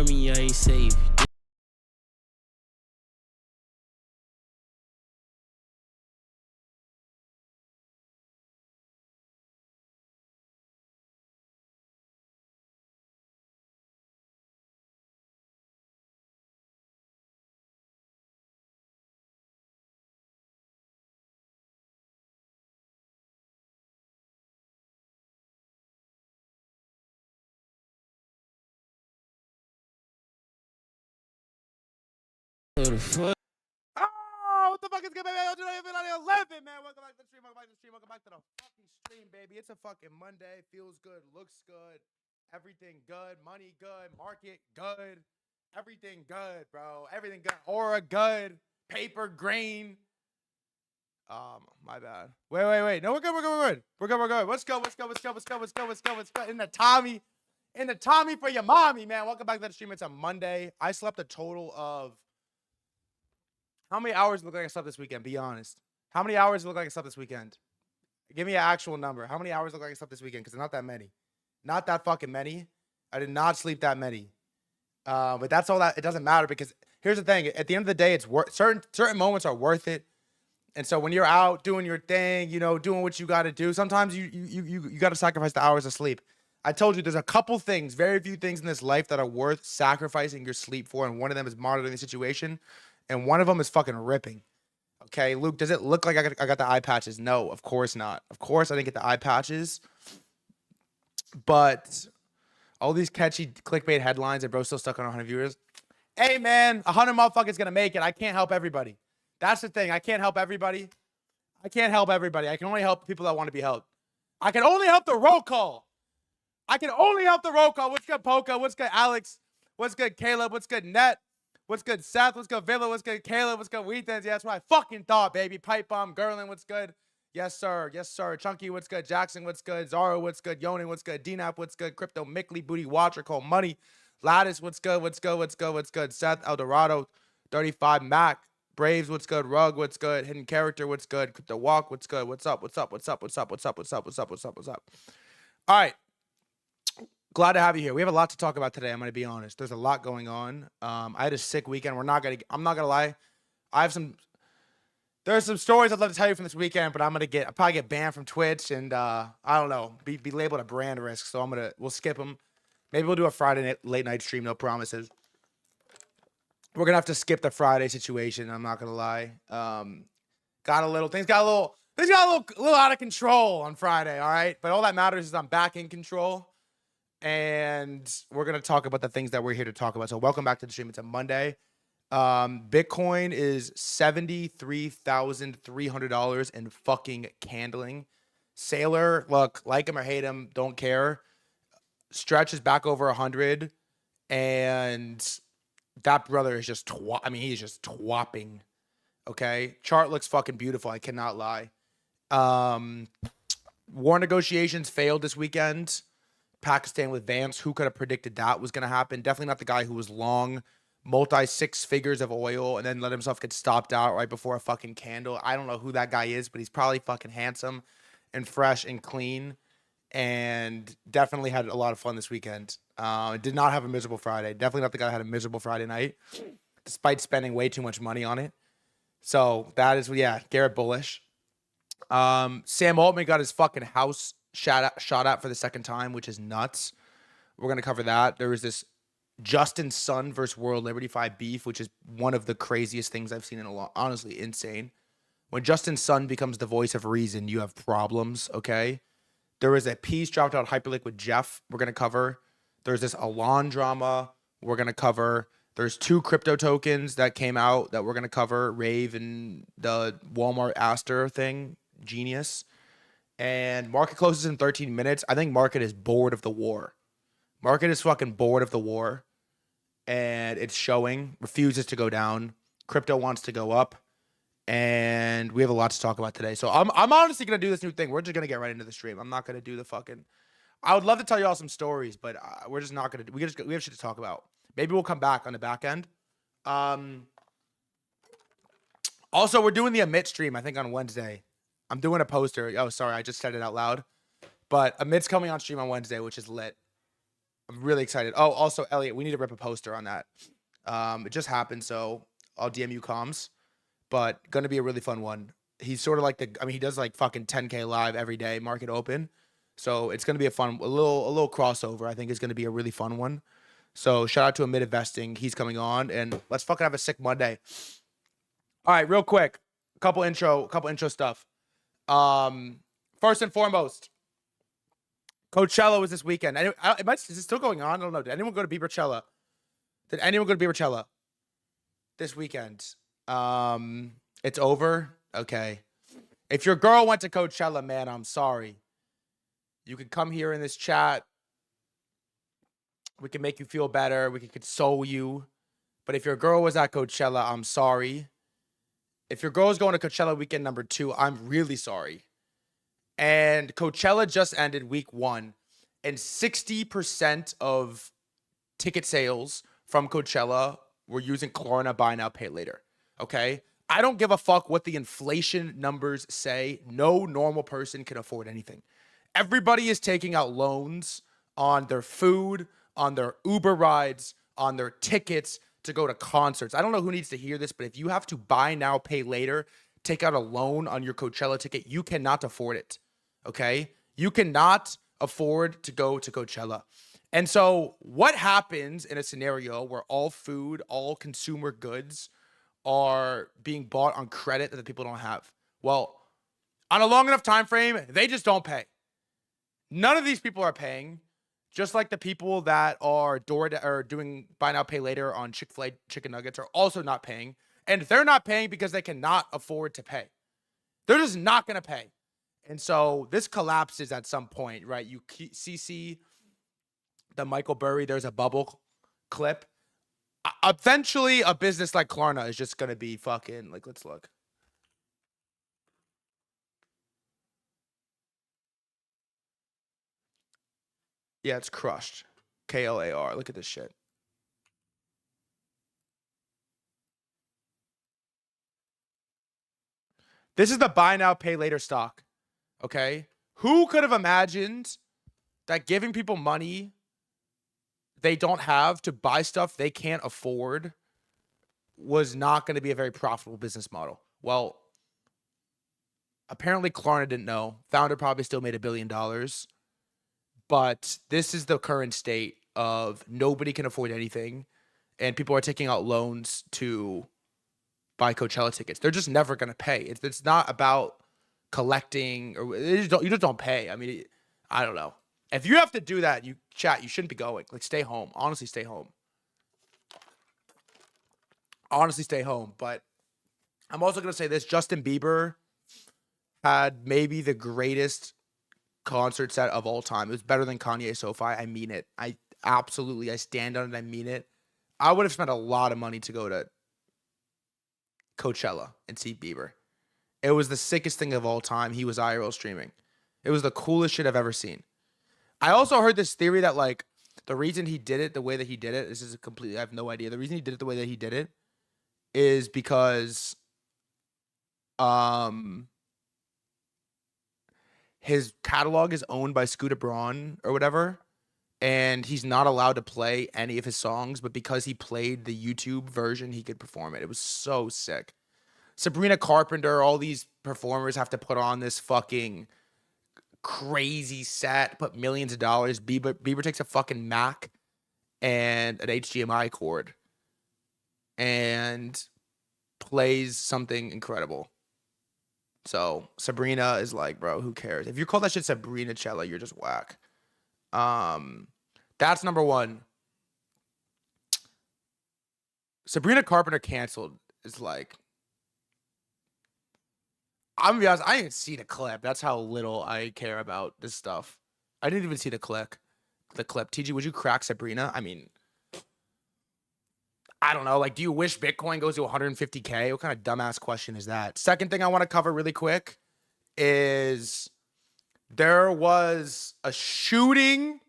me, I ain't save you. What the fuck? Oh, what the fuck is good, baby? Yo, today, 11, man. Welcome back to the stream. Welcome back to the stream. Welcome back to the fucking stream, baby. It's a fucking Monday. Feels good. Looks good. Everything good. Money good. Market good. Everything good, bro. Everything good. Aura good. Paper green. My bad. Wait. No, we're good. We're good. Let's go. In the Tommy for your mommy, man. Welcome back to the stream. It's a Monday. I slept a total of... How many hours look like I slept this weekend? Be honest. How many hours look like I slept this weekend? Give me an actual number. How many hours look like I slept this weekend? Because not that many. Not that fucking many. I did not sleep that many. But that's all that. It doesn't matter because here's the thing. At the end of the day, it's worth certain moments are worth it. And so when you're out doing your thing, you know, doing what you got to do, sometimes you got to sacrifice the hours of sleep. I told you there's a couple things, very few things in this life that are worth sacrificing your sleep for. And one of them is monitoring the situation. And one of them is fucking ripping. Okay, Luke, does it look like I got the eye patches? No, of course not. Of course I didn't get the eye patches. But all these catchy clickbait headlines and bro's still stuck on 100 viewers. Hey, man, 100 motherfuckers going to make it. I can't help everybody. That's the thing. I can't help everybody. I can only help people that want to be helped. I can only help the roll call. What's good, Poca? What's good, Alex? What's good, Caleb? What's good, Net? What's good, Seth? What's good, Villa? What's good, Caleb? What's good, Weekends? Yeah, that's what I fucking thought, baby. Pipe Bomb, Gerlin, what's good? Yes, sir. Chunky, what's good? Jackson, what's good? Zara, what's good? Yoni, what's good? DNAP, what's good? Crypto, Mickley, Booty Watcher, Cole Money, Lattice, what's good? Seth, Eldorado, 35, Mac, Braves, what's good? Rug, what's good? Hidden Character, what's good? Crypto Walk, what's good? What's up? All right. Glad to have you here. We have a lot to talk about today. I'm going to be honest. There's a lot going on. I had a sick weekend. I'm not going to lie. There's some stories I'd love to tell you from this weekend, but I'll probably get banned from Twitch and, I don't know, be labeled a brand risk. So we'll skip them. Maybe we'll do a Friday late night stream. No promises. We're going to have to skip the Friday situation. I'm not going to lie. Things got a little out of control on Friday. All right. But all that matters is I'm back in control. And we're going to talk about the things that we're here to talk about. So welcome back to the stream. It's a Monday. Bitcoin is $73,300 and fucking candling. Sailor, look, like him or hate him, don't care. Stretch is back over 100. And that brother is just, he's just twopping. Okay. Chart looks fucking beautiful. I cannot lie. War negotiations failed this weekend. Pakistan with Vance. Who could have predicted that was going to happen? Definitely not the guy who was long multi-six figures of oil and then let himself get stopped out right before a fucking candle. I don't know who that guy is, but he's probably fucking handsome and fresh and clean and definitely had a lot of fun this weekend. Did not have a miserable Friday. Definitely not the guy who had a miserable Friday night despite spending way too much money on it. So that is, yeah, Garrett bullish. Sam Altman got his fucking house shot at for the second time, which is nuts. We're going to cover that. There was this Justin Sun versus World Liberty 5 beef, which is one of the craziest things I've seen in a long, honestly, insane. When Justin Sun becomes the voice of reason, you have problems, okay? There was a piece dropped out Hyperliquid Jeff we're going to cover. There's this Alon drama we're going to cover. There's 2 crypto tokens that came out that we're going to cover, Rave and the Walmart Aster thing, genius. And market closes in 13 minutes. I think market is bored of the war. Market is fucking bored of the war. And it's showing. Refuses to go down. Crypto wants to go up. And we have a lot to talk about today. So I'm honestly going to do this new thing. We're just going to get right into the stream. I'm not going to do the fucking... I would love to tell you all some stories, but we're just not going to... We have shit to talk about. Maybe we'll come back on the back end. Also, we're doing the Amit stream, I think, on Wednesday. I'm doing a poster. Oh, sorry. I just said it out loud. But Amit's coming on stream on Wednesday, which is lit. I'm really excited. Oh, also, Elliot, we need to rip a poster on that. It just happened, so I'll DM you comms. But gonna be a really fun one. He's sort of like he does like fucking 10K live every day, market open. So it's gonna be a little crossover. I think is gonna be a really fun one. So shout out to Amid Investing. He's coming on, and let's fucking have a sick Monday. All right, real quick, couple intro stuff. First and foremost, Coachella was this weekend. Is it still going on? I don't know. Did anyone go to Bieberchella? This weekend? It's over. Okay. If your girl went to Coachella, man, I'm sorry. You can come here in this chat. We can make you feel better. We can console you. But if your girl was at Coachella, I'm sorry. If your girl's going to Coachella weekend number 2, I'm really sorry. And Coachella just ended week 1. And 60% of ticket sales from Coachella were using Klarna Buy Now, Pay Later. Okay? I don't give a fuck what the inflation numbers say. No normal person can afford anything. Everybody is taking out loans on their food, on their Uber rides, on their tickets to go to concerts. I don't know who needs to hear this, but if you have to buy now, pay later, take out a loan on your Coachella ticket, you cannot afford it. Okay? You cannot afford to go to Coachella. And so what happens in a scenario where all food, all consumer goods are being bought on credit that the people don't have? Well, on a long enough time frame, they just don't pay. None of these people are paying, just like the people that are doing buy now, pay later on Chick-fil-A chicken nuggets are also not paying. And they're not paying because they cannot afford to pay. They're just not going to pay. And so this collapses at some point, right? You see the Michael Burry, there's a bubble clip. Eventually, a business like Klarna is just going to be fucking, like, let's look. Yeah, it's crushed. KLAR. Look at this shit. This is the buy now, pay later stock. Okay? Who could have imagined that giving people money they don't have to buy stuff they can't afford was not going to be a very profitable business model? Well, apparently Klarna didn't know. Founder probably still made $1 billion. But this is the current state of nobody can afford anything, and people are taking out loans to buy Coachella tickets. They're just never going to pay. It's not about collecting, or you just don't pay. I mean, I don't know. If you have to do that, you shouldn't be going. Like, stay home. Honestly, stay home. But I'm also going to say this. Justin Bieber had maybe the greatest concert set of all time. It was better than Kanye SoFi. I mean it. I stand on it. I mean it. I would have spent a lot of money to go to Coachella and see Bieber. It was the sickest thing of all time. He was IRL streaming. It was the coolest shit I've ever seen. I also heard this theory that, like, the reason he did it the way that he did it, I have no idea. The reason he did it the way that he did it is because his catalog is owned by Scooter Braun or whatever, and he's not allowed to play any of his songs, but because he played the YouTube version, he could perform it. It was so sick. Sabrina Carpenter, all these performers have to put on this fucking crazy set, put millions of dollars. Bieber takes a fucking Mac and an HDMI cord and plays something incredible. So Sabrina is like, bro, who cares? If you call that shit Sabrina Cella, you're just whack. That's number one. Sabrina Carpenter canceled is like, I'm gonna be honest, I didn't see the clip. That's how little I care about this stuff. I didn't even see the clip. TG, would you crack Sabrina? I mean, I don't know. Like, do you wish Bitcoin goes to 150K? What kind of dumbass question is that? Second thing I want to cover really quick is there was a shooting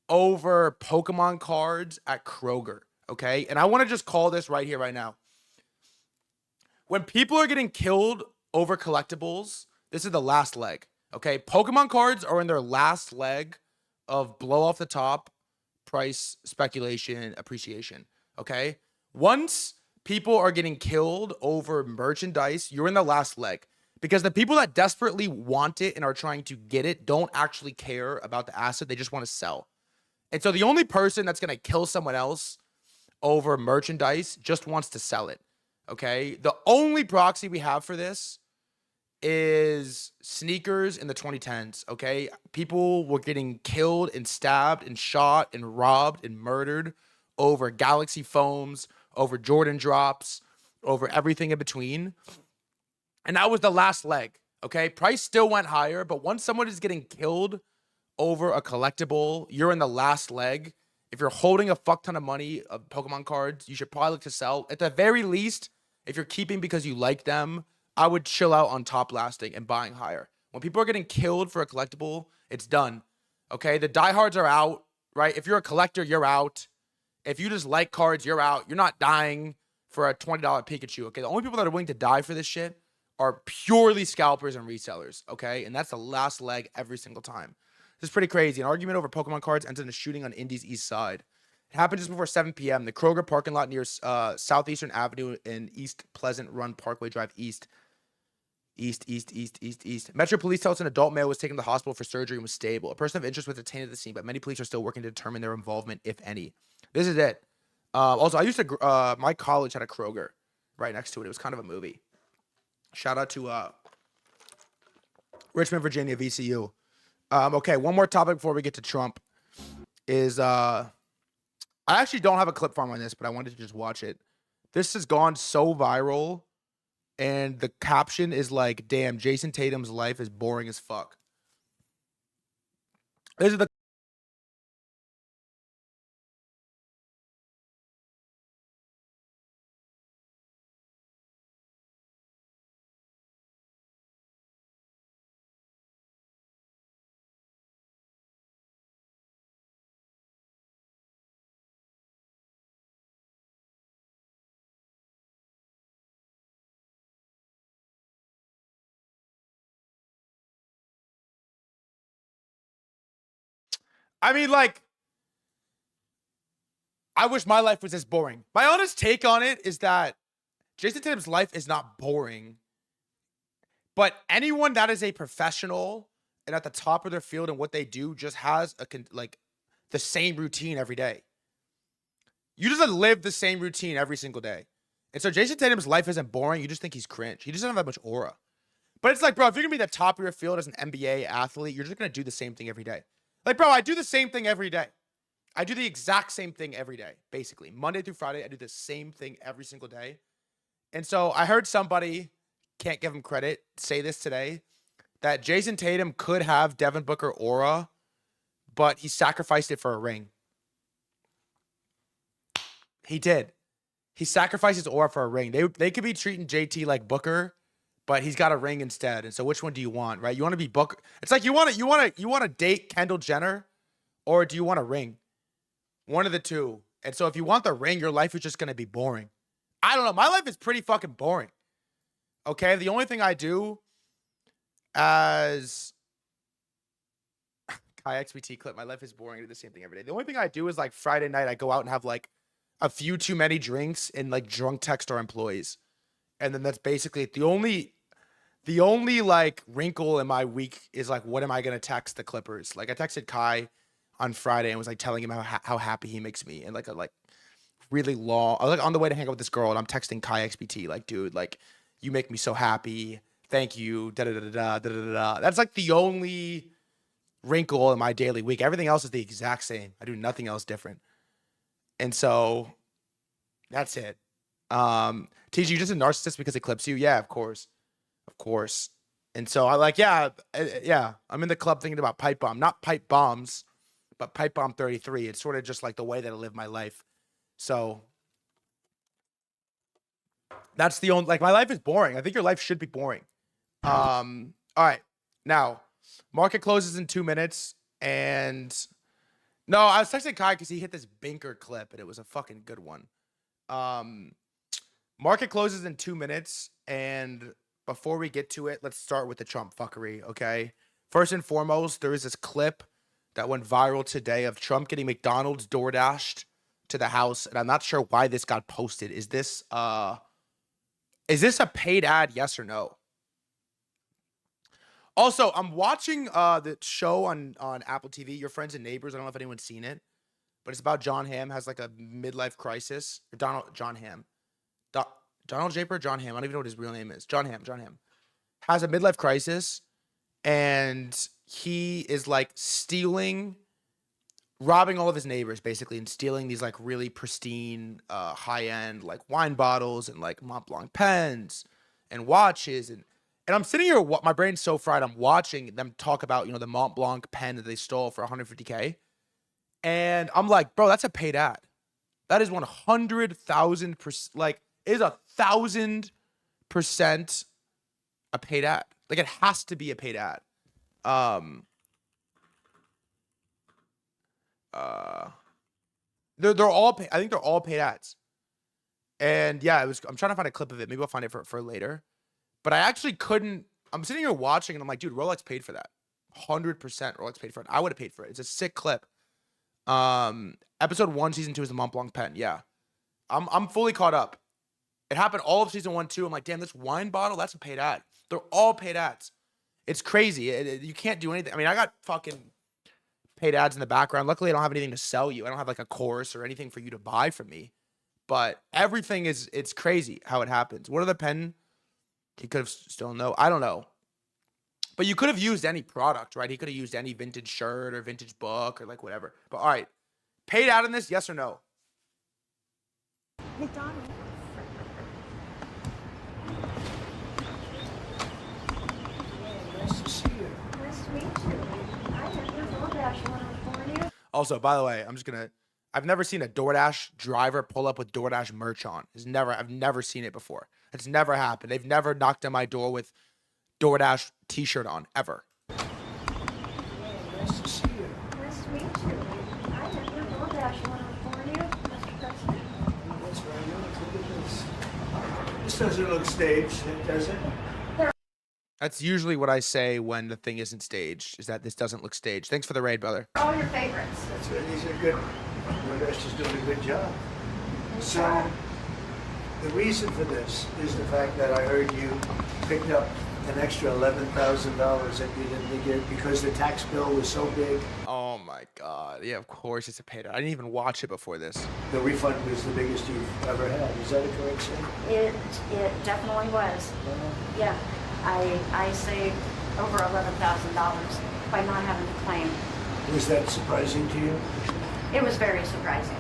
over Pokemon cards at Kroger, okay? And I want to just call this right here, right now. When people are getting killed over collectibles, this is the last leg, okay? Pokemon cards are in their last leg of blow off the top price speculation appreciation. Okay. Once people are getting killed over merchandise, you're in the last leg. Because the people that desperately want it and are trying to get it don't actually care about the asset. They just want to sell. And so the only person that's going to kill someone else over merchandise just wants to sell it. Okay. The only proxy we have for this is sneakers in the 2010s. Okay. People were getting killed and stabbed and shot and robbed and murdered over Galaxy foams, over Jordan drops, over everything in between. And that was the last leg. Okay. Price still went higher, but once someone is getting killed over a collectible, you're in the last leg. If you're holding a fuck ton of money of Pokemon cards, you should probably look to sell. At the very least, if you're keeping because you like them, I would chill out on top lasting and buying higher. When people are getting killed for a collectible, it's done. Okay, the diehards are out, right? If you're a collector, you're out. If you just like cards, you're out. You're not dying for a $20 Pikachu. Okay, the only people that are willing to die for this shit are purely scalpers and resellers. Okay, and that's the last leg every single time. This is pretty crazy. An argument over Pokemon cards ended in a shooting on Indy's east side. It happened just before 7 p.m. The Kroger parking lot near Southeastern Avenue in East Pleasant Run Parkway Drive East. Metro Police tell us an adult male was taken to the hospital for surgery and was stable. A person of interest was detained at the scene, but many police are still working to determine their involvement, if any. This is it. Also, I used to, my college had a Kroger right next to it. It was kind of a movie. Shout out to Richmond, Virginia, VCU. Okay, one more topic before we get to Trump is, I actually don't have a clip farm on this, but I wanted to just watch it. This has gone so viral. And the caption is like, damn, Jason Tatum's life is boring as fuck. This is the I mean, like, I wish my life was as boring. My honest take on it is that Jason Tatum's life is not boring, but anyone that is a professional and at the top of their field and what they do just has like the same routine every day. You just live the same routine every single day. And so Jason Tatum's life isn't boring. You just think he's cringe. He doesn't have that much aura. But it's like, bro, if you're going to be the top of your field as an NBA athlete, you're just going to do the same thing every day. Like, bro, I do the same thing every day. I do the exact same thing every day, basically. Monday through Friday, I do the same thing every single day. And so I heard somebody, can't give him credit, say this today, that Jason Tatum could have Devin Booker aura, but he sacrificed it for a ring. He did. He sacrificed his aura for a ring. They could be treating JT like Booker, but he's got a ring instead. And so which one do you want, right? You want to be Booker. It's like you want to date Kendall Jenner, or do you want a ring? One of the two. And so if you want the ring, your life is just going to be boring. I don't know. My life is pretty fucking boring. Okay? The only thing I do as Kai XBT clip, my life is boring. I do the same thing every day. The only thing I do is like Friday night, I go out and have like a few too many drinks and like drunk text our employees. And then that's basically it. The only like wrinkle in my week is like, what am I going to text the Clippers? Like I texted Kai on Friday and was like telling him how happy he makes me. And like a really long, I was like on the way to hang out with this girl and I'm texting Kai XBT like, dude, like you make me so happy. Thank you. Da da da da da da da. That's like the only wrinkle in my daily week. Everything else is the exact same. I do nothing else different. And so that's it. TG, you just a narcissist because it clips you? Yeah, of course. Of course. And so I like, yeah, I'm in the club thinking about pipe bomb, not pipe bombs, but pipe bomb 33. It's sort of just like the way that I live my life. So that's the only, like, my life is boring. I think your life should be boring. All right. Now, market closes in 2 minutes. And no, I was texting Kai because he hit this banker clip and it was a fucking good one. Market closes in 2 minutes. And before we get to it, let's start with the Trump fuckery, okay? First and foremost, there is this clip that went viral today of Trump getting McDonald's DoorDashed to the house, and I'm not sure why this got posted. Is this a paid ad? Yes or no? Also, I'm watching the show on Apple TV, Your Friends and Neighbors. I don't know if anyone's seen it, but it's about John Hamm has like a midlife crisis. John Hamm. Donald Draper, John Hamm. I don't even know what his real name is. John Hamm has a midlife crisis, and he is like robbing all of his neighbors basically, and stealing these like really pristine, high-end like wine bottles and like Mont Blanc pens and watches, and I'm sitting here, my brain's so fried. I'm watching them talk about the Mont Blanc pen that they stole for 150K, and I'm like, bro, that's a paid ad. That is 100,000%, like, is 1,000% a paid ad. Like, it has to be a paid ad. They're all paid. I think they're all paid ads. And yeah, I'm trying to find a clip of it. Maybe I'll find it for later. But I actually couldn't. I'm sitting here watching, and I'm like, dude, Rolex paid for that. 100% Rolex paid for it. I would have paid for it. It's a sick clip. Episode 1, season 2 is the Mont Blanc pen. Yeah, I'm fully caught up. It happened all of season 1, 2. I'm like, damn, this wine bottle, that's a paid ad. They're all paid ads. It's crazy. You can't do anything. I mean, I got fucking paid ads in the background. Luckily, I don't have anything to sell you. I don't have like a course or anything for you to buy from me. But everything it's crazy how it happens. What other pen he could have still know? I don't know. But you could have used any product, right? He could have used any vintage shirt or vintage book or like whatever. But all right, paid out in this, yes or no? McDonald's. Nice to see you. Nice to meet you. I have your DoorDash order for you. Also, by the way, I've never seen a DoorDash driver pull up with DoorDash merch on. I've never seen it before. It's never happened. They've never knocked on my door with DoorDash t-shirt on, ever. Nice to see you. Nice to meet you. I have your DoorDash order for you, Mr. President. That's right. Look at this. This doesn't look staged, does it? That's usually what I say when the thing isn't staged, is that this doesn't look staged. Thanks for the raid, brother. All your favorites. That's right. These are good. DoorDash is doing a good job. So, the reason for this is the fact that I heard you picked up an extra $11,000 that you didn't get because the tax bill was so big. Oh my God. Yeah, of course it's a paid ad. I didn't even watch it before this. The refund was the biggest you've ever had. Is that a correct statement? It definitely was. Yeah. I saved over $11,000 by not having to claim. Was that surprising to you? It was very surprising.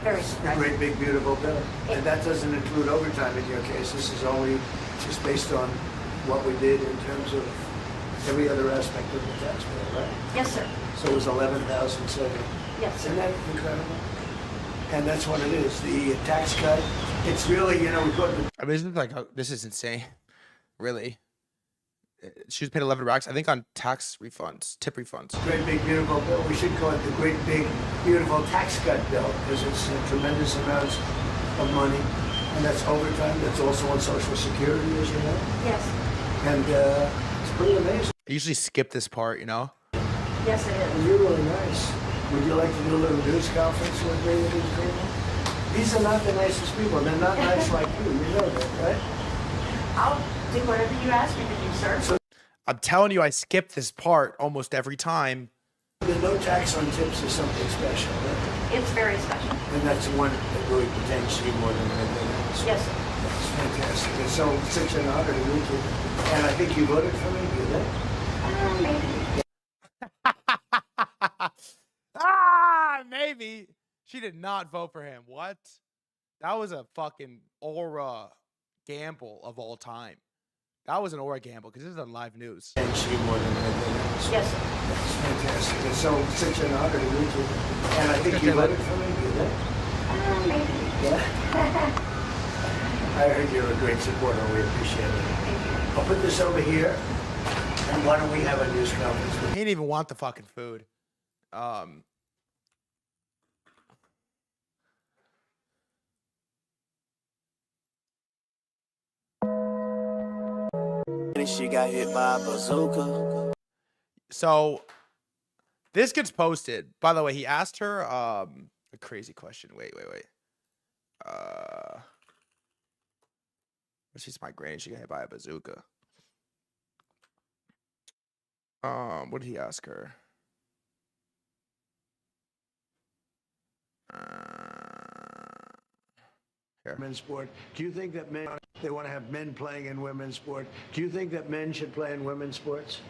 Very A surprising. great big beautiful bill. And that doesn't include overtime in your case. This is only just based on what we did in terms of every other aspect of the tax bill, right? Yes, sir. So it was 11,007. Yes, Isn't sir. that incredible? And that's what it is. The tax cut. It's really, we put the I mean, this is insane. Really. She was paid 11 racks, I think, on tax refunds, tip refunds. great big beautiful bill. We should call it the great big beautiful tax cut bill because it's tremendous amounts of money. And that's overtime. That's also on Social Security, as you know. Yes. And it's pretty amazing. I usually skip this part, Yes, it is. You're really nice. Would you like to do a little news conference with me with these people? These are not the nicest people. They're not nice like you. You know that, right? I'll do whatever you ask me to do, sir. I'm telling you, I skip this part almost every time. The no tax on tips is something special, right? It's very special. And that's the one that really pertains to you more than anything else. Yes, sir. That's fantastic. And so, such an honor to meet you. And I think you voted for me, did you? Maybe. She did not vote for him. What? That was a fucking aura gamble of all time. That was an aura gamble because this is on live news. Thanks you more than anything else. Yes, sir. That's fantastic. And so, such an honor to meet you. And I think you voted for me, did you? Yeah. I heard you're a great supporter. We appreciate it. I'll put this over here. And why don't we have a news conference? He didn't even want the fucking food. And she got hit by a bazooka. So This gets posted. By the way, he asked her a crazy question. Wait. She's my granny. She got hit by a bazooka. What did he ask her? Here. Men's sport. Do you think that they want to have men playing in women's sport? Do you think that men should play in women's sports?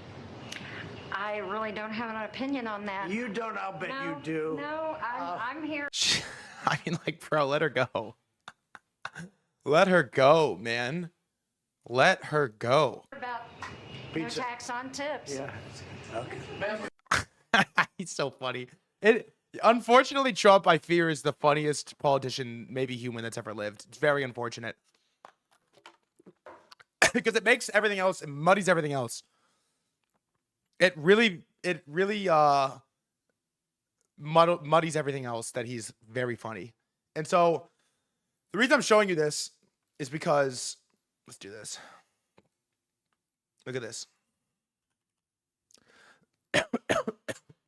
I really don't have an opinion on that. You don't. I'll bet you do. No, I'm here. I mean, like, bro, let her go. Let her go, man. Let her go. About Pizza. no tax on tips. Yeah. Okay. He's so funny. Unfortunately, Trump, I fear, is the funniest politician, maybe human, that's ever lived. It's very unfortunate. Because it makes everything else, it muddies everything else. It really muddies everything else that he's very funny. And so the reason I'm showing you this is because, let's do this. Look at this.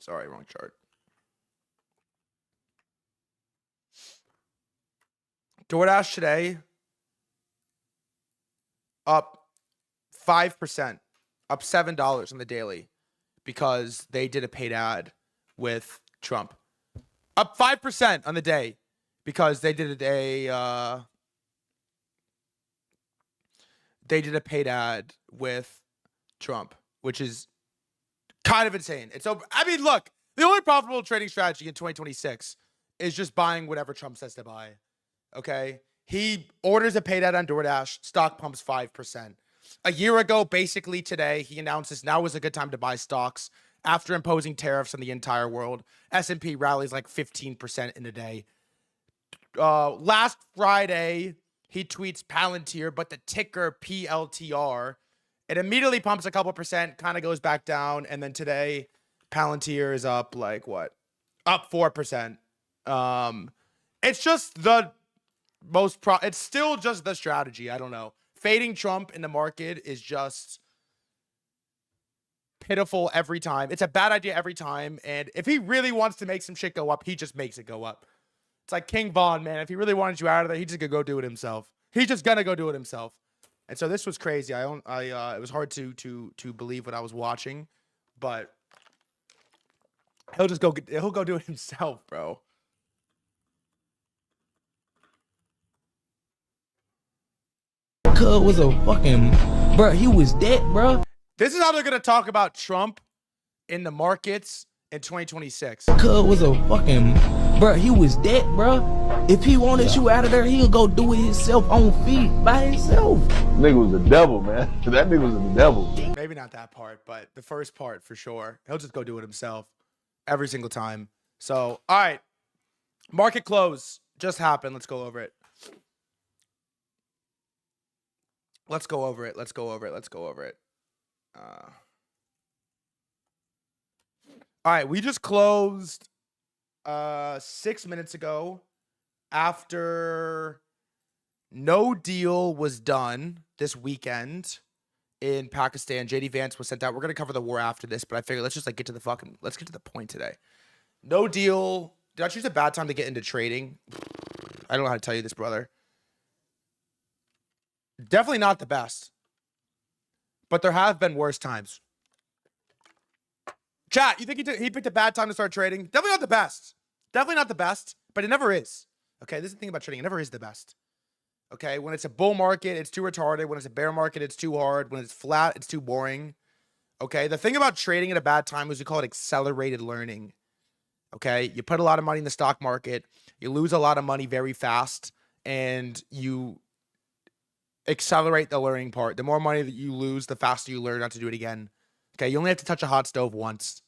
Sorry, wrong chart. DoorDash today up 5%, up $7 on the daily because they did a paid ad with Trump. Up 5% on the day because they did a paid ad with Trump, which is kind of insane. It's so, I mean, look, the only profitable trading strategy in 2026 is just buying whatever Trump says to buy. Okay? He orders a paid ad on DoorDash, stock pumps 5%. A year ago, basically today, he announces now is a good time to buy stocks after imposing tariffs on the entire world. S&P rallies like 15% in a day. Last Friday, he tweets Palantir, but the ticker PLTR. It immediately pumps a couple percent, kind of goes back down, and then today, Palantir is up like what? Up 4%. It's just the most it's still just the strategy. I don't know. Fading Trump in the market is just pitiful every time. It's a bad idea every time. And if he really wants to make some shit go up, he just makes it go up. It's like King Von, man. If he really wanted you out of there, he's just gonna go do it himself. He's just gonna go do it himself. And so this was crazy. It was hard to believe what I was watching, but he'll go do it himself, bro. Cuz was a fucking, bro. He was dead, bro. This is how they're gonna talk about Trump in the markets in 2026. Cuz was a fucking, bro. He was dead, bro. If he wanted you out of there, he'll go do it himself on feet by himself. Nigga was the devil, man. That nigga was the devil. Maybe not that part, but the first part for sure. He'll just go do it himself every single time. So, all right. Market close just happened. Let's go over it. Let's go over it. All right, we just closed 6 minutes ago after no deal was done this weekend in Pakistan. JD Vance was sent out. We're going to cover the war after this, but I figured let's just get to the point today. No deal. Did I choose a bad time to get into trading? I don't know how to tell you this, brother. Definitely not the best. But there have been worse times. Chat, you think he picked a bad time to start trading? Definitely not the best. Definitely not the best, but it never is. Okay, this is the thing about trading. It never is the best. Okay, when it's a bull market, it's too retarded. When it's a bear market, it's too hard. When it's flat, it's too boring. Okay, the thing about trading at a bad time is we call it accelerated learning. Okay, you put a lot of money in the stock market, you lose a lot of money very fast, and you accelerate the learning part. The more money that you lose, the faster you learn not to do it again. Okay, you only have to touch a hot stove once.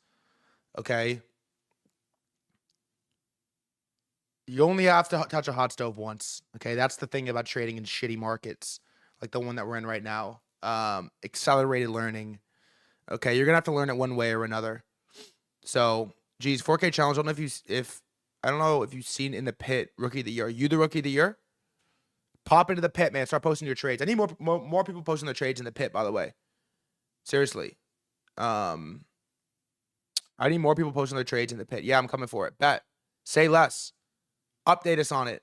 Okay? You only have to touch a hot stove once. Okay, that's the thing about trading in shitty markets, like the one that we're in right now. Accelerated learning. Okay, you're gonna have to learn it one way or another. So, geez, 4K challenge. I don't know if you've seen in the pit rookie of the year. Are you the rookie of the year? Pop into the pit, man. Start posting your trades. I need more people posting their trades in the pit, by the way. Seriously. I need more people posting their trades in the pit. Yeah, I'm coming for it. Bet. Say less. Update us on it.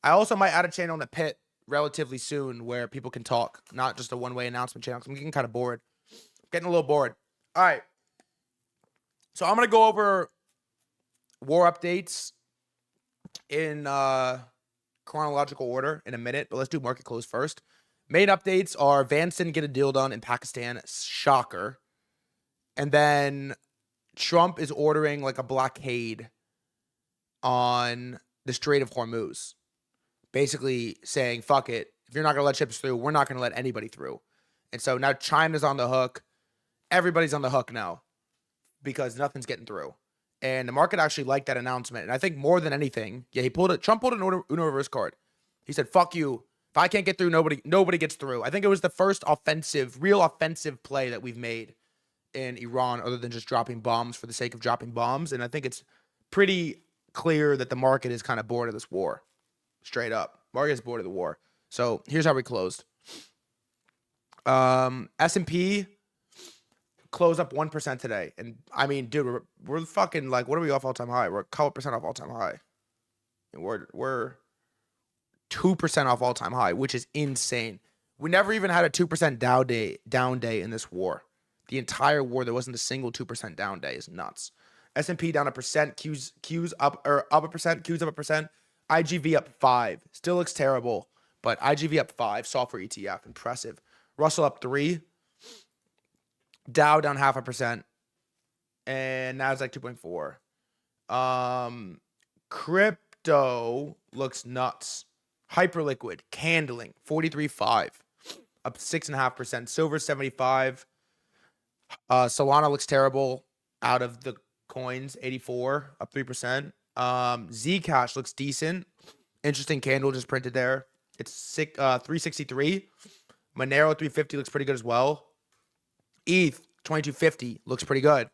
I also might add a channel in the pit relatively soon where people can talk, not just a one-way announcement channel. 'Cause I'm getting kind of bored. Getting a little bored. All right. So I'm going to go over war updates in chronological order in a minute, but let's do market close first. Main updates are Vance didn't get a deal done in Pakistan. Shocker. And then Trump is ordering like a blockade on the Strait of Hormuz. Basically saying, fuck it. If you're not going to let ships through, we're not going to let anybody through. And so now China's on the hook. Everybody's on the hook now because nothing's getting through. And the market actually liked that announcement. And I think more than anything, yeah, Trump pulled an Uno reverse card. He said, fuck you. If I can't get through, nobody gets through. I think it was the first real offensive play that we've made in Iran other than just dropping bombs for the sake of dropping bombs. And I think it's pretty clear that the market is kind of bored of this war. Straight up. Market is bored of the war. So here's how we closed. S&P closed up 1% today. And I mean, dude, we're fucking like, what are we off all time high? We're a couple percent off all time high. And we're 2% off all time high, which is insane. We never even had a 2% down day in this war. The entire war, there wasn't a single 2% down day. Is nuts. S&P down 1%, Q's up 1%, Q's up 1%, IGV up 5. Still looks terrible, but IGV up 5. Software ETF, impressive. Russell up 3. Dow down 0.5%, and Nasdaq 2.4. Crypto looks nuts. Hyperliquid, candling, 43.5, up 6.5%. Silver 75. Solana looks terrible out of the coins, 84, up 3%. Zcash looks decent. Interesting candle just printed there. It's 363. Monero 350 looks pretty good as well. ETH 2250 looks pretty good.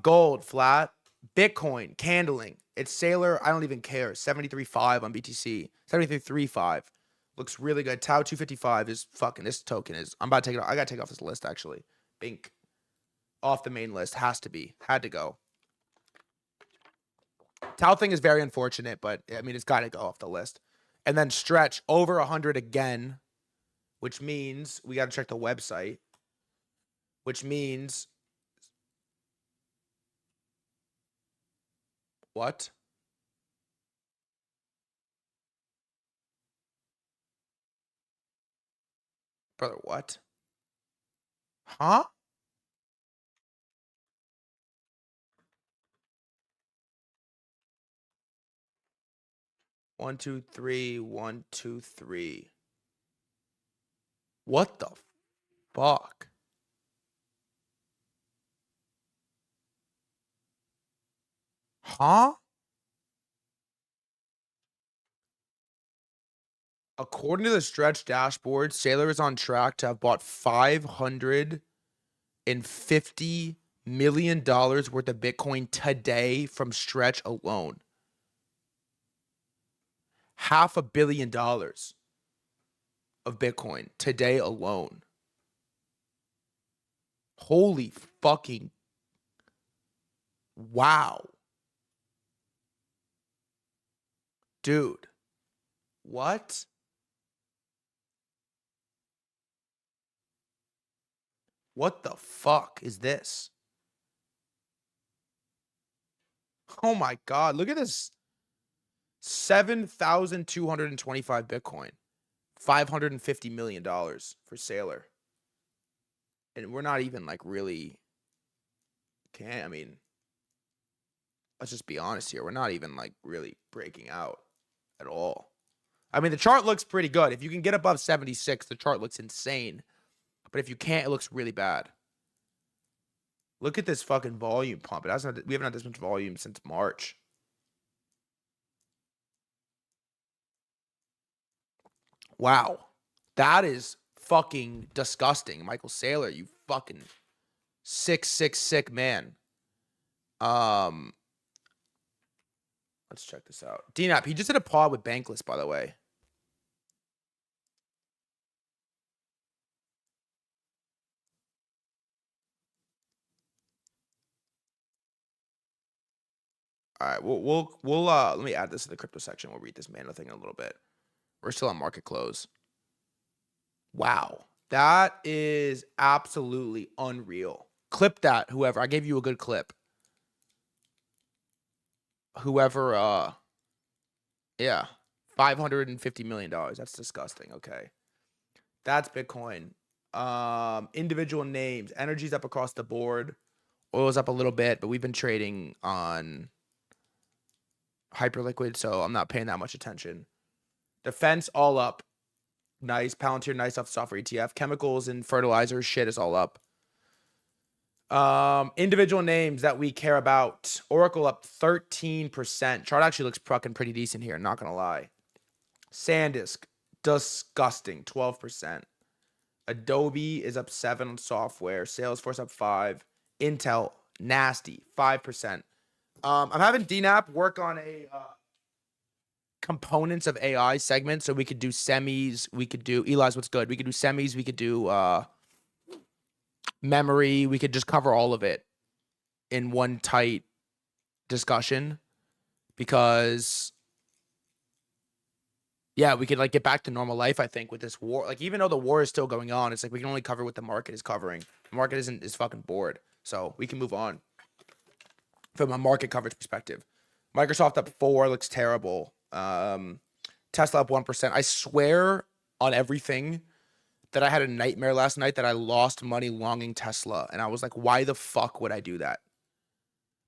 Gold flat. Bitcoin candling. It's Sailor. I don't even care. 73.5 on BTC. 73.35 looks really good. Tau 255 is fucking. This token is. I'm about to take it off. I gotta take off this list actually. Bink off the main list. Has to be. Had to go. Tau thing is very unfortunate, but I mean it's got to go off the list. And then Stretch over 100 again, which means we got to check the website. Which means what? Brother, what? Huh? One, two, three. 1, 2, 3. What the fuck? Huh? According to the Stretch dashboard, Sailor is on track to have bought $550 million worth of Bitcoin today from Stretch alone. $500 million of Bitcoin today alone. Holy fucking wow. Dude. What? What the fuck is this? Oh my God. Look at this. 7,225 Bitcoin. $550 million for Sailor. And we're not even like really. I mean, let's just be honest here. We're not even like really breaking out at all. I mean, the chart looks pretty good. If you can get above 76, the chart looks insane. But if you can't, it looks really bad. Look at this fucking volume pump. We haven't had this much volume since March. Wow. That is fucking disgusting. Michael Saylor, you fucking sick man. Let's check this out. DNAP, he just did a pod with Bankless, by the way. All right, we'll let me add this to the crypto section. We'll read this Mano thing in a little bit. We're still on market close. Wow, that is absolutely unreal. Clip that, whoever. I gave you a good clip. Whoever, yeah, $550 million. That's disgusting. Okay, that's Bitcoin. Individual names. Energy's up across the board. Oil's up a little bit, but we've been trading on Hyperliquid, so I'm not paying that much attention. Defense all up. Nice. Palantir, nice off the software ETF. Chemicals and fertilizers, shit is all up. Individual names that we care about. Oracle up 13%. Chart actually looks fucking pretty decent here, not gonna lie. SanDisk, disgusting, 12%. Adobe is up 7 on software. Salesforce up 5. Intel, nasty, 5%. I'm having DNAP work on a components of AI segment, so we could do semis. We could do Eli's. What's good? We could do semis. We could do memory. We could just cover all of it in one tight discussion, because yeah, we could like get back to normal life. I think with this war, like even though the war is still going on, it's like we can only cover what the market is covering. The market is fucking bored, so we can move on from a market coverage perspective. Microsoft up 4, looks terrible. Tesla up 1%. I swear on everything that I had a nightmare last night that I lost money longing Tesla, and I was like, why the fuck would I do that?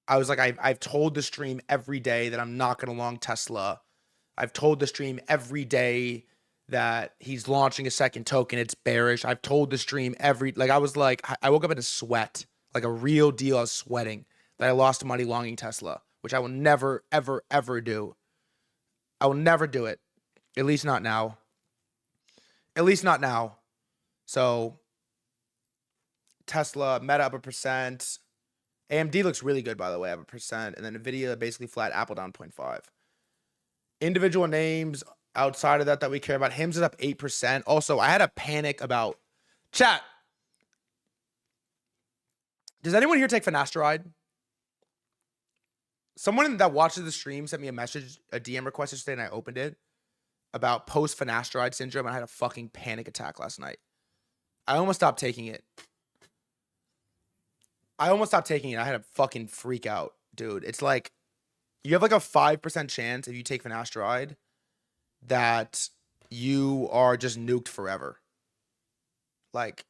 I was like, I've told the stream every day that I'm not gonna long Tesla. I've told the stream every day that he's launching a second token. It's bearish. I've told the stream I was like, I woke up in a sweat, like a real deal. I was sweating that I lost money longing Tesla, which I will never, ever, ever do. I will never do it. At least not now. At least not now. So Tesla, Meta up 1%. AMD looks really good, by the way, up 1%. And then Nvidia basically flat, Apple down 0.5. Individual names outside of that we care about. HIMS is up 8%. Also, I had a panic about chat. Does anyone here take finasteride? Someone that watches the stream sent me a message, a DM request yesterday, and I opened it about post-finasteride syndrome. And I had a fucking panic attack last night. I almost stopped taking it. I had a fucking freak out, dude. It's like you have like a 5% chance if you take finasteride that you are just nuked forever. Like,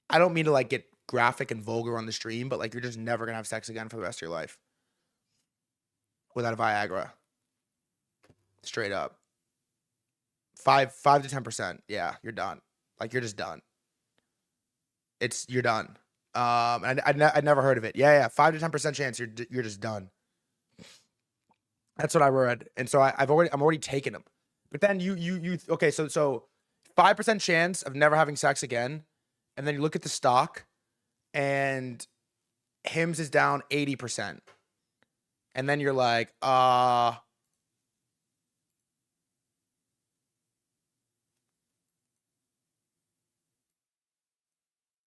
I don't mean to like get graphic and vulgar on the stream, but like you're just never gonna have sex again for the rest of your life without a Viagra. Straight up. 5 to 10%. Yeah, you're done. Like you're just done. You're done. I'd never heard of it. Yeah, 5 to 10% chance you're just done. That's what I read, and so I'm already taking them. But then you okay? So 5% chance of never having sex again, and then you look at the stock, and HIMS is down 80%, and then you're like, I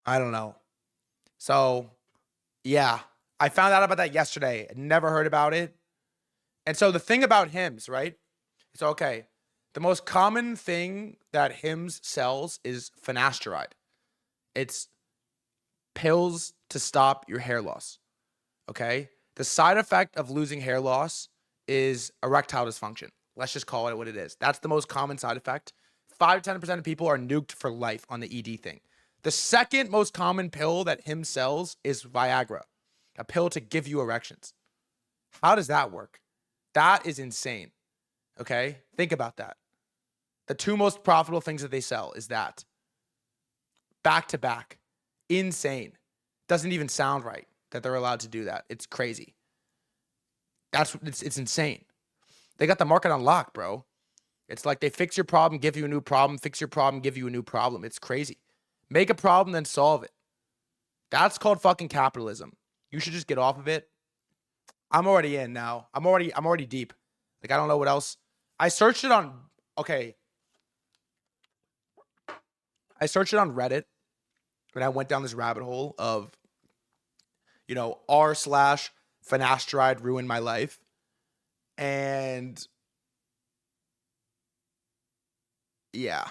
don't know. So, yeah, I found out about that yesterday. Never heard about it. And so the thing about HIMS, right? It's okay. The most common thing that HIMS sells is finasteride. It's pills to stop your hair loss. Okay? The side effect of losing hair loss is erectile dysfunction. Let's just call it what it is. That's the most common side effect. 5 to 10% of people are nuked for life on the ED thing. The second most common pill that HIMS sells is Viagra, a pill to give you erections. How does that work? That is insane. Okay? Think about that. The 2 most profitable things that they sell is that. Back to back. Insane. Doesn't even sound right that they're allowed to do that. It's crazy. It's insane. They got the market on lock, bro. It's like they fix your problem, give you a new problem, fix your problem, give you a new problem. It's crazy. Make a problem, then solve it. That's called fucking capitalism. You should just get off of it. I'm already in now. I'm already deep. Like, I don't know what else. I searched it on Reddit when I went down this rabbit hole of, r/ finasteride ruined my life. And yeah,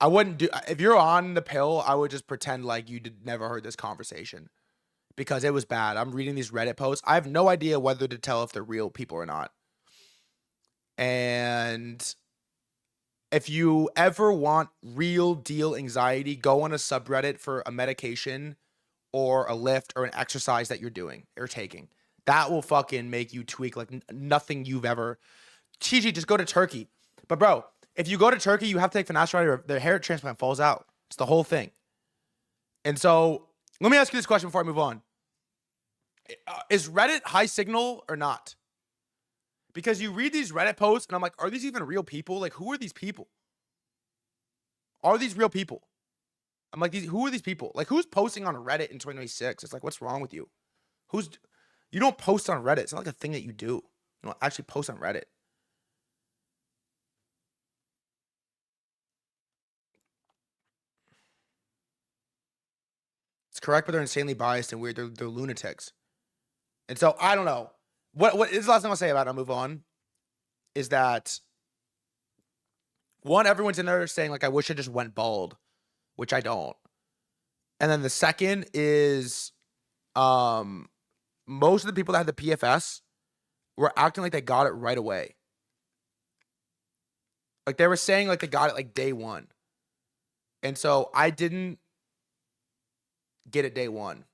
I wouldn't do, if you're on the pill, I would just pretend like you never heard this conversation because it was bad. I'm reading these Reddit posts. I have no idea whether to tell if they're real people or not. And if you ever want real deal anxiety, go on a subreddit for a medication or a lift or an exercise that you're doing or taking. That will fucking make you tweak like nothing you've ever. TG, just go to Turkey. But bro, if you go to Turkey, you have to take finasteride or the hair transplant falls out. It's the whole thing. And so let me ask you this question before I move on. Is Reddit high signal or not? Because you read these Reddit posts and I'm like, are these even real people? Like, who are these people? Are these real people? I'm like, who are these people? Like, who's posting on Reddit in 2026? It's like, what's wrong with you? You don't post on Reddit. It's not like a thing that you do. You don't actually post on Reddit. It's correct, but they're insanely biased and weird. They're lunatics. And so I don't know. What is the last thing I'll say about it? I'll move on. Is that one, everyone's in there saying like I wish I just went bald, which I don't. And then the second is most of the people that had the PFS were acting like they got it right away. Like they were saying like they got it like day one. And so I didn't get it day one.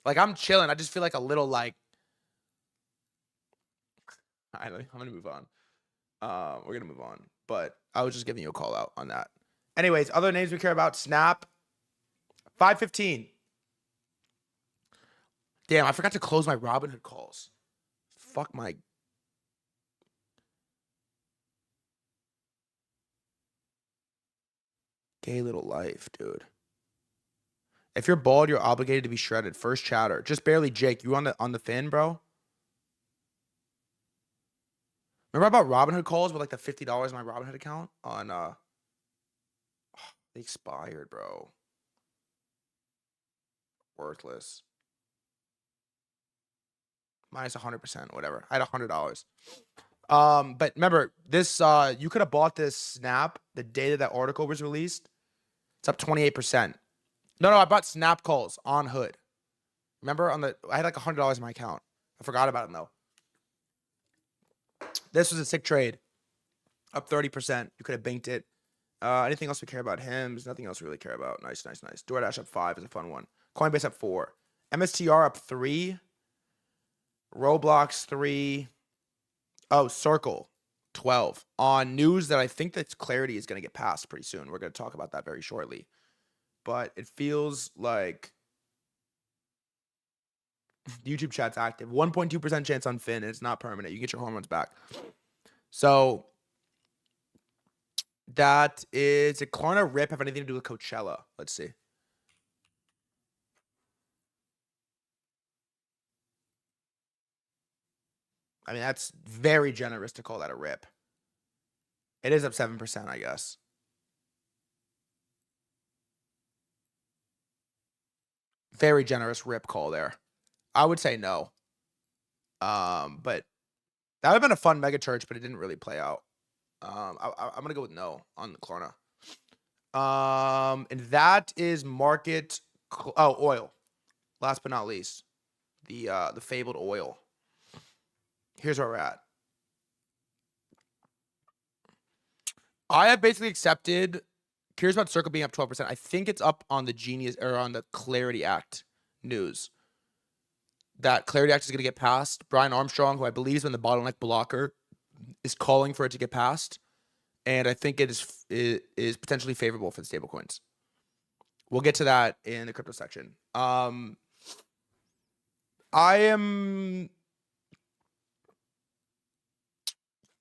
Like I'm chilling. I just feel like a little like, I'm going to move on. We're going to move on. But I was just giving you a call out on that. Anyways, other names we care about. Snap. 515. Damn, I forgot to close my Robinhood calls. Fuck my... Gay little life, dude. If you're bald, you're obligated to be shredded. First chatter. Just barely Jake. You on the fin, bro? Remember about Robinhood calls with like the $50 in my Robinhood account on they expired, bro. Worthless. Minus 100%, whatever. I had $100. But remember, this you could have bought this Snap the day that article was released. It's up 28%. No, I bought Snap calls on Hood. Remember I had like $100 in my account. I forgot about them though. This was a sick trade. Up 30%. You could have banked it. Anything else we care about? Him? There's nothing else we really care about. Nice. DoorDash up 5 is a fun one. Coinbase up 4. MSTR up 3. Roblox 3. Oh, Circle 12. On news that I think that Clarity is going to get passed pretty soon. We're going to talk about that very shortly. But it feels like YouTube chat's active. 1.2% chance on Finn, and it's not permanent. You get your hormones back. So that is... Did Klarna Rip have anything to do with Coachella? Let's see. I mean, that's very generous to call that a rip. It is up 7%, I guess. Very generous rip call there. I would say no. But that would have been a fun mega church, but it didn't really play out. I'm gonna go with no on Klarna. And that is market. Oil. Last but not least, the fabled oil. Here's where we're at. I have basically accepted. Curious about Circle being up 12%. I think it's up on the Genius or on the Clarity Act news. That Clarity Act is going to get passed. Brian Armstrong, who I believe is in the bottleneck blocker, is calling for it to get passed, and I think it is potentially favorable for the stablecoins. We'll get to that in the crypto section.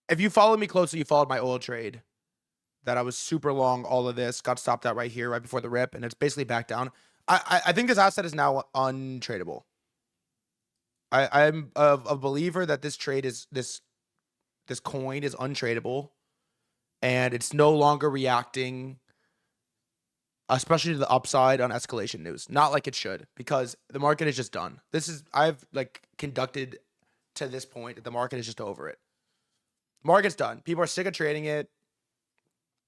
If you follow me closely, you followed my oil trade. That I was super long all of this, got stopped out right here, right before the rip, and it's basically back down. I think this asset is now untradeable. I'm a believer that this trade is this coin is untradeable, and it's no longer reacting especially to the upside on escalation news. Not like it should, because the market is just done. I've like conducted to this point that the market is just over it. Market's done. People are sick of trading it.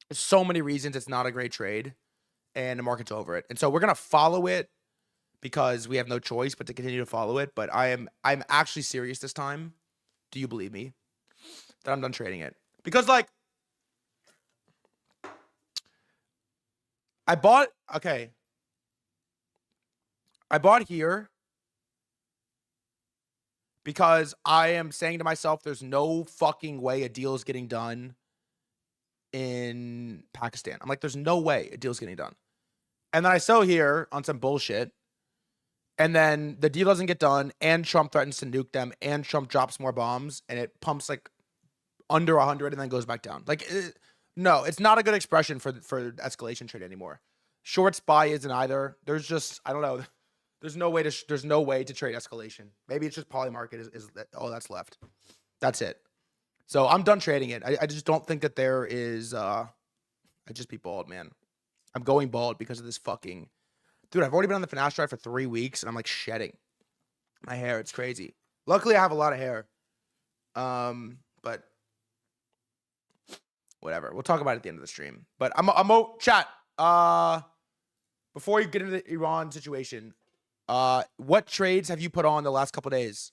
There's so many reasons it's not a great trade, and the market's over it. And so we're gonna follow it because we have no choice but to continue to follow it. But I'm actually serious this time. Do you believe me that I'm done trading it? Because like I bought here because I am saying to myself, there's no fucking way a deal is getting done in Pakistan. I'm like, there's no way a deal's getting done. And then I sell here on some bullshit. And then the deal doesn't get done, and Trump threatens to nuke them, and Trump drops more bombs, and it pumps like under 100 and then goes back down. Like, no, it's not a good expression for escalation trade anymore. Shorts buy isn't either. There's just, I don't know. There's no way to trade escalation. Maybe it's just poly market is all that's left. That's it. So I'm done trading it. I just don't think that there is, I'd just be bald, man. I'm going bald because of this fucking, dude, I've already been on the finasteride for 3 weeks and I'm like shedding my hair. It's crazy. Luckily I have a lot of hair. But whatever. We'll talk about it at the end of the stream. But chat. Before you get into the Iran situation, what trades have you put on the last couple days?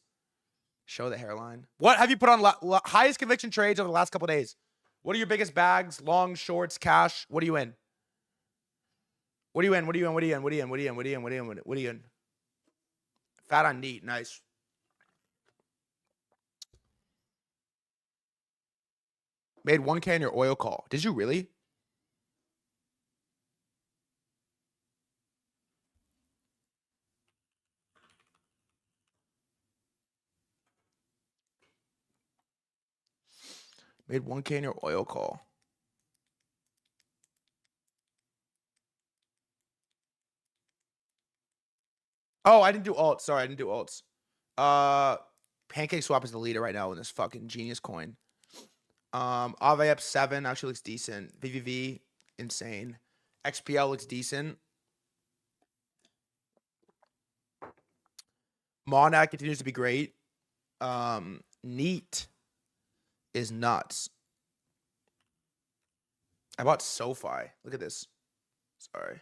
Show the hairline. What have you put on highest conviction trades over the last couple days? What are your biggest bags? Long, shorts, cash? What are you in? What are you in? What are you in? What are you in? What are you in? What are you in? What are you in? What are you in? What are you in? Fat on neat. Nice. Made 1K on your oil call. Did you really? Made 1K on your oil call. Oh, I didn't do alts. Sorry, I didn't do alts. Pancake Swap is the leader right now in this fucking genius coin. Aave up 7 actually looks decent. VVV, insane. XPL looks decent. Monad continues to be great. Neat is nuts. I bought SoFi. Look at this. Sorry.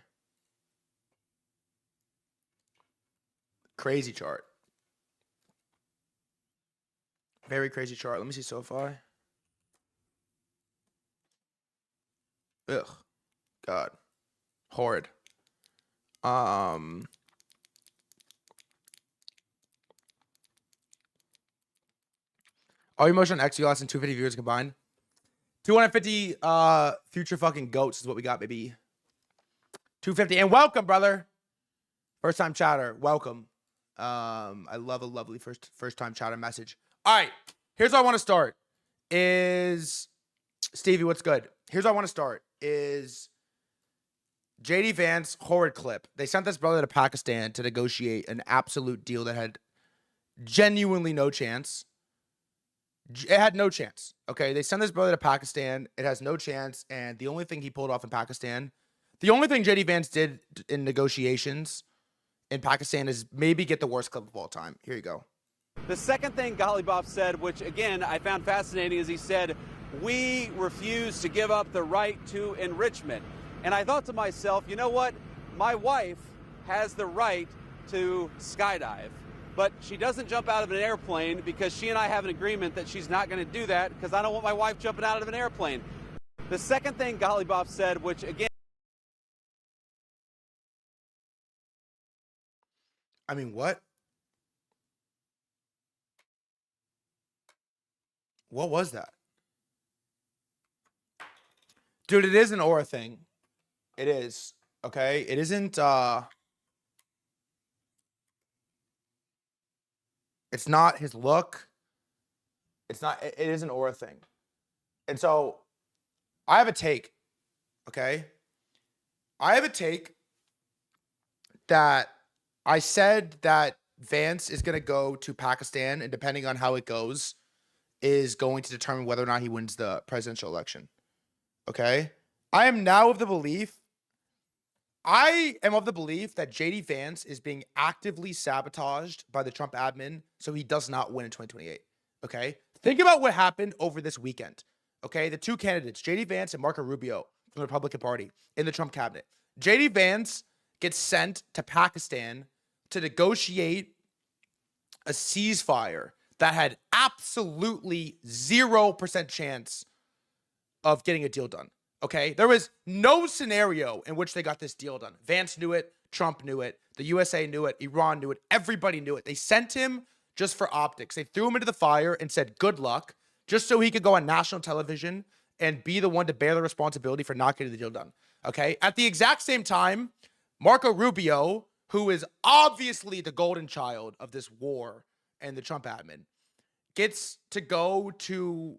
Crazy chart. Very crazy chart. Let me see SoFi. Ugh. God. Horrid. All your motion on XUS and 250 viewers combined. 250 future fucking goats is what we got, baby. 250. And welcome, brother. First time chatter. Welcome. I love a lovely first time chatter message. All right. Here's how I want to start. Is Stevie, what's good? Here's how I want to start. Is JD Vance horrid clip. They sent this brother to Pakistan to negotiate an absolute deal that had genuinely no chance. It had no chance. Okay, they sent this brother to Pakistan. It has no chance. And the only thing he pulled off in Pakistan, the only thing JD Vance did in negotiations in Pakistan is maybe get the worst clip of all time. Here you go. The second thing Golibov said, which again I found fascinating, is he said, "We refuse to give up the right to enrichment." And I thought to myself, you know what? My wife has the right to skydive, but she doesn't jump out of an airplane because she and I have an agreement that she's not going to do that because I don't want my wife jumping out of an airplane. The second thing Golibov said, which again, I mean, what? What was that? Dude, it is an aura thing. It is. Okay? It isn't, it's not his look. It's not, it is an aura thing. And so, I have a take. Okay? I have a take that I said that Vance is going to go to Pakistan, and depending on how it goes, is going to determine whether or not he wins the presidential election. Okay? I am now of the belief I am of the belief that JD Vance is being actively sabotaged by the Trump admin so he does not win in 2028. Okay? Think about what happened over this weekend. Okay? The two candidates, JD Vance and Marco Rubio from the Republican Party in the Trump cabinet. JD Vance gets sent to Pakistan to negotiate a ceasefire that had absolutely 0% chance of getting a deal done. Okay, there was no scenario in which they got this deal done. Vance knew it, Trump knew it, the USA knew it, Iran knew it, everybody knew it. They sent him just for optics. They threw him into the fire and said, good luck, just so he could go on national television and be the one to bear the responsibility for not getting the deal done. Okay, at the exact same time, Marco Rubio, who is obviously the golden child of this war and the Trump admin, gets to go to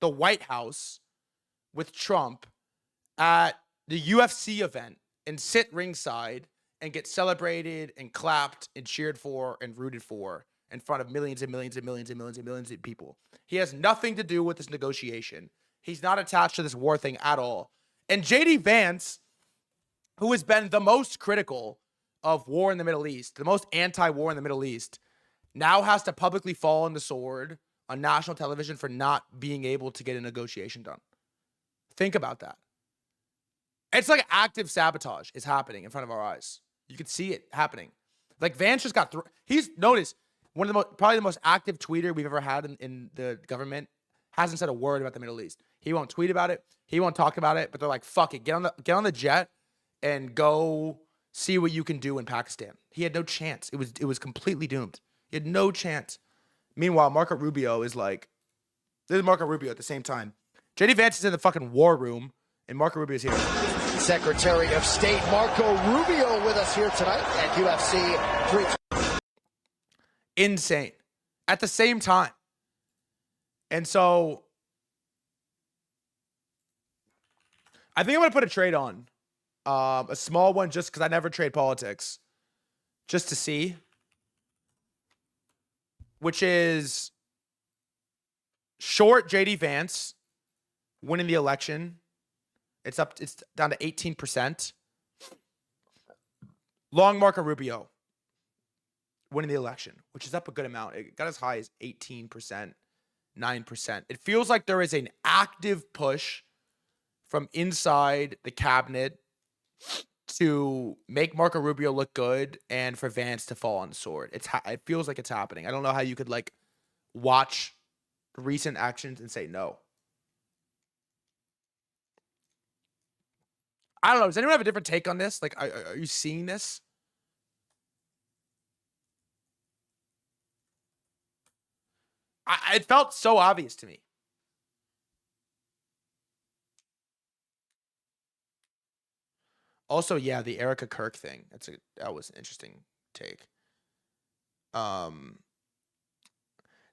the White House with Trump at the UFC event and sit ringside and get celebrated and clapped and cheered for and rooted for in front of millions and millions and millions and millions and millions of people. He has nothing to do with this negotiation. He's not attached to this war thing at all. And JD Vance, who has been the most critical of war in the Middle East, the most anti-war in the Middle East, now has to publicly fall on the sword on national television for not being able to get a negotiation done. Think about that. It's like active sabotage is happening in front of our eyes. You can see it happening. Like Vance just got he's noticed one of the probably the most active tweeter we've ever had in the government hasn't said a word about the Middle East. He won't tweet about it. He won't talk about it, but they're like, fuck it. Get on the jet and go see what you can do in Pakistan. He had no chance. It was completely doomed. He had no chance. Meanwhile, Marco Rubio is like, this is Marco Rubio at the same time. JD Vance is in the fucking war room, and Marco Rubio is here. Secretary of State Marco Rubio with us here tonight at UFC 3. Insane. At the same time. And so, I think I'm going to put a trade on. A small one just because I never trade politics. Just to see. Which is short JD Vance winning the election. It's down to 18%. Long Marco Rubio winning the election, which is up a good amount. It got as high as 18%, 9%. It feels like there is an active push from inside the cabinet to make Marco Rubio look good and for Vance to fall on the sword. It feels like it's happening. I don't know how you could like watch recent actions and say no. I don't know. Does anyone have a different take on this? Like, are you seeing this? It felt so obvious to me. Also, yeah, the Erica Kirk thing. That was an interesting take.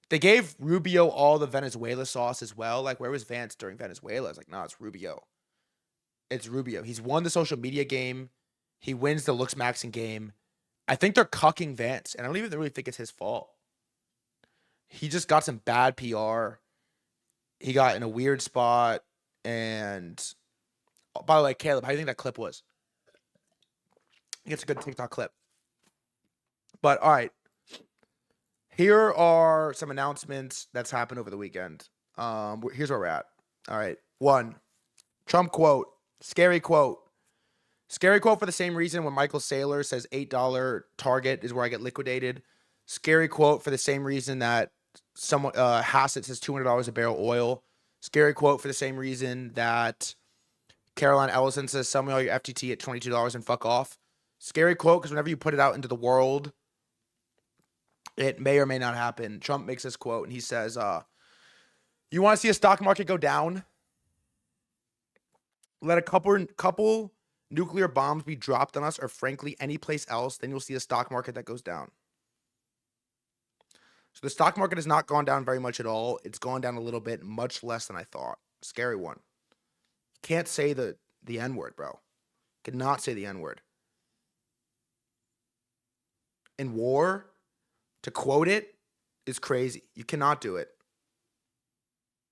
They gave Rubio all the Venezuela sauce as well. Like, where was Vance during Venezuela? It's like, nah, it's Rubio. It's Rubio. He's won the social media game. He wins the looks maxing game. I think they're cucking Vance, and I don't even really think it's his fault. He just got some bad PR. He got in a weird spot, and by the way, Caleb, how do you think that clip was? I think it's a good TikTok clip. But all right, here are some announcements that's happened over the weekend. Here's where we're at. All right, 1, Trump quote. Scary quote. Scary quote for the same reason when Michael Saylor says $8 Target is where I get liquidated. Scary quote for the same reason that someone Hassett says $200 a barrel oil. Scary quote for the same reason that Caroline Ellison says sell me all your FTT at $22 and fuck off. Scary quote because whenever you put it out into the world, it may or may not happen. Trump makes this quote and he says, you want to see a stock market go down? Let a couple nuclear bombs be dropped on us or frankly any place else, then you'll see a stock market that goes down. So the stock market has not gone down very much at all. It's gone down a little bit, much less than I thought. Scary one. Can't say the N-word, bro. Cannot say the N-word. In war, to quote it is crazy. You cannot do it.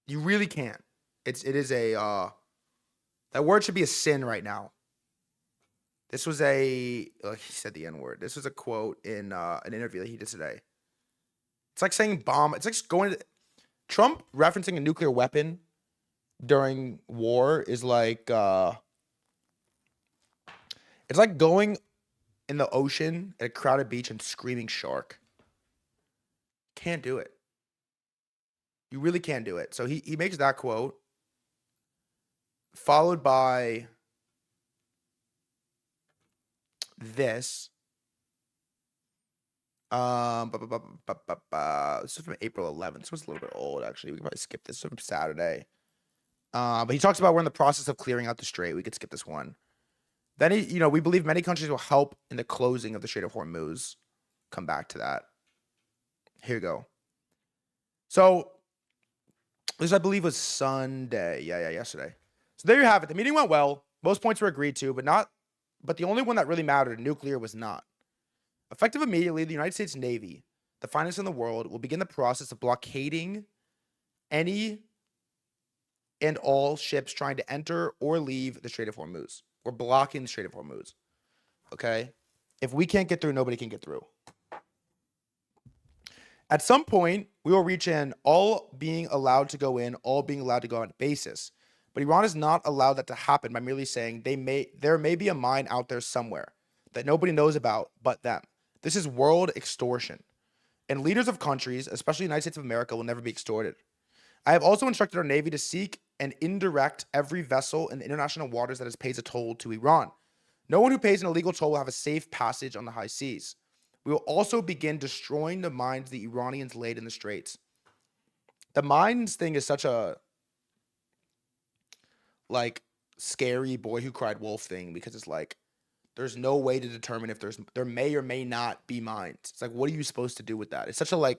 You really can't. It is a that word should be a sin right now. This was he said the N-word. This was a quote in an interview that he did today. It's like saying bomb. It's like going to Trump referencing a nuclear weapon during war is like it's like going in the ocean at a crowded beach and screaming shark. Can't do it. You really can't do it. So he makes that quote, followed by this. This is from April 11th. This was a little bit old, actually. We can probably skip this. This is from Saturday. But he talks about we're in the process of clearing out the strait. We could skip this one. Then we believe many countries will help in the closing of the Strait of Hormuz. Come back to that. Here you go. So this, I believe, was Sunday. Yeah, yesterday. So there you have it. The meeting went well. Most points were agreed to, but the only one that really mattered, nuclear, was not. Effective immediately, the United States Navy, the finest in the world, will begin the process of blockading any and all ships trying to enter or leave the Strait of Hormuz. We're blocking the Strait of Hormuz. Okay? If we can't get through, nobody can get through. At some point, we will reach an all being allowed to go in, all being allowed to go out basis. But Iran has not allowed that to happen by merely saying there may be a mine out there somewhere that nobody knows about but them. This is world extortion. And leaders of countries, especially the United States of America, will never be extorted. I have also instructed our Navy to seek and indirect every vessel in the international waters that pays a toll to Iran. No one who pays an illegal toll will have a safe passage on the high seas. We will also begin destroying the mines the Iranians laid in the straits. The mines thing is such a scary boy who cried wolf thing, because it's like there's no way to determine if there may or may not be mines. It's like, what are you supposed to do with that? It's such a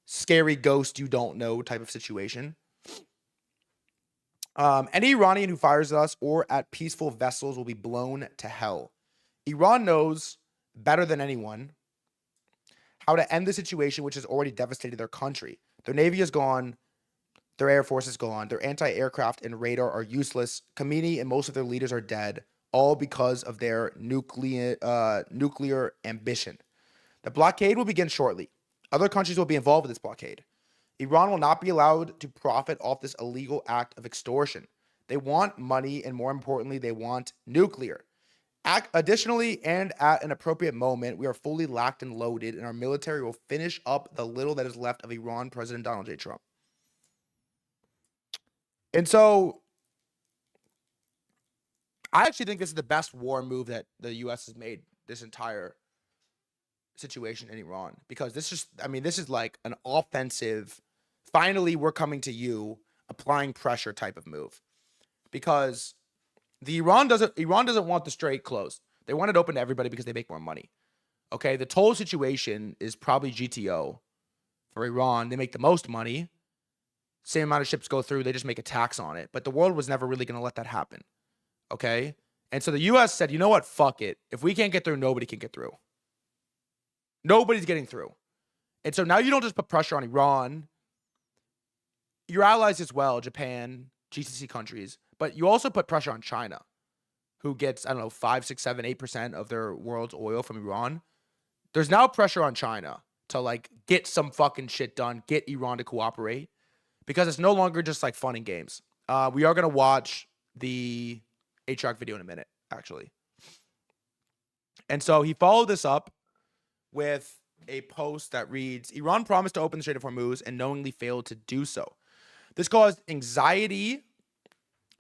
scary ghost you don't know type of situation. Any Iranian who fires at us or at peaceful vessels will be blown to hell. Iran knows better than anyone how to end the situation, which has already devastated their country. Their navy is gone. Their air force is gone. Their anti-aircraft and radar are useless. Khomeini and most of their leaders are dead, all because of their nuclear ambition. The blockade will begin shortly. Other countries will be involved with this blockade. Iran will not be allowed to profit off this illegal act of extortion. They want money, and more importantly, they want nuclear. Additionally, and at an appropriate moment, we are fully locked and loaded, and our military will finish up the little that is left of Iran President Donald J. Trump. And so, I actually think this is the best war move that the U.S. has made this entire situation in Iran, because this is like an offensive, finally we're coming to you, applying pressure type of move. Because Iran doesn't want the strait closed. They want it open to everybody because they make more money. Okay, the toll situation is probably GTO for Iran. They make the most money. Same amount of ships go through, they just make a tax on it. But the world was never really going to let that happen. Okay? And so the U.S. said, you know what? Fuck it. If we can't get through, nobody can get through. Nobody's getting through. And so now you don't just put pressure on Iran, your allies as well, Japan, GCC countries, but you also put pressure on China, who gets, 5, 6, 7, 8% of their world's oil from Iran. There's now pressure on China to get some fucking shit done, get Iran to cooperate, because it's no longer just fun and games. We are going to watch the HROC video in a minute, actually. And so he followed this up with a post that reads, Iran promised to open the Strait of Hormuz and knowingly failed to do so. This caused anxiety,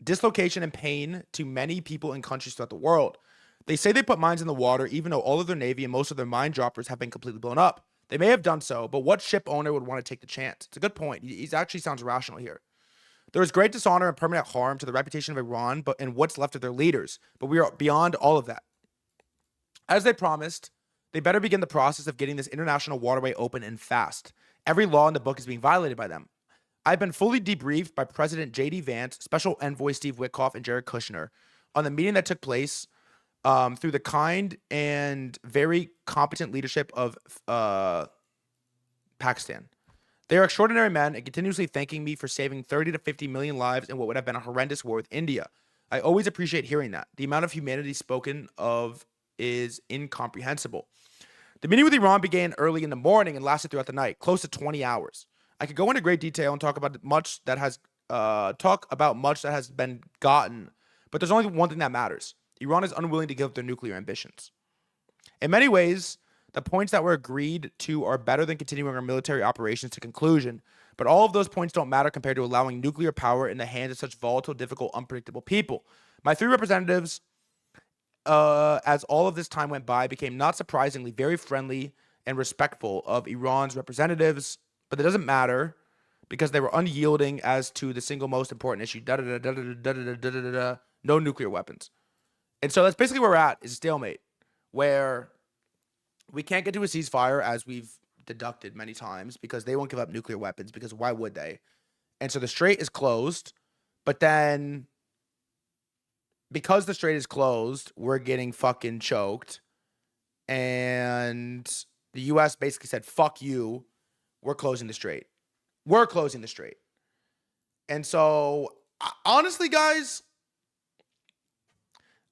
dislocation, and pain to many people in countries throughout the world. They say they put mines in the water, even though all of their navy and most of their mine droppers have been completely blown up. They may have done so, but what ship owner would want to take the chance? It's a good point. He actually sounds rational here. There is great dishonor and permanent harm to the reputation of Iran and what's left of their leaders, but we are beyond all of that. As they promised, they better begin the process of getting this international waterway open and fast. Every law in the book is being violated by them. I've been fully debriefed by President J.D. Vance, Special Envoy Steve Witkoff, and Jared Kushner on the meeting that took place through the kind and very competent leadership of Pakistan. They are extraordinary men and continuously thanking me for saving 30 to 50 million lives in what would have been a horrendous war with India. I always appreciate hearing that. The amount of humanity spoken of is incomprehensible. The meeting with Iran began early in the morning and lasted throughout the night, close to 20 hours. I could go into great detail and talk about much that has been gotten, but there's only one thing that matters. Iran is unwilling to give up their nuclear ambitions. In many ways, the points that were agreed to are better than continuing our military operations to conclusion, but all of those points don't matter compared to allowing nuclear power in the hands of such volatile, difficult, unpredictable people. My 3 representatives, as all of this time went by, became not surprisingly very friendly and respectful of Iran's representatives, but it doesn't matter because they were unyielding as to the single most important issue, no nuclear weapons. And so that's basically where we're at, is a stalemate, where we can't get to a ceasefire, as we've deducted many times, because they won't give up nuclear weapons, because why would they? And so the strait is closed, but then because the strait is closed, we're getting fucking choked. And the U.S. basically said, fuck you, we're closing the strait. We're closing the strait. And so, honestly, guys,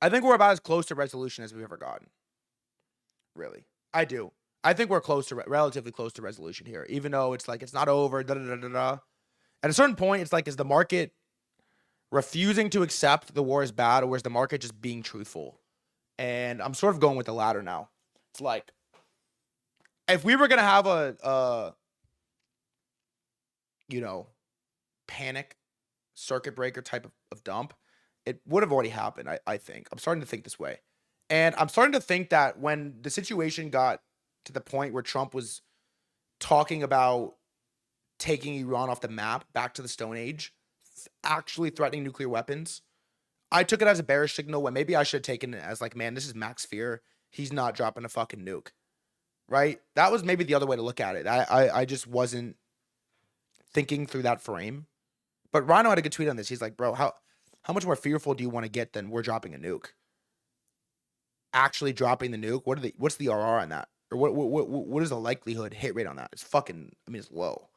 I think we're about as close to resolution as we've ever gotten. Really. I do. I think we're close to relatively close to resolution here, even though it's like it's not over. At a certain point, it's like, is the market refusing to accept the war is bad, or is the market just being truthful? And I'm sort of going with the latter now. It's like, if we were gonna have a panic circuit breaker type of dump, it would have already happened. I think. I'm starting to think this way. And I'm starting to think that when the situation got to the point where Trump was talking about taking Iran off the map, back to the Stone Age, actually threatening nuclear weapons, I took it as a bearish signal, when maybe I should have taken it as like, man, this is max fear. He's not dropping a fucking nuke. Right? That was maybe the other way to look at it. I just wasn't thinking through that frame. But Rhino had a good tweet on this. He's like, bro, how much more fearful do you want to get than we're dropping a nuke? Actually dropping the nuke, what's the RR on that? Or what is the likelihood hit rate on that? It's fucking, it's low.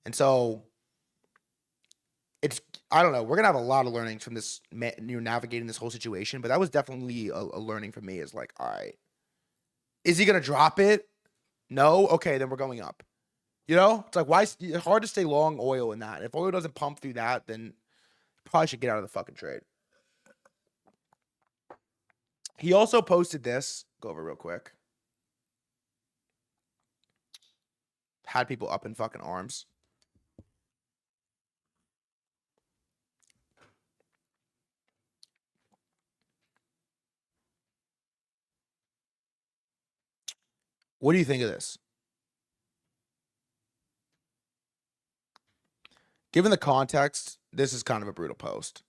And so I don't know. We're going to have a lot of learnings from this, navigating this whole situation. But that was definitely a learning for me, is like, all right, is he going to drop it? No? Okay, then we're going up. It's like, why? It's hard to stay long oil in that. If oil doesn't pump through that, then probably should get out of the fucking trade. He also posted this. Go over real quick. Had people up in fucking arms. What do you think of this? Given the context, this is kind of a brutal post.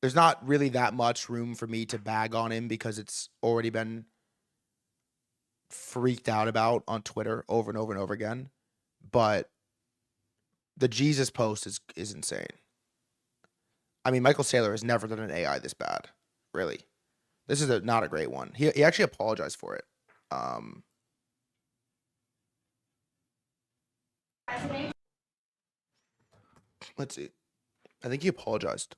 There's not really that much room for me to bag on him because it's already been freaked out about on Twitter over and over and over again. But the Jesus post is insane. I mean, Michael Saylor has never done an AI this bad. Really. This is not a great one. He actually apologized for it. Let's see. I think he apologized.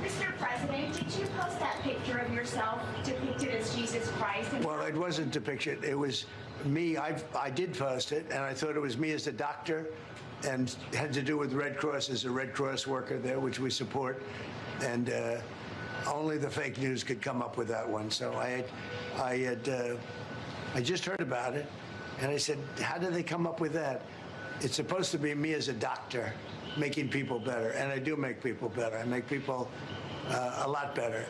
Mr. President, did you post that picture of yourself depicted as Jesus Christ? Well, it wasn't depicted. It was me. I did post it, and I thought it was me as a doctor, and it had to do with Red Cross, as a Red Cross worker there, which we support. And only the fake news could come up with that one. So I just heard about it, and I said, how did they come up with that? It's supposed to be me as a doctor making people better, and I do make people better. I make people a lot better.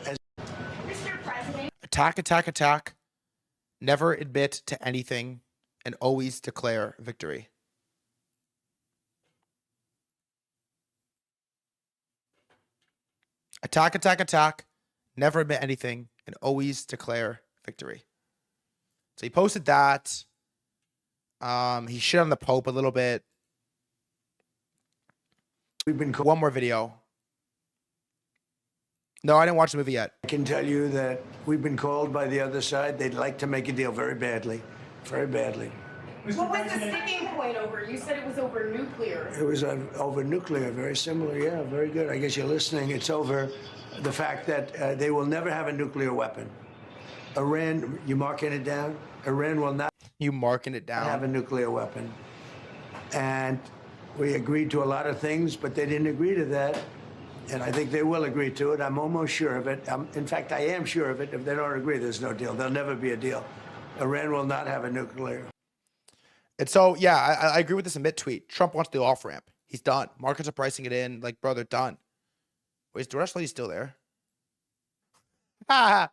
Mr. President. Attack, attack, attack. Never admit to anything and always declare victory. Attack, attack, attack. Never admit anything and always declare victory. So he posted that. He shit on the Pope a little bit. We've been one more video. No, I didn't watch the movie yet. I can tell you that we've been called by the other side. They'd like to make a deal very badly, very badly. What was the sticking point over? You said it was over nuclear. It was over nuclear, very similar, yeah, very good. I guess you're listening. It's over the fact that they will never have a nuclear weapon. Iran, you marking it down? Iran will not You marking it down? have a nuclear weapon. And we agreed to a lot of things, but they didn't agree to that. And I think they will agree to it. I'm almost sure of it. In fact, I am sure of it. If they don't agree, there's no deal. There'll never be a deal. Iran will not have a nuclear. And so, yeah, I agree with this Amit tweet. Trump wants the off ramp. He's done. Markets are pricing it in. Like, bro, they're done. Wait, is the rest lady still there? Ah.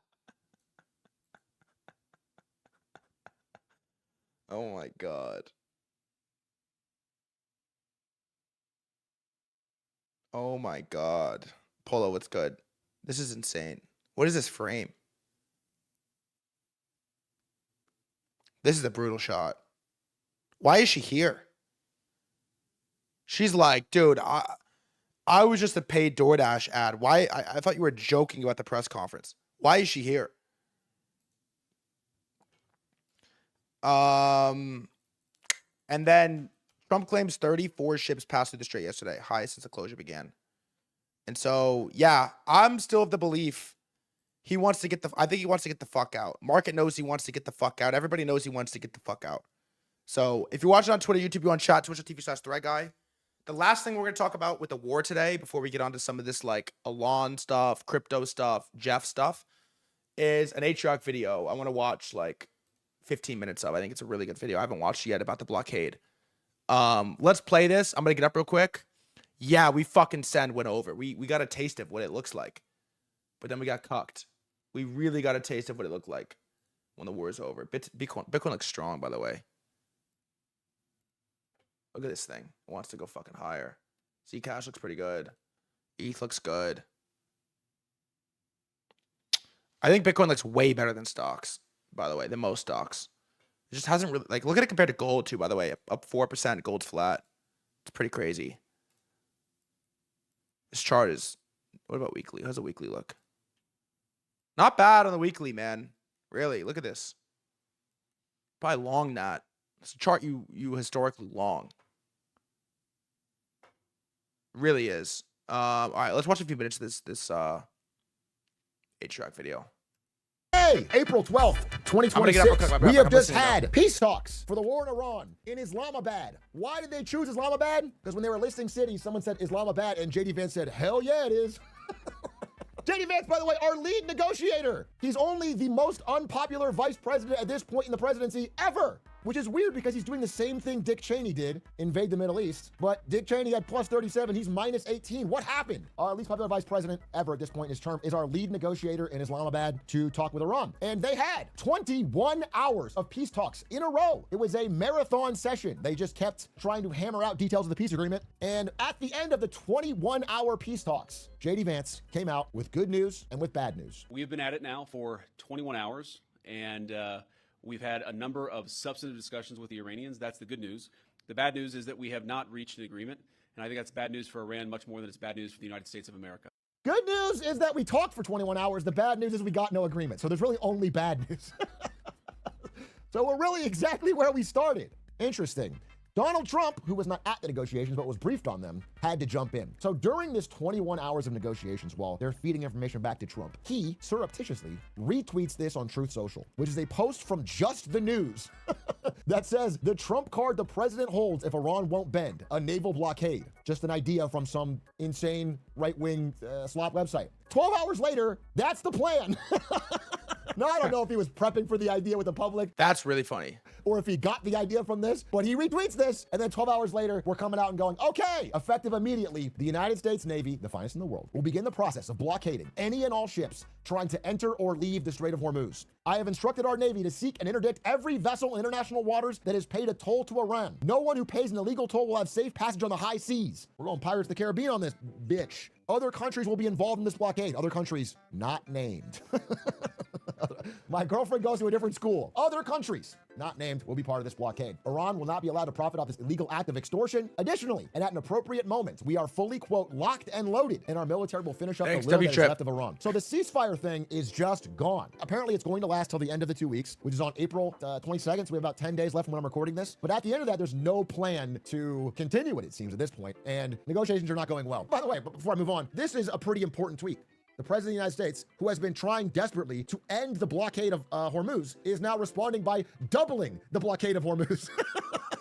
Oh my God. Oh my God. Polo, what's good? This is insane. What is this frame? This is a brutal shot. Why is she here? She's like, dude, I was just a paid DoorDash ad. Why? I thought you were joking about the press conference. Why is she here? And then Trump claims 34 ships passed through the strait yesterday, highest since the closure began. And so, yeah, I'm still of the belief he wants to get I think he wants to get the fuck out. Market knows he wants to get the fuck out. Everybody knows he wants to get the fuck out. So if you're watching on Twitter, YouTube, you're on chat, twitch.tv/threadguy. The last thing we're going to talk about with the war today, before we get onto some of this like Elon stuff, crypto stuff, Jeff stuff, is an Atriarch video. I want to watch like 15 minutes of. I think it's a really good video. I haven't watched it yet about the blockade. Let's play this. I'm going to get up real quick. Yeah, we fucking went over. We got a taste of what it looks like. But then we got cucked. We really got a taste of what it looked like when the war is over. Bitcoin looks strong, by the way. Look at this thing. It wants to go fucking higher. Zcash looks pretty good. ETH looks good. I think Bitcoin looks way better than stocks, by the way, than most stocks. It just hasn't really, like, look at it compared to gold, too, by the way. Up 4%, gold's flat. It's pretty crazy. This chart is, what about weekly? How's the weekly look? Not bad on the weekly, man. Really, look at this. Probably long that. It's a chart you historically long. Really is. All right, let's watch a few minutes of this Atriarch video. Hey, April 12th, 2026, we have just had peace talks for the war in Iran in Islamabad. Why did they choose Islamabad? Because when they were listing cities, someone said Islamabad, and JD Vance said, hell yeah, it is. JD Vance, by the way, our lead negotiator. He's only the most unpopular vice president at this point in the presidency ever, which is weird because he's doing the same thing Dick Cheney did, invade the Middle East. But Dick Cheney had plus 37, he's minus 18. What happened? Our least popular vice president ever at this point in his term is our lead negotiator in Islamabad to talk with Iran. And they had 21 hours of peace talks in a row. It was a marathon session. They just kept trying to hammer out details of the peace agreement. And at the end of the 21-hour peace talks, JD Vance came out with good news and with bad news. We have been at it now for 21 hours, and we've had a number of substantive discussions with the Iranians. That's the good news. The bad news is that we have not reached an agreement, and I think that's bad news for Iran much more than it's bad news for the United States of America. Good news is that we talked for 21 hours. The bad news is we got no agreement. So there's really only bad news. So we're really exactly where we started. Interesting. Donald Trump, who was not at the negotiations but was briefed on them, had to jump in. So during this 21 hours of negotiations, while they're feeding information back to Trump, he surreptitiously retweets this on Truth Social, which is a post from Just the News that says, the Trump card the president holds if Iran won't bend, a naval blockade. Just an idea from some insane right-wing slop website. 12 hours later, that's the plan. Now, I don't know if he was prepping for the idea with the public. That's really funny. Or if he got the idea from this, but he retweets this, and then 12 hours later, we're coming out and going, okay, effective immediately, the United States Navy, the finest in the world, will begin the process of blockading any and all ships trying to enter or leave the Strait of Hormuz. I have instructed our Navy to seek and interdict every vessel in international waters that has paid a toll to Iran. No one who pays an illegal toll will have safe passage on the high seas. We're going Pirates of the Caribbean on this, bitch. Other countries will be involved in this blockade. Other countries not named. My girlfriend goes to a different school. Other countries, not named, will be part of this blockade. Iran will not be allowed to profit off this illegal act of extortion. Additionally, and at an appropriate moment, we are fully, quote, locked and loaded, and our military will finish up the little that is left of Iran. So the ceasefire thing is just gone. Apparently, it's going to last till the end of the 2 weeks, which is on April 22nd, so we have about 10 days left from when I'm recording this. But at the end of that, there's no plan to continue it seems, at this point, and negotiations are not going well. By the way, but before I move on, this is a pretty important tweet. The President of the United States, who has been trying desperately to end the blockade of Hormuz, is now responding by doubling the blockade of Hormuz.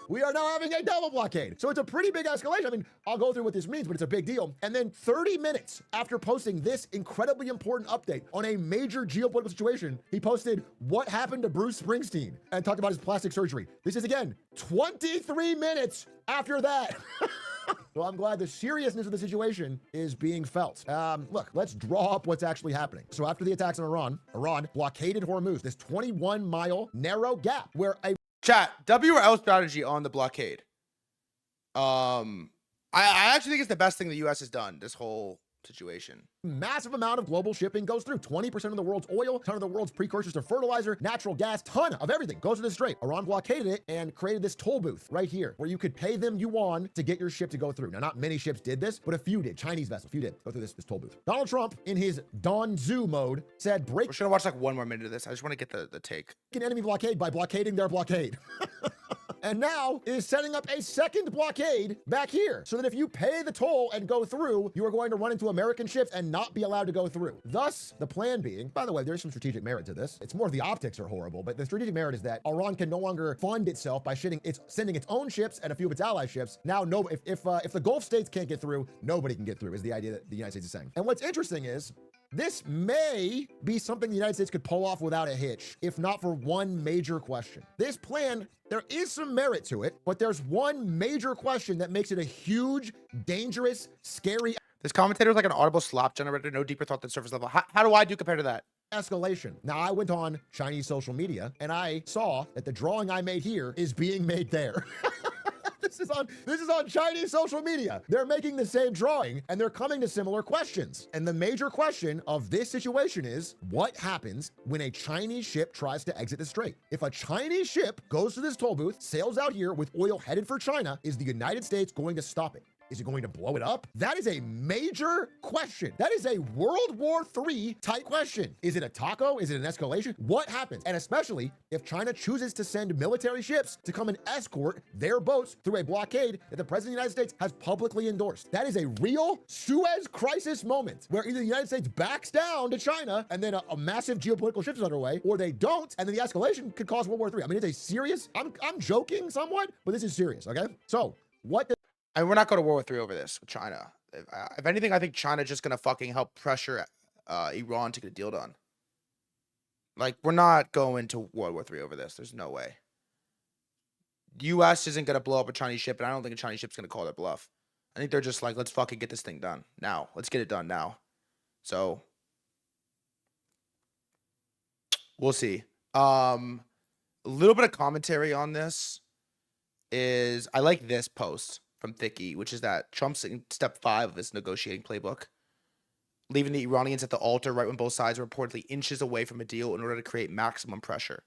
We are now having a double blockade. So it's a pretty big escalation. I mean, I'll go through what this means, but it's a big deal. And then 30 minutes after posting this incredibly important update on a major geopolitical situation, he posted what happened to Bruce Springsteen and talked about his plastic surgery. This is, again, 23 minutes after that. So I'm glad the seriousness of the situation is being felt. Look, let's draw up what's actually happening. So after the attacks on Iran blockaded Hormuz, this 21-mile narrow gap where a chat W or L strategy on the blockade. I actually think it's the best thing the U.S. has done this whole situation. Massive amount of global shipping goes through. 20% of the world's oil, ton of the world's precursors to fertilizer, natural gas, ton of everything goes to the strait. Iran blockaded it and created this toll booth right here where you could pay them yuan to get your ship to go through. Now, not many ships did this, but a few did. Chinese vessels, a few did go through this toll booth. Donald Trump, in his Don Zoo mode, said break. We're just gonna watch like one more minute of this. I just want to get the take. An enemy blockade by blockading their blockade. And now is setting up a second blockade back here so that if you pay the toll and go through, you are going to run into American ships and not be allowed to go through. Thus, the plan being, by the way, there's some strategic merit to this. It's more the optics are horrible, but the strategic merit is that Iran can no longer fund itself by sending its own ships and a few of its ally ships. Now, no, if the Gulf states can't get through, nobody can get through, is the idea that the United States is saying. And what's interesting is, this may be something the United States could pull off without a hitch, if not for one major question. This plan, there is some merit to it, but there's one major question that makes it a huge, dangerous, scary. This commentator is like an audible slop generator, no deeper thought than surface level. How do I do compared to that? Escalation. Now, I went on Chinese social media and I saw that the drawing I made here is being made there. This is on Chinese social media. They're making the same drawing and they're coming to similar questions. And the major question of this situation is, what happens when a Chinese ship tries to exit the strait? If a Chinese ship goes to this toll booth, sails out here with oil headed for China, is the United States going to stop it? Is it going to blow it up? That is a major question. That is a World War III type question. Is it a taco? Is it an escalation? What happens? And especially if China chooses to send military ships to come and escort their boats through a blockade that the President of the United States has publicly endorsed. That is a real Suez crisis moment where either the United States backs down to China and then a massive geopolitical shift is underway, or they don't, and then the escalation could cause World War III. I mean, it's a serious, I'm joking somewhat, but this is serious, okay? So what and we're not going to World War III over this with China. If anything, I think China's just going to fucking help pressure Iran to get a deal done. Like, we're not going to World War III over this. There's no way. The U.S. isn't going to blow up a Chinese ship, and I don't think a Chinese ship's going to call their bluff. I think they're just like, let's fucking get this thing done now. Let's get it done now. So, we'll see. A little bit of commentary on this is, I like this post from Thicky, which is that Trump's in step 5 of his negotiating playbook, leaving the Iranians at the altar right when both sides were reportedly inches away from a deal in order to create maximum pressure.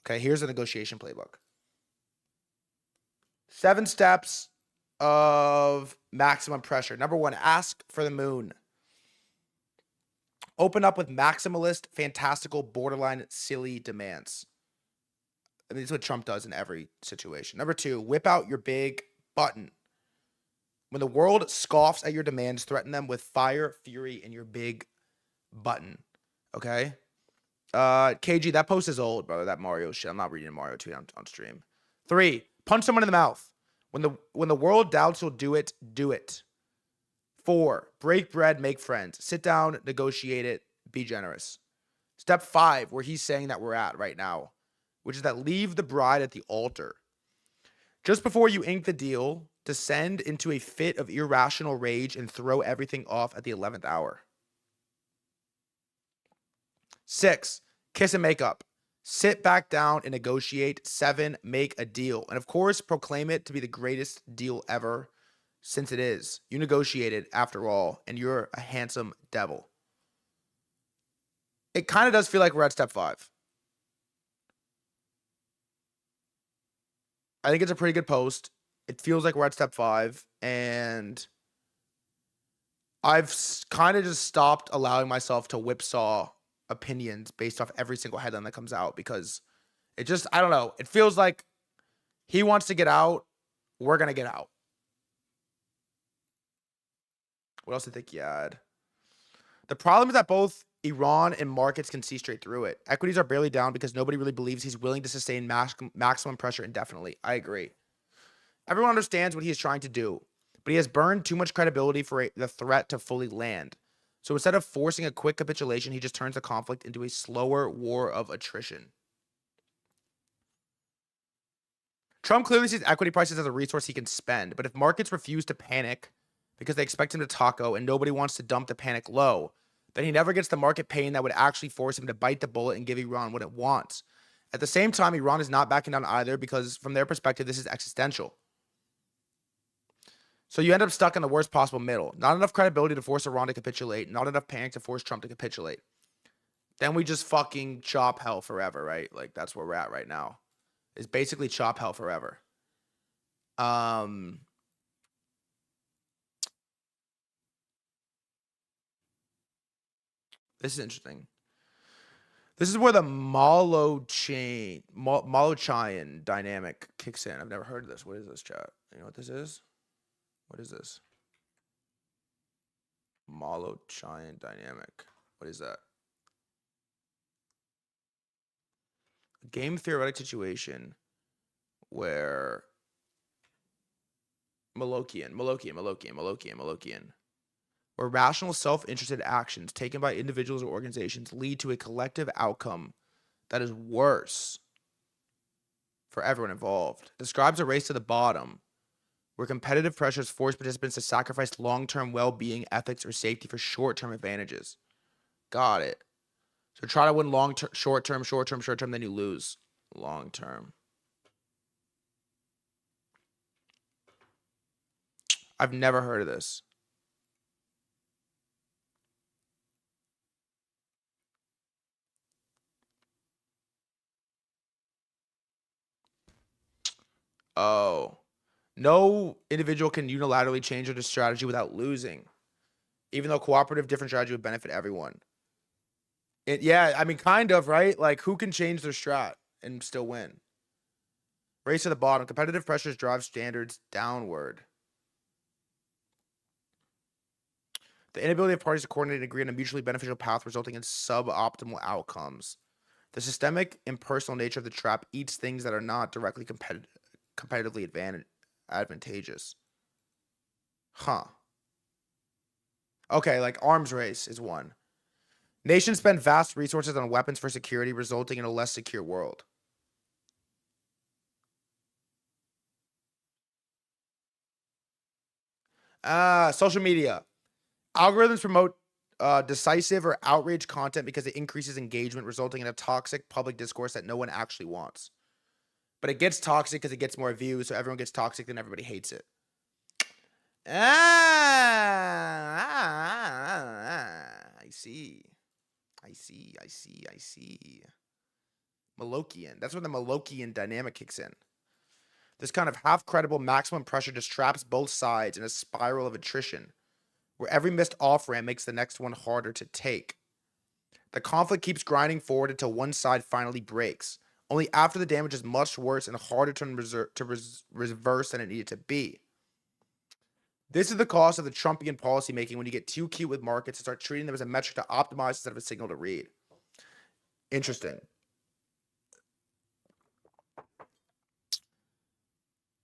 Okay, here's the negotiation playbook. 7 steps of maximum pressure. Number 1, ask for the moon. Open up with maximalist, fantastical, borderline, silly demands. I mean, this is what Trump does in every situation. Number 2, whip out your big button. When the world scoffs at your demands, threaten them with fire, fury, and your big button. Okay? KG, that post is old, brother. That Mario shit. I'm not reading a Mario tweet on stream. 3, punch someone in the mouth. When the world doubts you'll do it, do it. 4, break bread, make friends. Sit down, negotiate it, be generous. Step 5, where he's saying that we're at right now, which is that leave the bride at the altar. Just before you ink the deal, descend into a fit of irrational rage and throw everything off at the 11th hour. 6, kiss and make up. Sit back down and negotiate. 7, make a deal. And of course, proclaim it to be the greatest deal ever, since it is. You negotiated after all, and you're a handsome devil. It kind of does feel like we're at step 5. I think it's a pretty good post. It feels like we're at step 5, and I've kind of just stopped allowing myself to whipsaw opinions based off every single headline that comes out, because it just, I don't know. It feels like he wants to get out. We're going to get out. What else do you think you had? The problem is that both Iran and markets can see straight through it. Equities are barely down because nobody really believes he's willing to sustain maximum pressure indefinitely. I agree. Everyone understands what he is trying to do, but he has burned too much credibility for the threat to fully land. So instead of forcing a quick capitulation, he just turns the conflict into a slower war of attrition. Trump clearly sees equity prices as a resource he can spend, but if markets refuse to panic because they expect him to taco and nobody wants to dump the panic low, then he never gets the market pain that would actually force him to bite the bullet and give Iran what it wants. At the same time, Iran is not backing down either, because from their perspective, this is existential. So you end up stuck in the worst possible middle. Not enough credibility to force Iran to capitulate, not enough panic to force Trump to capitulate. Then we just fucking chop hell forever, right? Like, that's where we're at right now. It's basically chop hell forever. This is interesting. This is where the Molochian dynamic kicks in. I've never heard of this. What is this, chat? You know what this is? What is this? Molochian dynamic. What is that? A game theoretic situation where Molochian, where rational self-interested actions taken by individuals or organizations lead to a collective outcome that is worse for everyone involved. Describes a race to the bottom, where competitive pressures force participants to sacrifice long-term well-being, ethics, or safety for short-term advantages. Got it. So try to win short-term, then you lose long-term. I've never heard of this. Oh. No individual can unilaterally change their strategy without losing, even though cooperative different strategy would benefit everyone. Yeah, I mean, kind of, right? Like, who can change their strat and still win? Race to the bottom. Competitive pressures drive standards downward. The inability of parties to coordinate and agree on a mutually beneficial path, resulting in suboptimal outcomes. The systemic, impersonal nature of the trap eats things that are not directly competitively advantageous. Huh. Okay, like arms race is one. Nations spend vast resources on weapons for security, resulting in a less secure world. Social media. Algorithms promote decisive or outrage content because it increases engagement, resulting in a toxic public discourse that no one actually wants. But it gets toxic because it gets more views, so everyone gets toxic and everybody hates it. I see. Molochian. That's where the Molochian dynamic kicks in. This kind of half-credible maximum pressure just traps both sides in a spiral of attrition, where every missed off-ramp makes the next one harder to take. The conflict keeps grinding forward until one side finally breaks, only after the damage is much worse and harder to reverse than it needed to be. This is the cost of the Trumpian policymaking when you get too cute with markets and start treating them as a metric to optimize instead of a signal to read. Interesting.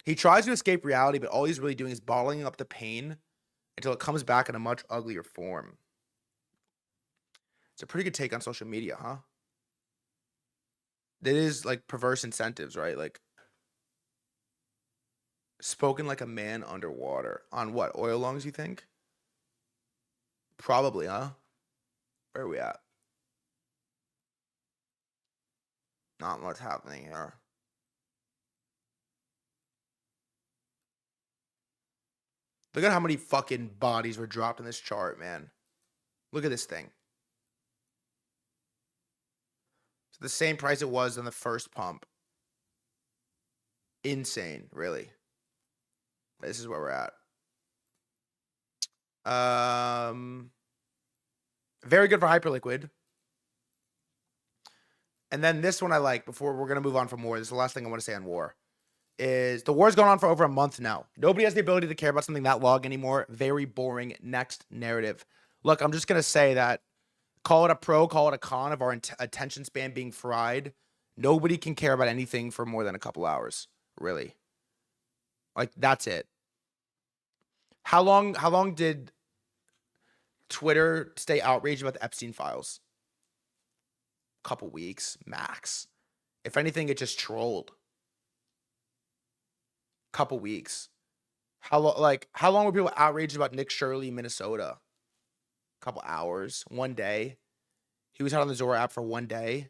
He tries to escape reality, but all he's really doing is bottling up the pain until it comes back in a much uglier form. It's a pretty good take on social media, huh? It is like perverse incentives, right? Like, spoken like a man underwater. On what? Oil lungs, you think? Probably, huh? Where are we at? Not much happening here. Look at how many fucking bodies were dropped in this chart, man. Look at this thing. the same price it was in the first pump. Insane, really. This is where we're at. Very good for Hyperliquid. And then this one I like before we're going to move on from war. This is the last thing I want to say on war. Is the war's gone on for over a month now. Nobody has the ability to care about something that long anymore. Very boring. Next narrative. Look, I'm just going to say that call it a pro, call it a con of our attention span being fried. Nobody can care about anything for more than a couple hours, really. Like, that's it. How long did Twitter stay outraged about the Epstein files? Couple weeks, max. If anything, it just trolled. Couple weeks. How long were people outraged about Nick Shirley, Minnesota? Couple hours, 1 day. He was out on the Zora app for 1 day.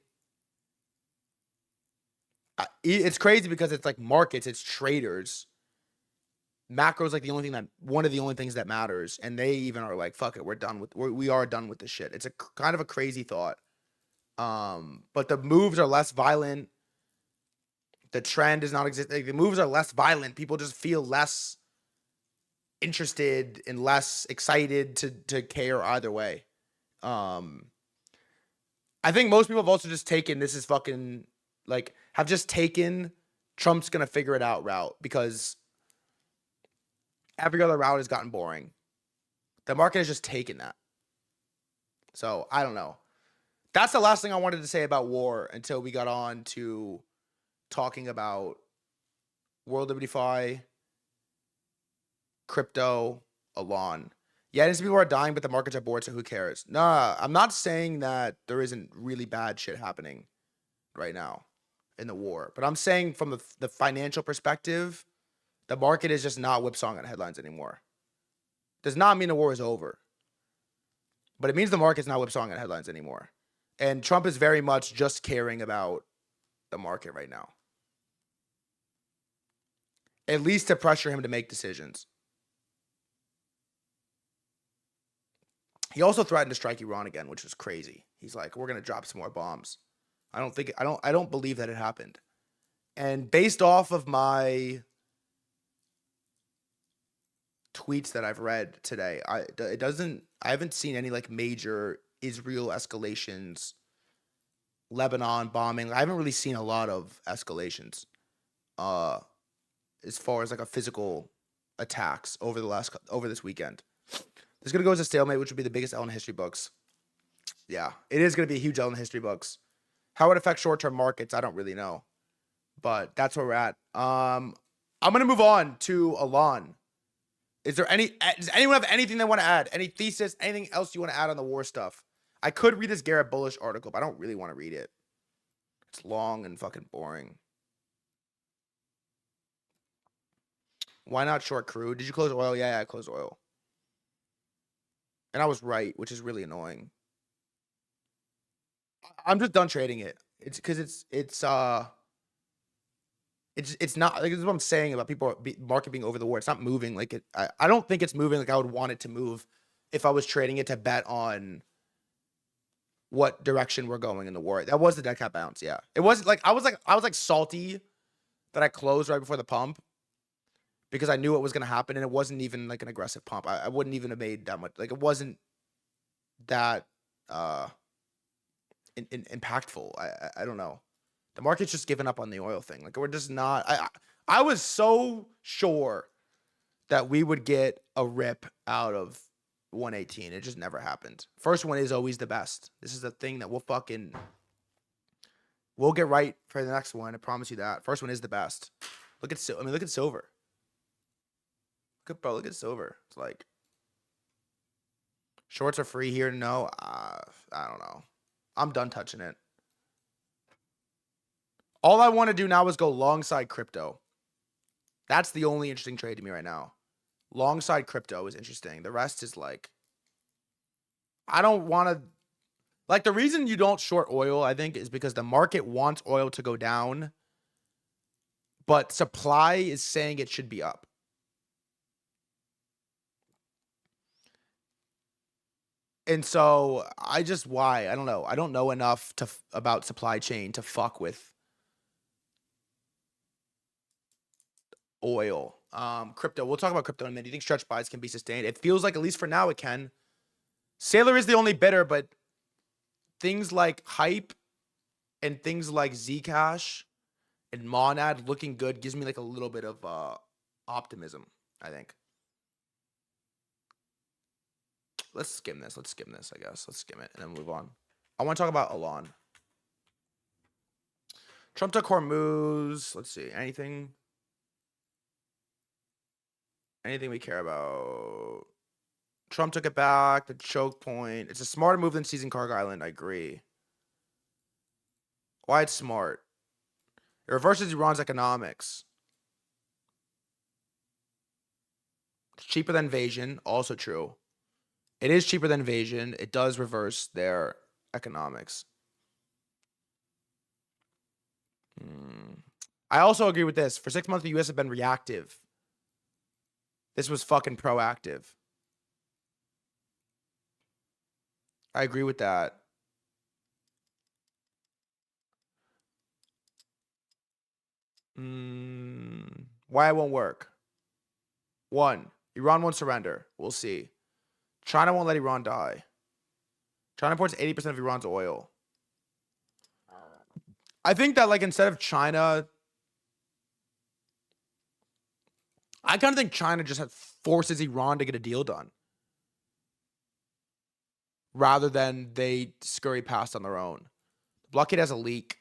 It's crazy because it's like markets, it's traders. Macro is like one of the only things that matters, and they even are like, "Fuck it, we are done with this shit." It's a kind of a crazy thought. But the moves are less violent. The trend is not existing. The moves are less violent. People just feel less interested and less excited to care either way. I think most people have also just taken this is fucking like have just taken Trump's gonna figure it out route because every other route has gotten boring. The market has just taken that. So I don't know. That's the last thing I wanted to say about war until we got on to talking about World WDFi, crypto, Elon. Yeah, innocent people are dying, but the markets are bored, so who cares? Nah, I'm not saying that there isn't really bad shit happening right now in the war. But I'm saying from the financial perspective, the market is just not whipsawing on headlines anymore. Does not mean the war is over. But it means the market's not whipsawing on headlines anymore. And Trump is very much just caring about the market right now. At least to pressure him to make decisions. He also threatened to strike Iran again, which was crazy. He's like, we're going to drop some more bombs. I don't believe that it happened. And based off of my tweets that I've read today, I haven't seen any like major Israel escalations, Lebanon bombing. I haven't really seen a lot of escalations as far as like a physical attacks over this weekend. This is going to go as a stalemate, which would be the biggest L in the history books. Yeah, it is going to be a huge L in the history books. How it affects short-term markets, I don't really know. But that's where we're at. I'm going to move on to Elon. Does anyone have anything they want to add? Any thesis, anything else you want to add on the war stuff? I could read this Garrett Bullish article, but I don't really want to read it. It's long and fucking boring. Why not short crude? Did you close oil? Yeah, I closed oil. And I was right, which is really annoying. I'm just done trading it. It's because it's not like this is what I'm saying about market being over the war. It's not moving like it. I don't think it's moving like I would want it to move if I was trading it to bet on what direction we're going in the war. That was the dead cat bounce. Yeah, it was like I was salty that I closed right before the pump because I knew it was gonna happen and it wasn't even like an aggressive pump. I wouldn't even have made that much. Like it wasn't that impactful. I don't know. The market's just given up on the oil thing. Like we're just not. I was so sure that we would get a rip out of 118. It just never happened. First one is always the best. This is the thing that we'll get right for the next one. I promise you that. First one is the best. Look at silver. Look at silver. It's like shorts are free here. No, I don't know. I'm done touching it. All I want to do now is go longside crypto. That's the only interesting trade to me right now. Longside crypto is interesting. The rest is like, I don't want to, like the reason you don't short oil, I think, is because the market wants oil to go down, but supply is saying it should be up. And so I just I don't know. I don't know enough about supply chain to fuck with oil. Crypto. We'll talk about crypto in a minute. Do you think stretch buys can be sustained? It feels like, at least for now, it can. Sailor is the only bidder, but things like Hype and things like Zcash and Monad looking good gives me like a little bit of optimism, I think. Let's skim this, I guess. Let's skim it and then move on. I want to talk about Elon. Trump took Hormuz. Let's see. Anything we care about? Trump took it back. The choke point. It's a smarter move than seizing Cargo Island. I agree. Why it's smart? It reverses Iran's economics. It's cheaper than invasion. Also true. It is cheaper than invasion. It does reverse their economics. I also agree with this. For 6 months, the U.S. have been reactive. This was fucking proactive. I agree with that. Why it won't work? 1, Iran won't surrender. We'll see. China won't let Iran die. China imports 80% of Iran's oil. I think that, like, instead of China, I kind of think China just forces Iran to get a deal done, rather than they scurry past on their own. The blockade has a leak.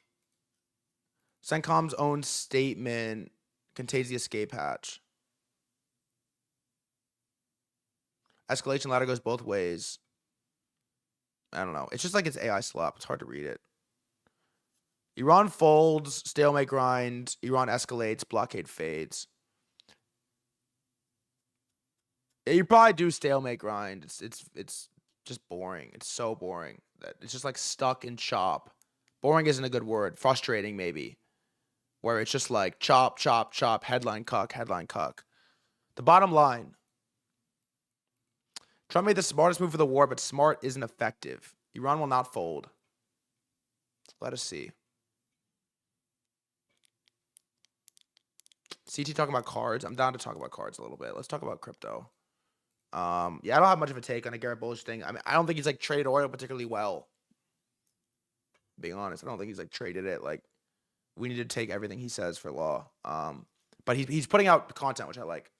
CENTCOM's own statement contains the escape hatch. Escalation ladder goes both ways. I don't know. It's just like it's AI slop. It's hard to read it. Iran folds, stalemate grind. Iran escalates, blockade fades. Yeah, you probably do stalemate grind. It's just boring. It's so boring that it's just like stuck in chop. Boring isn't a good word. Frustrating maybe. Where it's just like chop, chop, chop, headline cuck, headline cuck. The bottom line. Trump made the smartest move for the war, but smart isn't effective. Iran will not fold. Let us see. CT talking about cards. I'm down to talk about cards a little bit. Let's talk about crypto. Yeah, I don't have much of a take on a Garrett Bullish thing. I mean, I don't think he's like traded oil particularly well. Being honest, I don't think he's like traded it. Like, we need to take everything he says for law. But he's putting out content, which I like.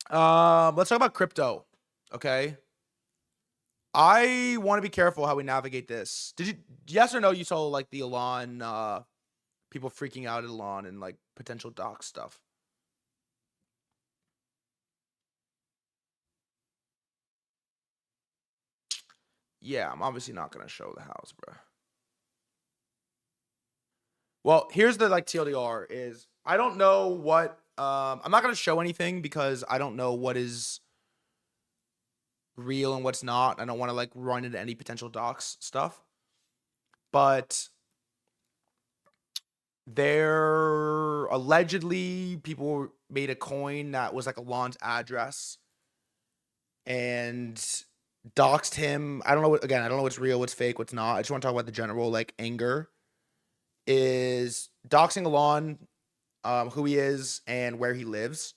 Let's talk about crypto. Okay. I want to be careful how we navigate this. Did you, yes or no, you saw like the Elon, people freaking out at Elon and like potential doc stuff? Yeah, I'm obviously not going to show the house, bro. Well, here's the like TLDR is I don't know what, I'm not going to show anything because I don't know what is real and what's not. I don't want to like run into any potential docs stuff, but there allegedly people made a coin that was like Elon's address and doxed him. I don't know what, again, I don't know what's real, what's fake, what's not. I just want to talk about the general like anger is doxing Elon, who he is and where he lives.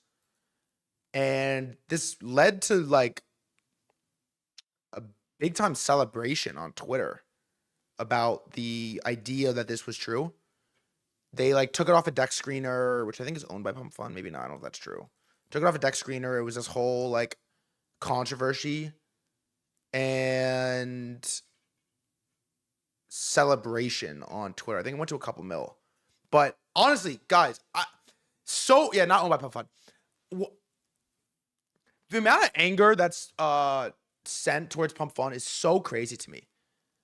And this led to like a big time celebration on Twitter about the idea that this was true. They like took it off a deck screener, which I think is owned by Pump Fund. Maybe not. I don't know if that's true. Took it off a deck screener. It was this whole like controversy and celebration on Twitter. I think it went to a couple mil. But honestly, guys, not owned by Pump Fund. The amount of anger that's sent towards Pump Fund is so crazy to me.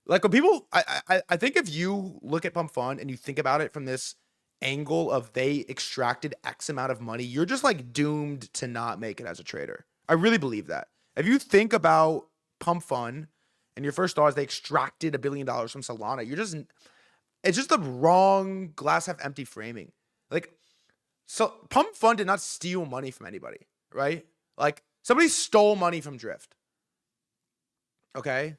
Like when people, I think if you look at Pump Fund and you think about it from this angle of they extracted X amount of money, you're just like doomed to not make it as a trader. I really believe that. If you think about Pump Fund and your first thought is they extracted $1 billion from Solana, it's just the wrong glass half empty framing. Like, so Pump Fund did not steal money from anybody, right? Like Somebody stole money from Drift. Okay?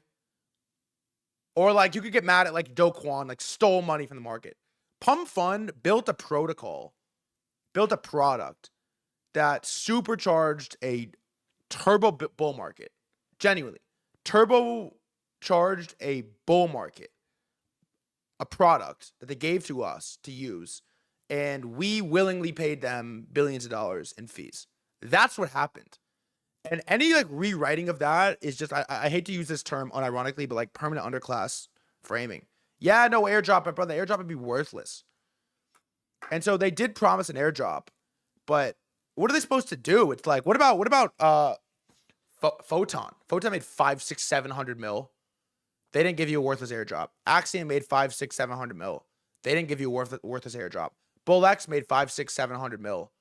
Or like you could get mad at like Do Kwon, like stole money from the market. Pump Fund built a protocol, built a product that supercharged a turbo bull market. Genuinely. Turbocharged a bull market. A product that they gave to us to use. And we willingly paid them billions of dollars in fees. That's what happened. And any like rewriting of that is just, I hate to use this term unironically, but like permanent underclass framing. Yeah, no airdrop, but brother, airdrop would be worthless. And so they did promise an airdrop, but what are they supposed to do? It's like, what about Photon? Photon made 500, 600, 700 mil. They didn't give you a worthless airdrop. Axiom made 500, 600, 700 mil. They didn't give you a worthless airdrop. BullX made 500, 600, 700 mil.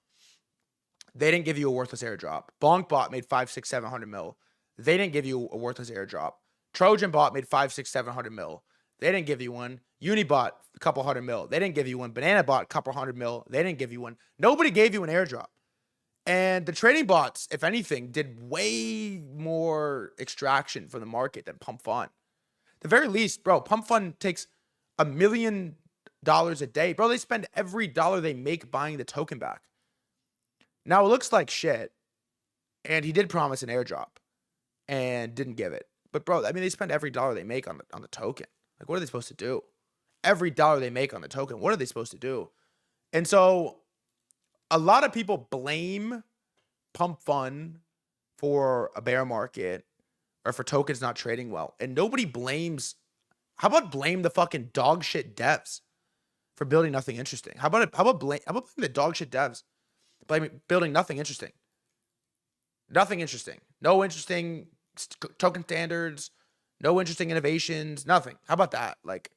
They didn't give you a worthless airdrop. BonkBot made 500, 600, 700 mil. They didn't give you a worthless airdrop. TrojanBot made 500, 600, 700 mil. They didn't give you one. Unibot, a couple hundred mil. They didn't give you one. BananaBot, a couple hundred mil. They didn't give you one. Nobody gave you an airdrop. And the trading bots, if anything, did way more extraction from the market than Pump Fund. At the very least, bro, Pump Fund takes $1 million a day. Bro, they spend every dollar they make buying the token back. Now, it looks like shit. And he did promise an airdrop and didn't give it. But, bro, I mean, they spend every dollar they make on the token. Like, what are they supposed to do? Every dollar they make on the token, what are they supposed to do? And so a lot of people blame Pump Fund for a bear market or for tokens not trading well. And nobody blames, how about blame the fucking dog shit devs for building nothing interesting? How about blame the dog shit devs building nothing interesting? Nothing interesting. No interesting token standards, no interesting innovations, nothing. How about that? Like,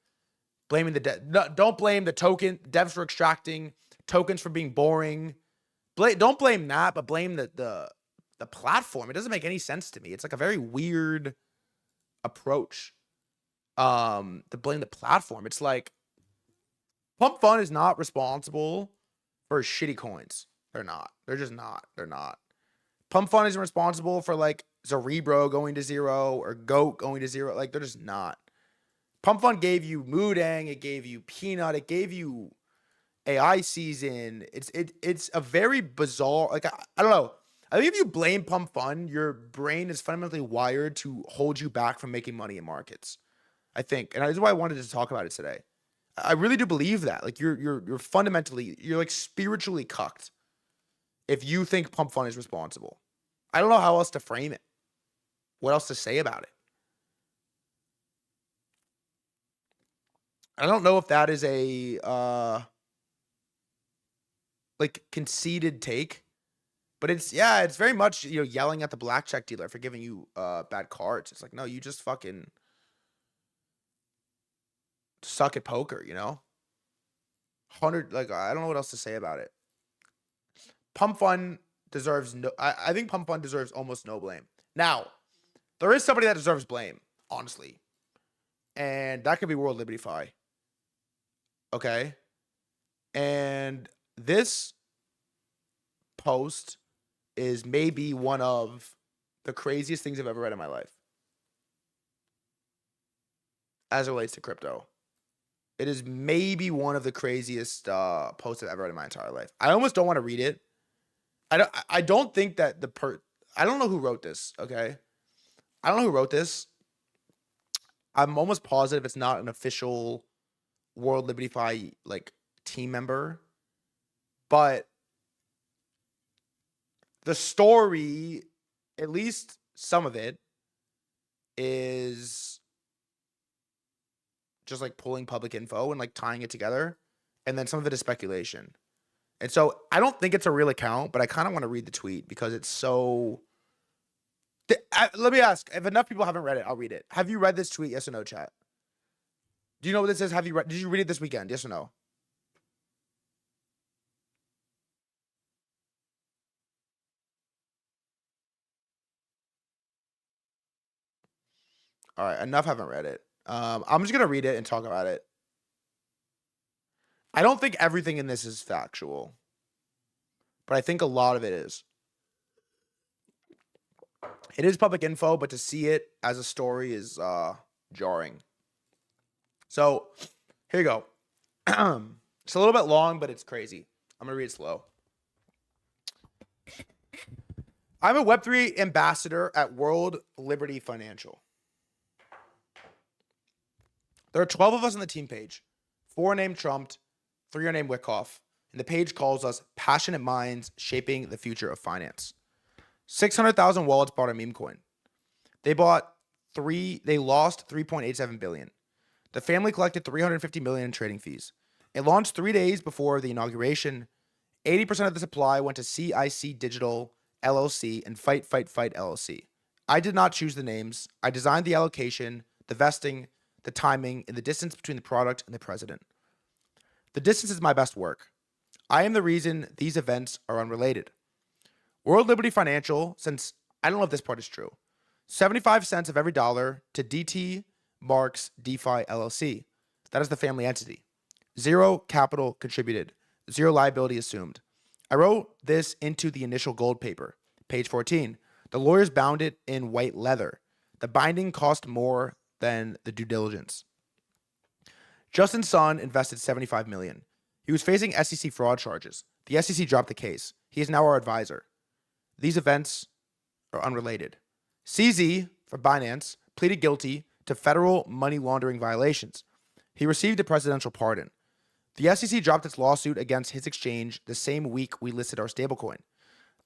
blaming the don't blame the token devs for extracting, tokens for being boring. Don't blame that, but blame the platform. It doesn't make any sense to me. It's like a very weird approach to blame the platform. It's like Pump Fund is not responsible for shitty coins. They're not. They're just not. They're not. Pump Fund isn't responsible for like Cerebro going to zero or Goat going to zero. Like, they're just not. Pump Fund gave you Moodang, it gave you Peanut, it gave you AI Season. It's a very bizarre, like, I don't know. I think if you blame Pump Fund, your brain is fundamentally wired to hold you back from making money in markets. I think, and that's why I wanted to talk about it today. I really do believe that. Like, you're fundamentally, you're like spiritually cucked if you think Pump Fund is responsible. I don't know how else to frame it. What else to say about it? I don't know if that is a like conceited take, but it's very much, you know, yelling at the blackjack dealer for giving you bad cards. It's like, no, you just fucking suck at poker, you know? Like, I don't know what else to say about it. Pump Fund deserves no, I think Pump Fund deserves almost no blame. Now, there is somebody that deserves blame, honestly. And that could be World Liberty Fi. Okay? And this post is maybe one of the craziest things I've ever read in my life. As it relates to crypto. It is maybe one of the craziest posts I've ever read in my entire life. I almost don't want to read it. I don't think that I don't know who wrote this, okay? I don't know who wrote this. I'm almost positive it's not an official World Liberty Fi like team member. But the story, at least some of it, is just like pulling public info and like tying it together. And then some of it is speculation. And so I don't think it's a real account, but I kind of want to read the tweet because it's so... Let me ask, if enough people haven't read it, I'll read it. Have you read this tweet? Yes or no, chat? Do you know what this is? Did you read it this weekend? Yes or no? All right, enough haven't read it. I'm just going to read it and talk about it. I don't think everything in this is factual, but I think a lot of it is. It is public info, but to see it as a story is jarring. So here you go. It's a little bit long, but it's crazy. I'm going to read it slow. I'm a Web3 ambassador at World Liberty Financial. There are 12 of us on the team page. 4 are named Trump, 3 are named Wyckoff, and the page calls us passionate minds shaping the future of finance. 600,000 wallets bought a meme coin. They lost 3.87 billion. The family collected 350 million in trading fees. It launched 3 days before the inauguration. 80% of the supply went to CIC Digital LLC and Fight LLC. I did not choose the names. I designed the allocation, the vesting, the timing, and the distance between the product and the president. The distance is my best work. I am the reason these events are unrelated. World Liberty Financial, since I don't know if this part is true, 75 cents of every dollar to DT Marks DeFi LLC. That is the family entity. 0 capital contributed. 0 liability assumed. I wrote this into the initial gold paper. Page 14. The lawyers bound it in white leather. The binding cost more than the due diligence. Justin Sun invested $75 million. He was facing SEC fraud charges. The SEC dropped the case. He is now our advisor. These events are unrelated. CZ, for Binance, pleaded guilty to federal money laundering violations. He received a presidential pardon. The SEC dropped its lawsuit against his exchange the same week we listed our stablecoin.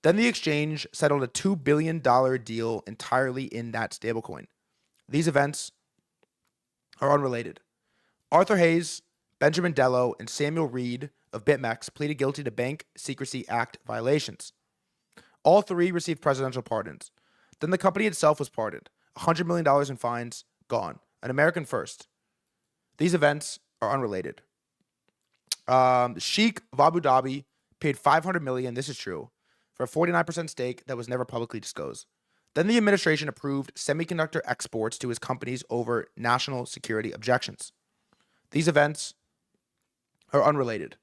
Then the exchange settled a $2 billion deal entirely in that stablecoin. These events are unrelated. Arthur Hayes, Benjamin Dello, and Samuel Reed of BitMEX pleaded guilty to Bank Secrecy Act violations. All 3 received presidential pardons. Then the company itself was pardoned. $100 million in fines, gone. An American first. These events are unrelated. Sheikh of Abu Dhabi paid $500 million, this is true, for a 49% stake that was never publicly disclosed. Then the administration approved semiconductor exports to his companies over national security objections. These events are unrelated.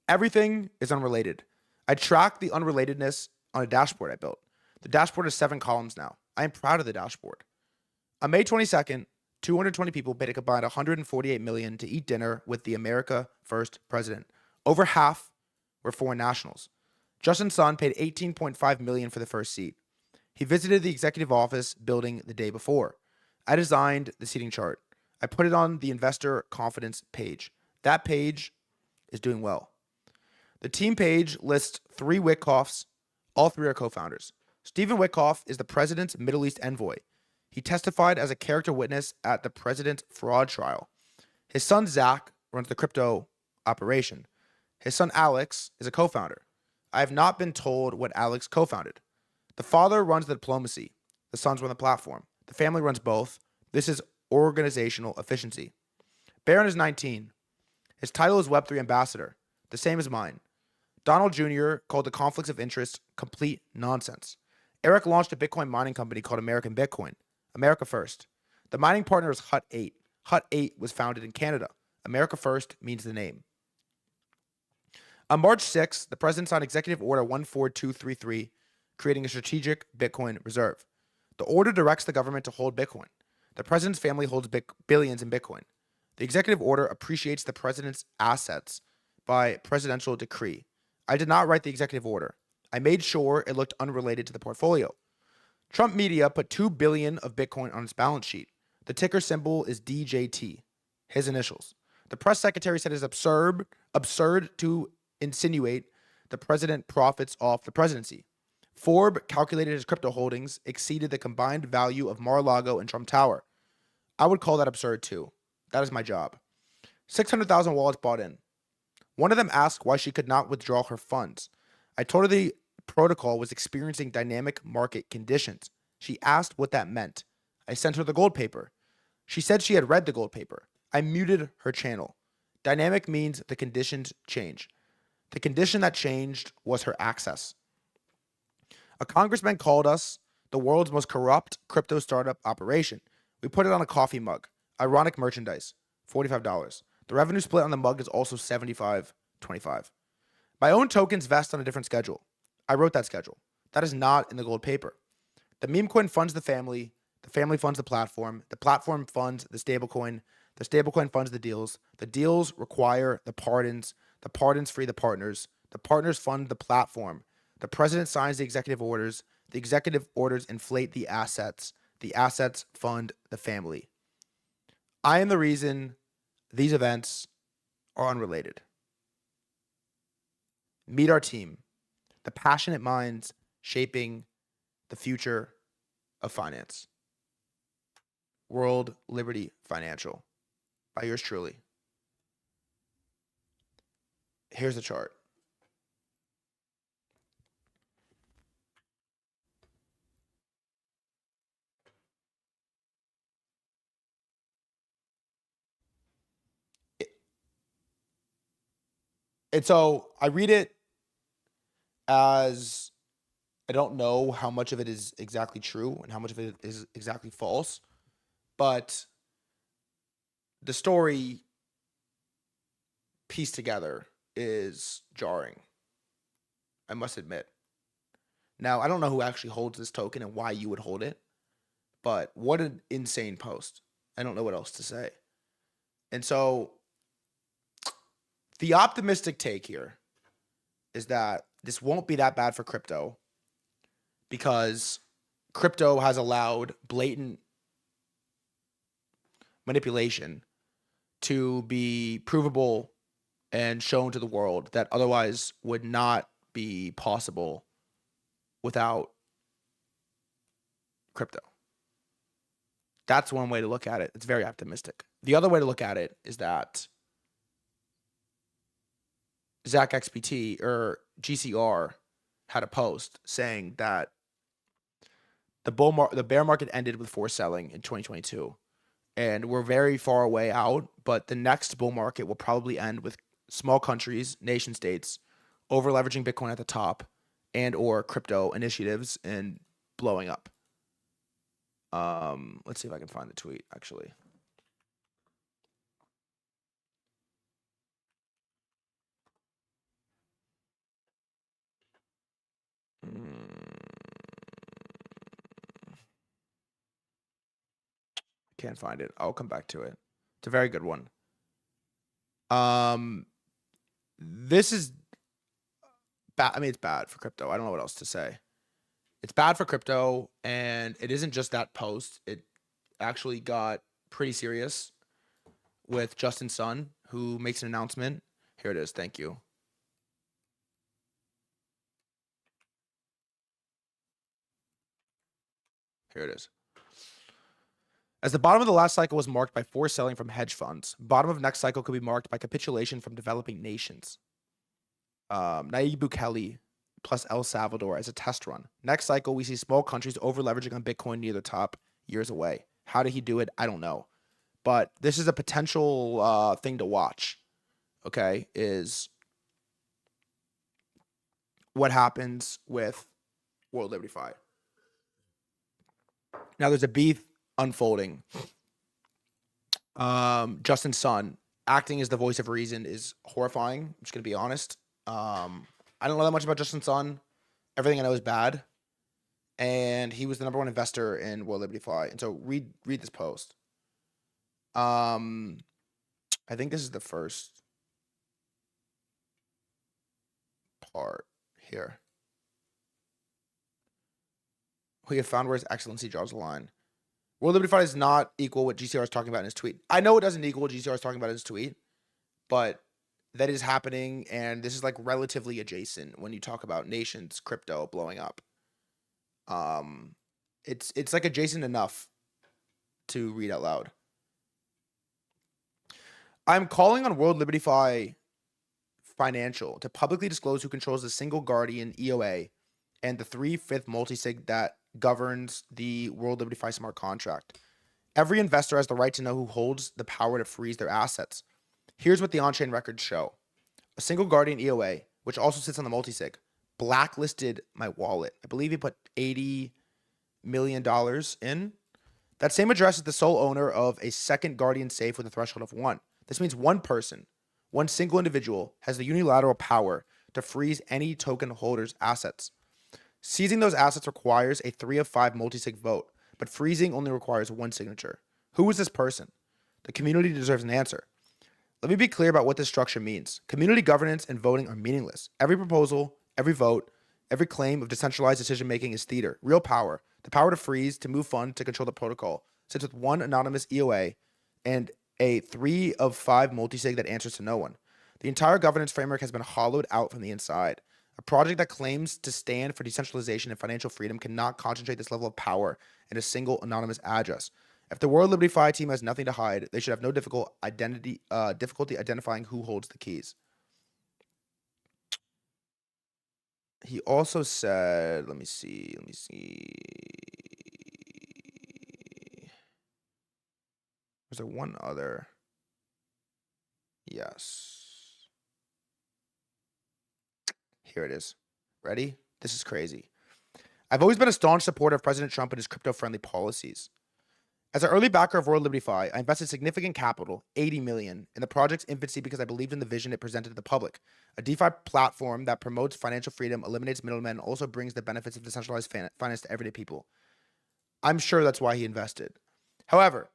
Everything is unrelated. I track the unrelatedness on a dashboard I built. The dashboard is 7 columns now. I am proud of the dashboard. On May 22nd, 220 people paid a combined $148 million to eat dinner with the America First president. Over half were foreign nationals. Justin Sun paid $18.5 million for the first seat. He visited the executive office building the day before. I designed the seating chart. I put it on the investor confidence page. That page is doing well. The team page lists 3 Wyckoffs. All 3 are co-founders. Stephen Wyckoff is the president's Middle East envoy. He testified as a character witness at the president's fraud trial. His son, Zach, runs the crypto operation. His son, Alex, is a co-founder. I have not been told what Alex co-founded. The father runs the diplomacy. The sons run the platform. The family runs both. This is organizational efficiency. Barron is 19. His title is Web3 ambassador, the same as mine. Donald Jr. called the conflicts of interest complete nonsense. Eric launched a Bitcoin mining company called American Bitcoin. America First. The mining partner is Hut 8. Hut 8 was founded in Canada. America First means the name. On March 6th, the president signed Executive Order 14233, creating a strategic Bitcoin reserve. The order directs the government to hold Bitcoin. The president's family holds billions in Bitcoin. The executive order appreciates the president's assets by presidential decree. I did not write the executive order. I made sure it looked unrelated to the portfolio. Trump Media put $2 billion of Bitcoin on its balance sheet. The ticker symbol is DJT, his initials. The press secretary said it is absurd to insinuate the president profits off the presidency. Forbes calculated his crypto holdings exceeded the combined value of Mar-a-Lago and Trump Tower. I would call that absurd too. That is my job. 600,000 wallets bought in. One of them asked why she could not withdraw her funds. I told her the protocol was experiencing dynamic market conditions. She asked what that meant. I sent her the gold paper. She said she had read the gold paper. I muted her channel. Dynamic means the conditions change. The condition that changed was her access. A congressman called us the world's most corrupt crypto startup operation. We put it on a coffee mug. Ironic merchandise. $45. The revenue split on the mug is also 75-25. My own tokens vest on a different schedule. I wrote that schedule. That is not in the gold paper. The meme coin funds the family funds the platform funds the stablecoin funds the deals require the pardons free the partners fund the platform, the president signs the executive orders inflate the assets fund the family. I am the reason these events are unrelated. Meet our team, the passionate minds shaping the future of finance. World Liberty Financial, by yours truly. Here's the chart. And so I read it as I don't know how much of it is exactly true and how much of it is exactly false, but the story pieced together is jarring, I must admit. Now, I don't know who actually holds this token and why you would hold it, but what an insane post. I don't know what else to say. And so the optimistic take here is that this won't be that bad for crypto because crypto has allowed blatant manipulation to be provable and shown to the world that otherwise would not be possible without crypto. That's one way to look at it. It's very optimistic. The other way to look at it is that Zach XPT or GCR had a post saying that the bear market ended with forced selling in 2022. And we're very far away out, but the next bull market will probably end with small countries, nation states, over leveraging Bitcoin at the top and or crypto initiatives and blowing up. Let's see if I can find the tweet, actually. Can't find it. I'll come back to it. It's a very good one. This is bad. I mean, it's bad for crypto. I don't know what else to say. It's bad for crypto, and it isn't just that post. It actually got pretty serious with Justin Sun, who makes an announcement. Here it is. Thank you. Here it is. As the bottom of the last cycle was marked by forced selling from hedge funds, bottom of next cycle could be marked by capitulation from developing nations. Nayib Bukele plus El Salvador as a test run. Next cycle, we see small countries over-leveraging on Bitcoin near the top, years away. How did he do it? I don't know. But this is a potential thing to watch, okay, is what happens with World Liberty Fi. Now, there's a beef unfolding. Justin Sun acting as the voice of reason is horrifying. I'm just gonna be honest. I don't know that much about Justin Sun. Everything I know is bad, and he was the #1 investor in World Liberty Fi. And so read this post. I think this is the first part here. We have found where His Excellency draws the line. World Liberty Fi does not equal what GCR is talking about in his tweet. I know it doesn't equal what GCR is talking about in his tweet, but that is happening, and this is like relatively adjacent when you talk about nations, crypto blowing up. It's like adjacent enough to read out loud. I'm calling on World Liberty Fi Financial to publicly disclose who controls the single guardian EOA and the 3/5 multisig that governs the World Liberty Fi smart contract. Every investor has the right to know who holds the power to freeze their assets. Here's what the on-chain records show. A single guardian EOA, which also sits on the multisig, blacklisted my wallet. I believe he put $80 million in. That same address is the sole owner of a second guardian safe with a threshold of 1. This means one person, one single individual, has the unilateral power to freeze any token holder's assets. Seizing those assets requires a 3 of 5 multi-sig vote, but freezing only requires 1 signature. Who is this person? The community deserves an answer. Let me be clear about what this structure means. Community governance and voting are meaningless. Every proposal, every vote, every claim of decentralized decision-making is theater. Real power, the power to freeze, to move funds, to control the protocol, sits with one anonymous EOA and a 3 of 5 multi-sig that answers to no one. The entire governance framework has been hollowed out from the inside. A project that claims to stand for decentralization and financial freedom cannot concentrate this level of power in a single anonymous address. If the World Liberty Fi team has nothing to hide, they should have no difficulty identifying who holds the keys. He also said, let me see. Was there one other? Yes. Here it is. Ready? This is crazy. I've always been a staunch supporter of President Trump and his crypto-friendly policies. As an early backer of World Liberty Fi, I invested significant capital, $80 million, in the project's infancy because I believed in the vision it presented to the public. A DeFi platform that promotes financial freedom, eliminates middlemen, and also brings the benefits of decentralized finance to everyday people. I'm sure that's why he invested. However,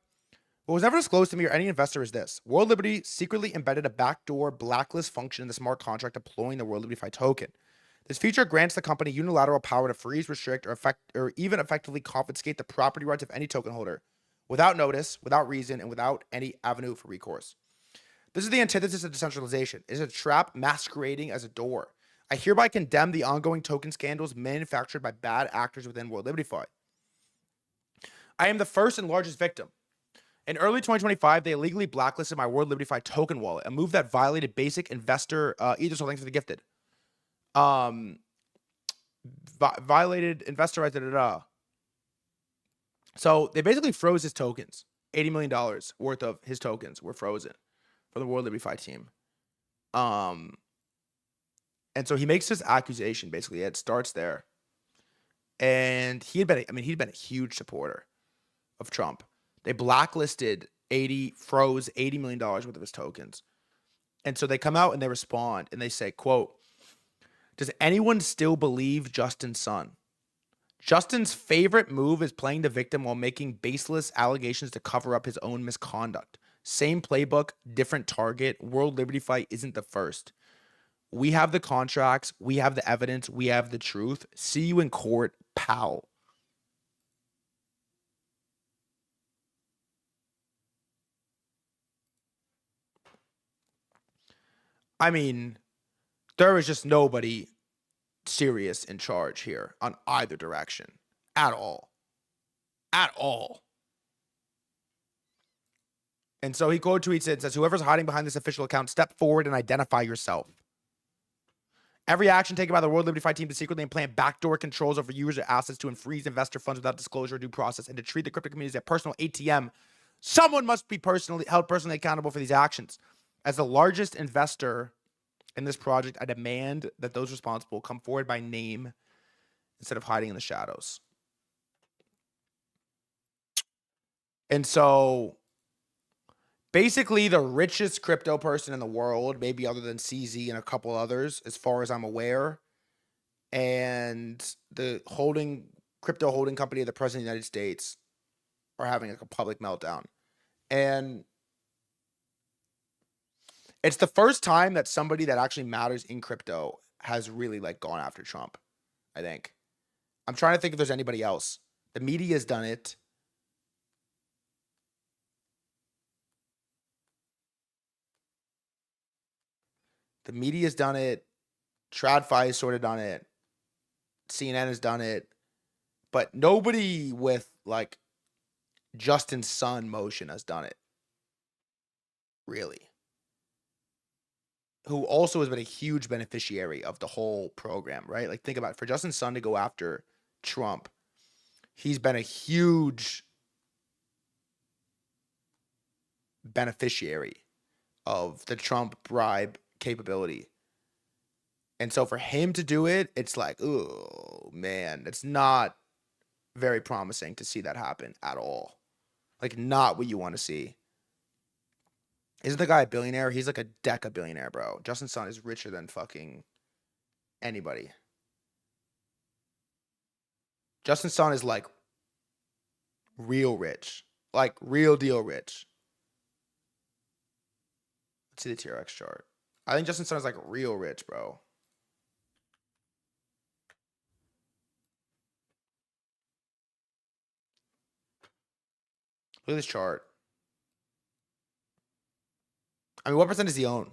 what was never disclosed to me or any investor is this. World Liberty secretly embedded a backdoor blacklist function in the smart contract deploying the World Liberty Fi token. This feature grants the company unilateral power to freeze, restrict, or even effectively confiscate the property rights of any token holder, without notice, without reason, and without any avenue for recourse. This is the antithesis of decentralization. It is a trap masquerading as a door. I hereby condemn the ongoing token scandals manufactured by bad actors within World Liberty Fi. I am the first and largest victim. In early 2025, they illegally blacklisted my World Liberty Fi token wallet, a move that violated basic investor ethos holdings for the gifted. Violated investor rights. So they basically froze his tokens. $80 million worth of his tokens were frozen for the World Liberty Fi team. And so he makes this accusation, basically. It starts there. And he'd been a huge supporter of Trump. They blacklisted froze $80 million worth of his tokens. And so they come out and they respond and they say, quote, "Does anyone still believe Justin's son? Justin's favorite move is playing the victim while making baseless allegations to cover up his own misconduct. Same playbook, different target. World Liberty Fi isn't the first. We have the contracts. We have the evidence. We have the truth. See you in court, pal." I mean, there is just nobody serious in charge here on either direction at all. At all. And so he quote tweets it and says, "Whoever's hiding behind this official account, step forward and identify yourself. Every action taken by the World Liberty Fi team to secretly implant backdoor controls over user assets to unfreeze investor funds without disclosure or due process and to treat the crypto community as a personal ATM. Someone must be held personally accountable for these actions. As the largest investor in this project, I demand that those responsible come forward by name instead of hiding in the shadows." And so basically the richest crypto person in the world, maybe other than CZ and a couple others, as far as I'm aware, and the crypto holding company of the President of the United States are having like a public meltdown. And it's the first time that somebody that actually matters in crypto has really like gone after Trump, I think. I'm trying to think if there's anybody else. The media's done it. The media's done it. TradFi has sort of done it. CNN has done it. But nobody with like Justin's son motion has done it. Really. Who also has been a huge beneficiary of the whole program, right? Like think about it. For Justin's son to go after Trump, he's been a huge beneficiary of the Trump bribe capability. And so for him to do it, it's like, oh man, it's not very promising to see that happen at all. Like not what you want to see. Isn't the guy a billionaire? He's like a deca billionaire, bro. Justin's son is richer than fucking anybody. Justin Sun is like real rich. Like real deal rich. Let's see the TRX chart. I think Justin Sun is like real rich, bro. Look at this chart. I mean, what percent does he own?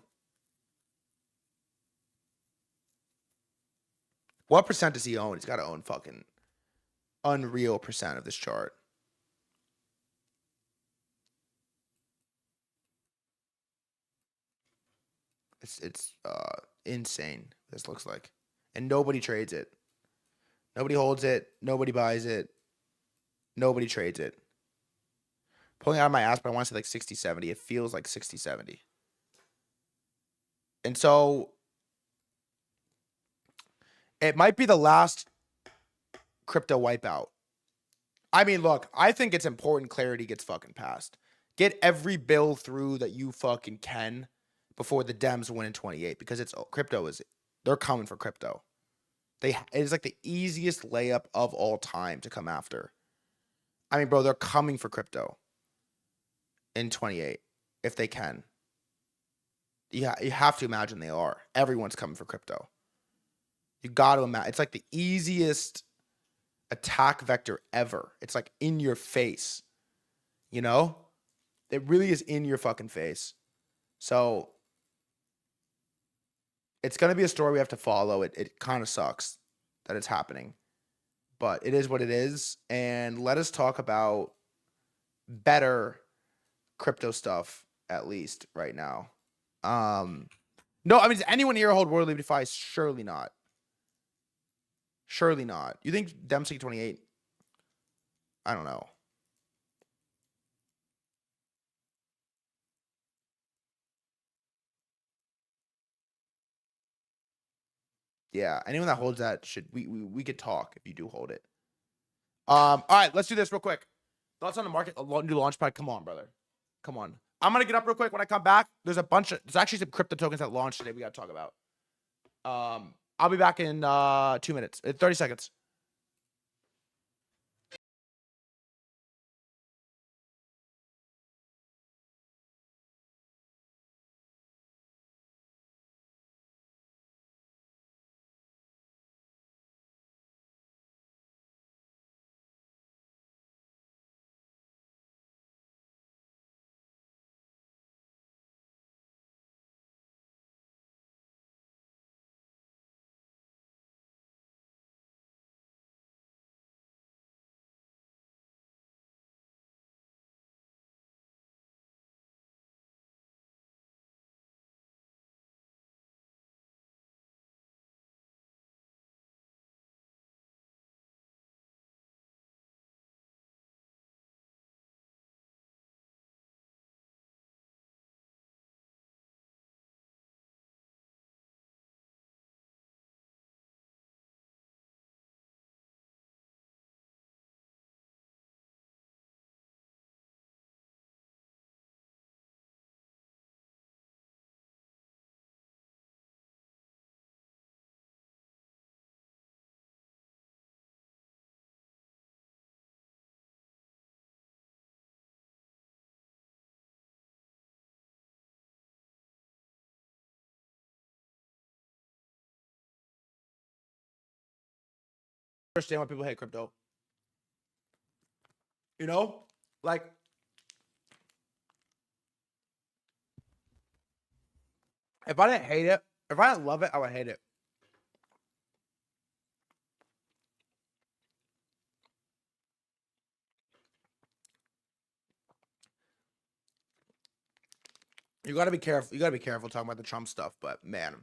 What percent does he own? He's got to own fucking unreal percent of this chart. It's insane. This looks like, and nobody trades it. Nobody holds it. Nobody buys it. Nobody trades it. Pulling out of my ass, but I want to say like 60, 70. It feels like 60, 70. And so it might be the last crypto wipeout. I mean, look, I think it's important clarity gets fucking passed. Get every bill through that you fucking can before the Dems win in 28, because it's they're coming for crypto. It is like the easiest layup of all time to come after. I mean, bro, they're coming for crypto in 28 if they can. Yeah, you have to imagine they are. Everyone's coming for crypto. You got to imagine. It's like the easiest attack vector ever. It's like in your face. You know? It really is in your fucking face. So it's going to be a story we have to follow. It kind of sucks that it's happening. But it is what it is. And let us talk about better crypto stuff, at least right now. No, I mean, does anyone here hold World Liberty Fi? Surely not. Surely not. You think Dempsey 28? I don't know. Yeah, anyone that holds that should we could talk if you do hold it. All right, let's do this real quick. Thoughts on the market? A new launchpad. Come on, brother. Come on. I'm gonna get up real quick. When I come back, there's actually some crypto tokens that launched today we gotta talk about. I'll be back in 2 minutes. 30 seconds. Understand why people hate crypto. You know, like if I didn't hate it, if I didn't love it, I would hate it. You gotta be careful. You gotta be careful talking about the Trump stuff. But man,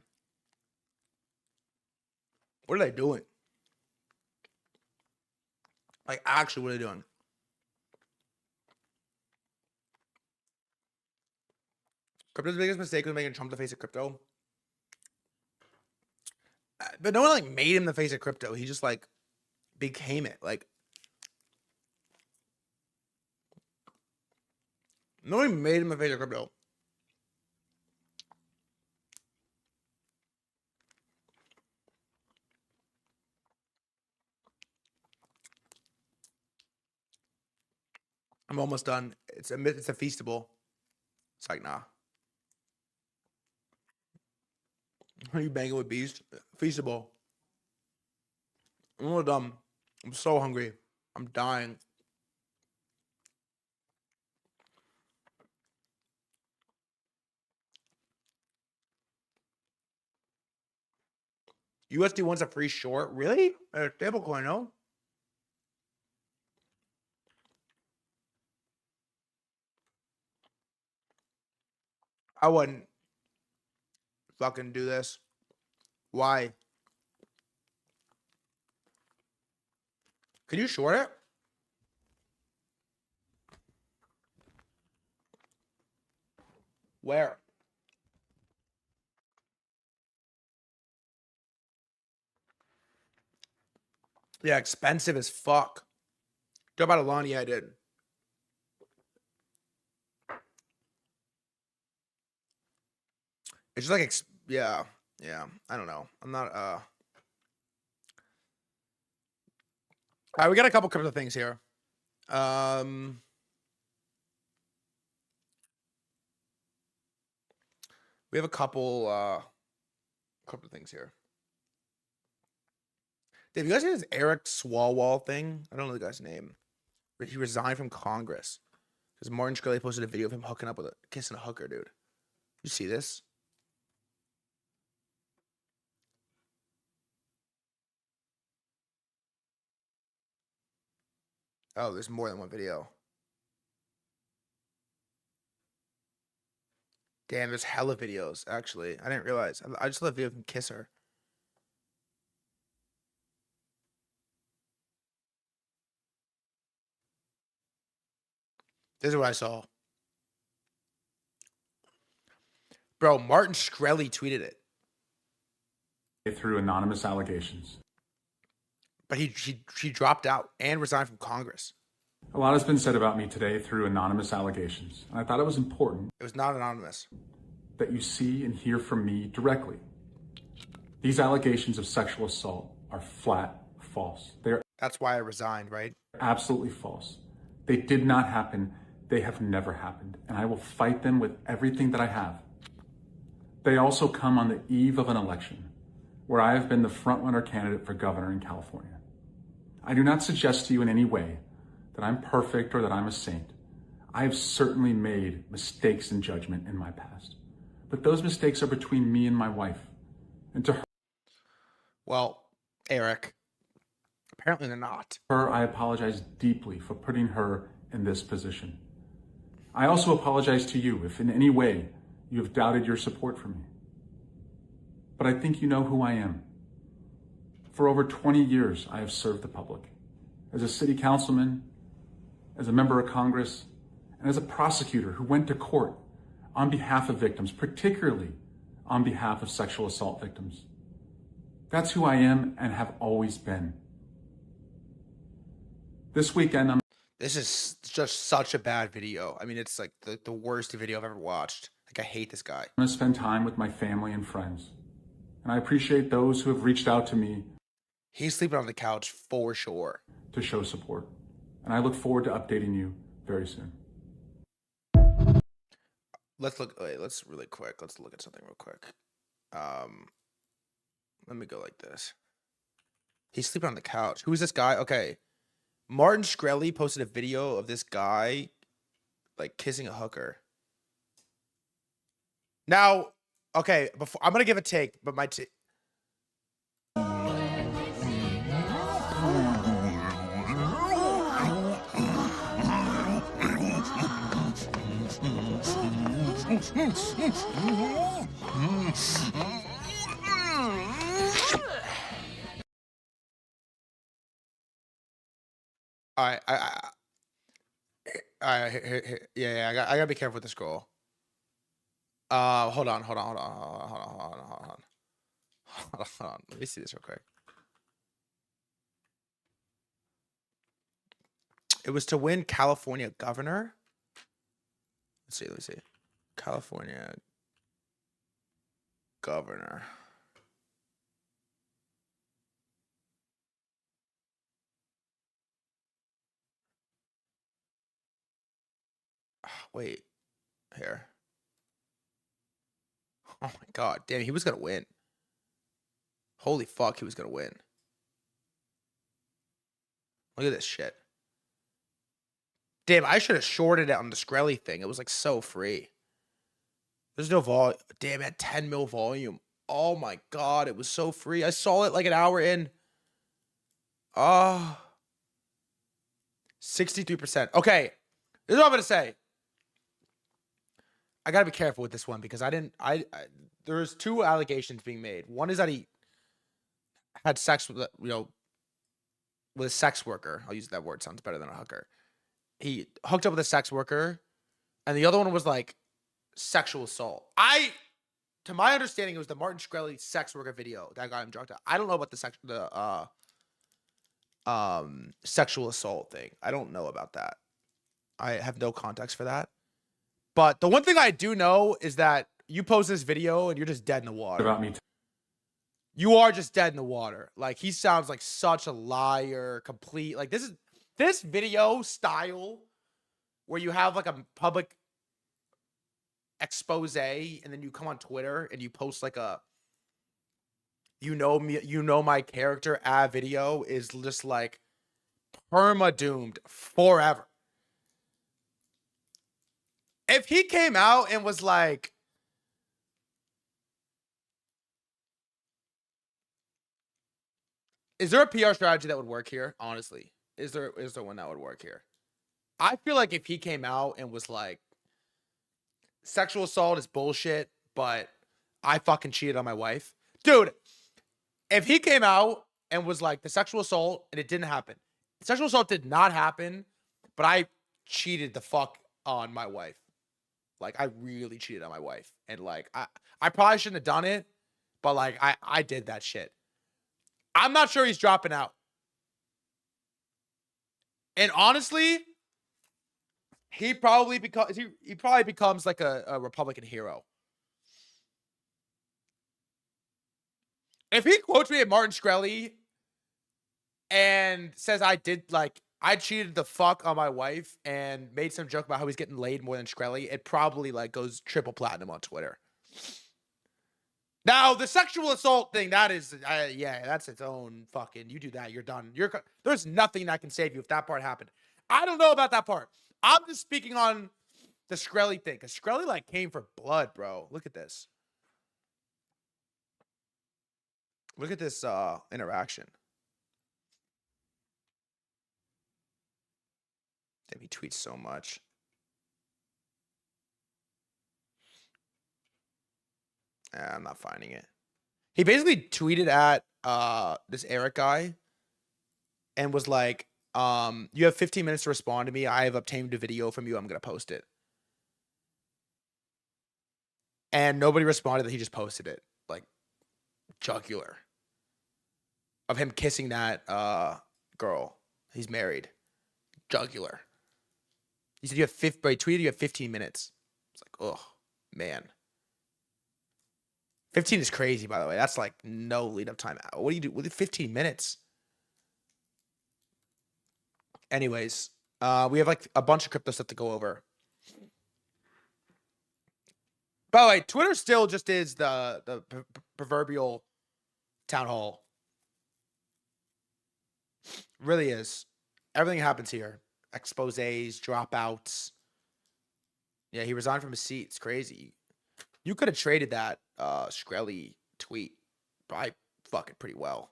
what are they doing? Like, actually, what are they doing? Crypto's biggest mistake was making Trump the face of crypto. But no one like made him the face of crypto. He just like became it. Like, no one made him the face of crypto. I'm almost done. It's a feastable. It's like, nah. Are you banging with beast? Feastable. I'm a little dumb. I'm so hungry. I'm dying. USD wants a free short? Really? A stablecoin, no? I wouldn't fucking do this. Why? Can you short it? Where? Yeah, expensive as fuck. Talk about Alani, I did. It's just like, yeah. I don't know. I'm not, all right, we got a couple of things here. We have a couple of things here. Dave, you guys see this Eric Swalwell thing? I don't know the guy's name. He resigned from Congress because Martin Shkreli posted a video of him hooking up with kissing a hooker, dude. You see this? Oh, there's more than one video. Damn, there's hella videos, actually. I didn't realize. I just saw the video of him kiss her. This is what I saw. Bro, Martin Shkreli tweeted it. Through anonymous allegations. But she dropped out and resigned from Congress. A lot has been said about me today through anonymous allegations, and I thought it was important. It was not anonymous. That you see and hear from me directly. These allegations of sexual assault are flat false. That's why I resigned, right? Absolutely false. They did not happen. They have never happened, and I will fight them with everything that I have. They also come on the eve of an election where I have been the frontrunner candidate for governor in California. I do not suggest to you in any way that I'm perfect or that I'm a saint. I have certainly made mistakes in judgment in my past, but those mistakes are between me and my wife. And to her, well, Eric, apparently they're not. I apologize deeply for putting her in this position. I also apologize to you if in any way you have doubted your support for me. But I think you know who I am. For over 20 years, I have served the public. As a city councilman, as a member of Congress, and as a prosecutor who went to court on behalf of victims, particularly on behalf of sexual assault victims. That's who I am and have always been. This weekend, This is just such a bad video. I mean, it's like the worst video I've ever watched. Like, I hate this guy. I'm going to spend time with my family and friends. And I appreciate those who have reached out to me. He's sleeping on the couch for sure. To show support. And I look forward to updating you very soon. Let's look really quick. Let's look at something real quick. Let me go like this. He's sleeping on the couch. Who is this guy? Okay. Martin Shkreli posted a video of this guy like kissing a hooker. Now, okay, before I'm gonna give a take, but my take. All right, all right, yeah, I gotta be careful with the scroll. Hold on. Let me see this real quick. It was to win California governor. Let's see. California governor. Wait. Here. Oh my god. Damn, he was gonna win. Holy fuck, he was gonna win. Look at this shit. Damn, I should have shorted it on the Skrelly thing. It was like so free. There's no volume. Damn, it had 10 mil volume. Oh my god, it was so free. I saw it like an hour in. 63%. Okay, this is what I'm gonna say. I gotta be careful with this one because there's two allegations being made. One is that he had sex with, with a sex worker. I'll use that word. Sounds better than a hooker. He hooked up with a sex worker, and the other one was like sexual assault. To my understanding, it was the Martin Shkreli sex worker video that got him drugged out. I don't know about the sexual assault thing. I don't know about that. I have no context for that. But the one thing I do know is that you post this video and you're just dead in the water. About me. You are just dead in the water. Like, he sounds like such a liar, complete. Like, this video style where you have like a public expose and then you come on Twitter and you post like a my character video is just like perma doomed forever. If he came out and was like, is there a PR strategy that would work here? Honestly, is there one that would work here? I feel like if he came out and was like, sexual assault is bullshit, but I fucking cheated on my wife. Dude, if he came out and was like, the sexual assault, and it didn't happen. Sexual assault did not happen, but I cheated the fuck on my wife. Like, I really cheated on my wife. And like, I probably shouldn't have done it, but like, I did that shit. I'm not sure he's dropping out. And honestly, he probably becomes like a Republican hero. If he quotes me at Martin Shkreli and says I cheated the fuck on my wife and made some joke about how he's getting laid more than Shkreli, it probably like goes triple platinum on Twitter. Now, the sexual assault thing, that is, that's its own fucking, you do that, you're done. There's nothing that can save you if that part happened. I don't know about that part. I'm just speaking on the Shkreli thing, because Shkreli like came for blood, bro. Look at this. Look at this interaction. Damn, he tweets so much. I'm not finding it. He basically tweeted at this Eric guy and was like, you have 15 minutes to respond to me. I have obtained a video from you. I'm going to post it. And nobody responded. He just posted it. Like, jugular. Of him kissing that girl. He's married. Jugular. He said, he tweeted you have 15 minutes. It's like, oh, man. 15 is crazy, by the way. That's like no lead up time. What do you do with 15 minutes? Anyways, we have like a bunch of crypto stuff to go over. By the way, Twitter still just is the proverbial town hall. Really is. Everything happens here. Exposés, dropouts. Yeah, he resigned from his seat. It's crazy. You could have traded that Shkreli tweet probably fucking pretty well.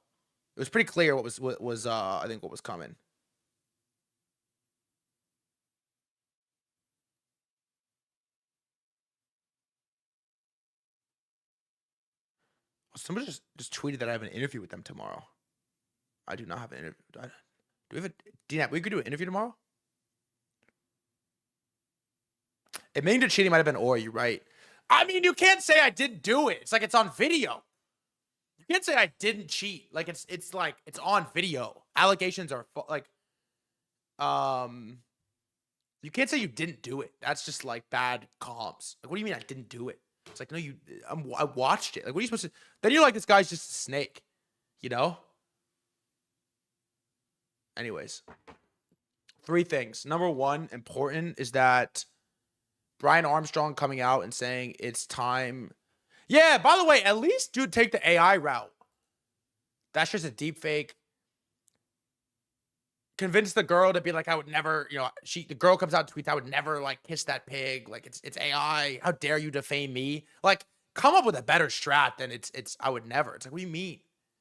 It was pretty clear what was I think what was coming. Somebody just tweeted that I have an interview with them tomorrow. I do not have an interview. Do we have a DNAP? We could do an interview tomorrow. Admitting to cheating might have been or you're right. I mean, you can't say I didn't do it. It's like it's on video. You can't say I didn't cheat. Like it's like it's on video. Allegations are like you can't say you didn't do it. That's just like bad comms. Like, what do you mean I didn't do it? It's like, no, I watched it. Like, what are you supposed to? Then you're like, this guy's just a snake, you know? Anyways, 3 things. Number 1, important, is that Brian Armstrong coming out and saying it's time. Yeah, by the way, at least dude take the AI route. That's just a deep fake. Convince the girl to be like, I would never, you know, the girl comes out and tweets, I would never like kiss that pig. Like it's AI. How dare you defame me? Like, come up with a better strat than it's I would never. It's like, what do you mean?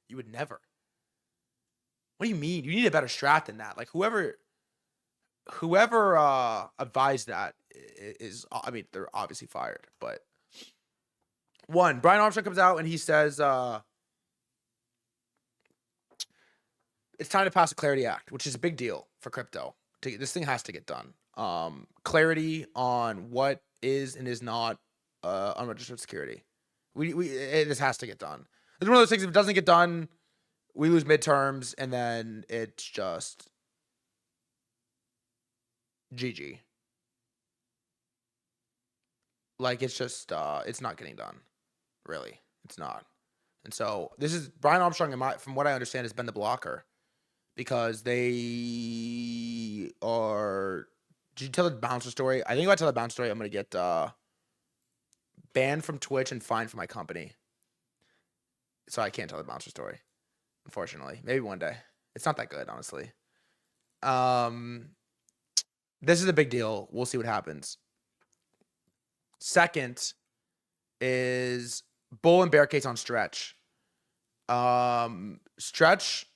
You would never. What do you mean? You need a better strat than that. Like whoever advised that is, I mean, they're obviously fired. But one, Brian Armstrong comes out and he says, it's time to pass the Clarity Act, which is a big deal for crypto. This thing has to get done. Clarity on what is and is not unregistered security. This has to get done. It's one of those things, if it doesn't get done, we lose midterms, and then it's just GG. Like, it's just, it's not getting done. Really. It's not. And so, this is, Brian Armstrong, from what I understand, has been the blocker. Because they are... Did you tell the bouncer story? I think if I tell the bouncer story, I'm going to get banned from Twitch and fined for my company. So I can't tell the bouncer story, unfortunately. Maybe one day. It's not that good, honestly. This is a big deal. We'll see what happens. Second is bull and bear case on Stretch. Stretch...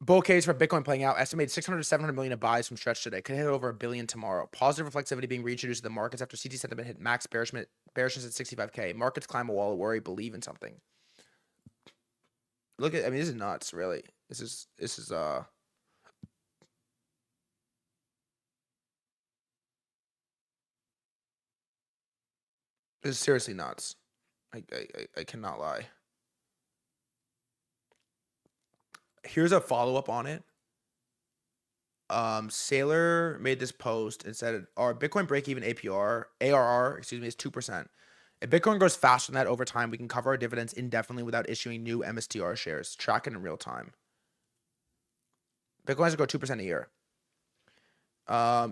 Bull case for Bitcoin playing out. Estimated 600 to 700 million of buys from Stretch today. Could hit over $1 billion tomorrow. Positive reflexivity being reintroduced to the markets after CT sentiment hit max bearishness at 65K. Markets climb a wall of worry, believe in something. Look at, I mean, this is nuts, really. This is This is seriously nuts. I cannot lie. Here's a follow-up on it. Sailor made this post and said our Bitcoin break-even ARR, excuse me, is 2%. If Bitcoin grows faster than that over time, we can cover our dividends indefinitely without issuing new MSTR shares. Track it in real time. Bitcoin has to grow 2% a year.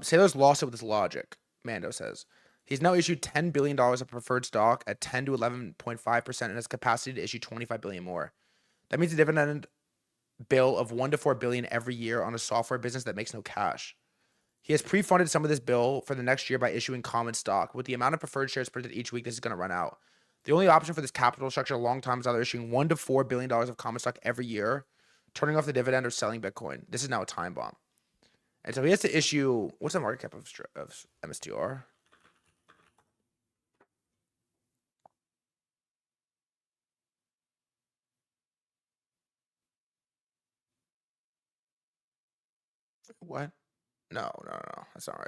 Sailor's lost it with his logic, Mando says. He's now issued $10 billion of preferred stock at 10 to 11.5% and has capacity to issue $25 billion more. That means a dividend bill of $1 to $4 billion every year on a software business that makes no cash. He has pre-funded some of this bill for the next year by issuing common stock. With the amount of preferred shares printed each week, this is going to run out. The only option for this capital structure a long time is either issuing $1 to $4 billion of common stock every year, turning off the dividend, or selling Bitcoin. This is now a time bomb. And so he has to issue, what's the market cap of MSTR? What? No. That's not right.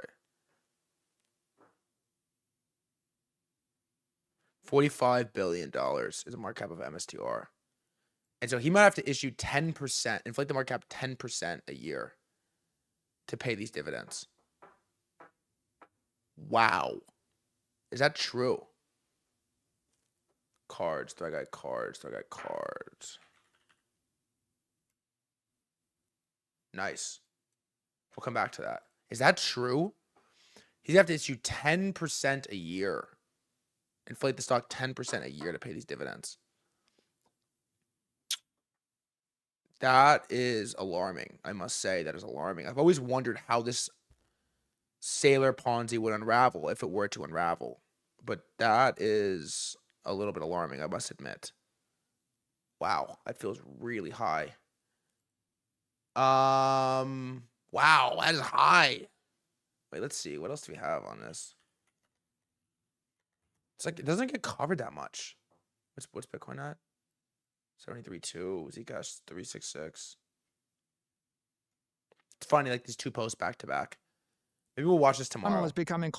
$45 billion is the market cap of MSTR. And so he might have to issue 10%, inflate the market cap 10% a year to pay these dividends. Wow. Is that true? Cards. Threadguy cards. Nice. We'll come back to that. Is that true? He's going to have to issue 10% a year. Inflate the stock 10% a year to pay these dividends. That is alarming. I must say that is alarming. I've always wondered how this Sailor Ponzi would unravel if it were to unravel. But that is a little bit alarming, I must admit. Wow, that feels really high. Wow, that is high. Wait, let's see. What else do we have on this? It's like it doesn't get covered that much. What's Bitcoin at? 73.2. Zcash 366. It's funny, like these two posts back to back. Maybe we'll watch this tomorrow. Is becoming.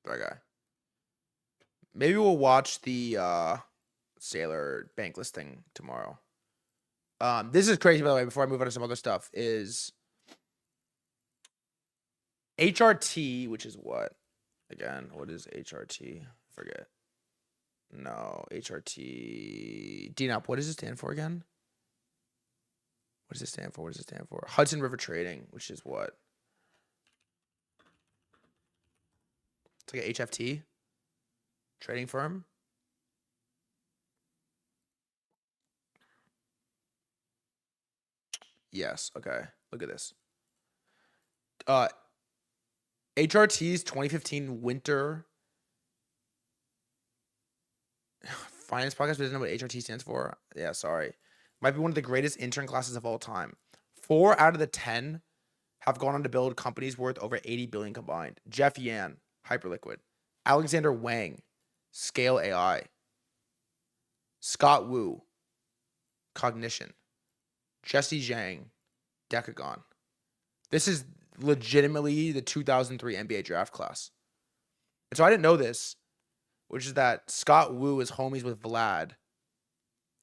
That guy. Maybe we'll watch the Sailor bank listing tomorrow. This is crazy, by the way, before I move on to some other stuff, is HRT, which is what? again. What is HRT? Forget. No, HRT. DNAP, what does it stand for again? What does it stand for? What does it stand for? Hudson River Trading, which is what? It's like an HFT trading firm. Yes. Okay. Look at this. HRT's 2015 winter finance podcast doesn't know what HRT stands for. Yeah, sorry. Might be one of the greatest intern classes of all time. 4 out of the 10 have gone on to build companies worth over 80 billion combined. Jeff Yan, Hyperliquid. Alexander Wang, Scale AI. Scott Wu, Cognition. Jesse Zhang, Decagon. This is legitimately the 2003 NBA draft class. And so I didn't know this, which is that Scott Wu is homies with Vlad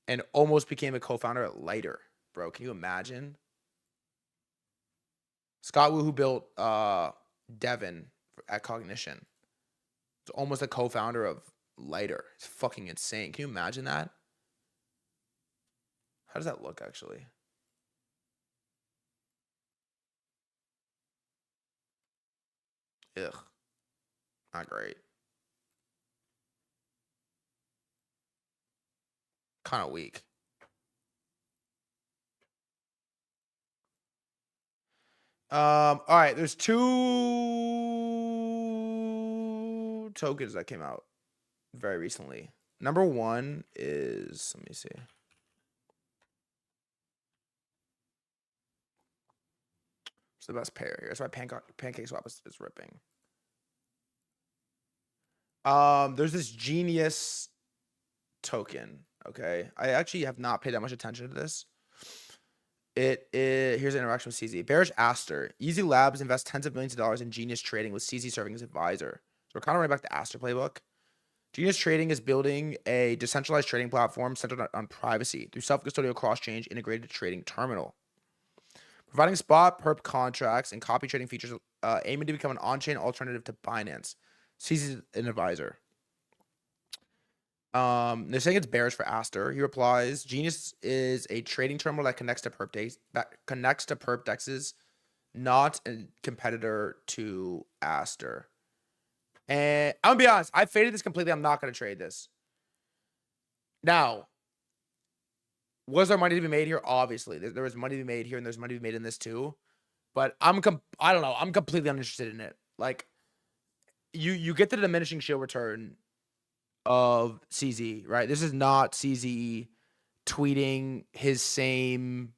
and almost became a co-founder at Lighter. Bro, can you imagine? Scott Wu, who built Devin at Cognition, is almost a co-founder of Lighter. It's fucking insane. Can you imagine that? How does that look, actually? Ugh. Not great. Kind of weak. All right, there's 2 tokens that came out very recently. Number 1 is, let me see. It's the best pair here. That's why Pancake Swap is ripping. There's this Genius token. Okay, I actually have not paid that much attention to this. Here's an interaction with CZ. Bearish Aster. Easy Labs invests tens of millions of dollars in Genius Trading with CZ serving as advisor. So we're kind of running back to Aster playbook. Genius Trading is building a decentralized trading platform centered on privacy through self-custodial cross-change integrated trading terminal. Providing spot, perp contracts, and copy trading features aiming to become an on-chain alternative to Binance. CZ an advisor. They're saying it's bearish for Aster. He replies, Genius is a trading terminal that connects to perp dexes, not a competitor to Aster. And I'm gonna be honest, I faded this completely. I'm not gonna trade this. Now, was there money to be made here? Obviously, there was money to be made here, and there's money to be made in this too. But I don't know. I'm completely uninterested in it. Like, you get the diminishing shield return of CZ, right? This is not CZ tweeting his same,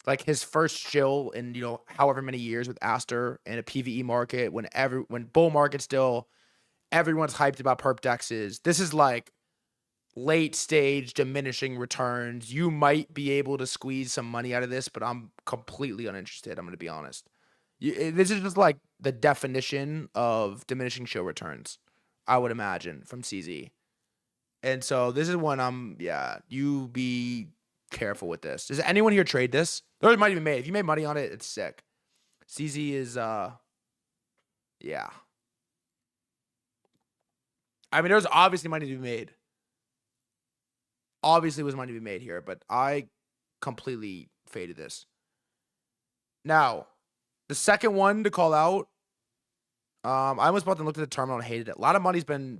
like his first shill in, you know, however many years with Aster in a PvE market when bull market still, everyone's hyped about perp dexes. This is like late stage diminishing returns. You might be able to squeeze some money out of this, but I'm completely uninterested. I'm going to be honest. This is just like the definition of diminishing shield returns, I would imagine, from CZ. And so this is when you be careful with this. Does anyone here trade this? There's money to be made. If you made money on it, it's sick. CZ is, yeah. I mean, there's obviously money to be made. Obviously was money to be made here, but I completely faded this. Now, the second one to call out, I almost bought and looked at the terminal and hated it. A lot of money's been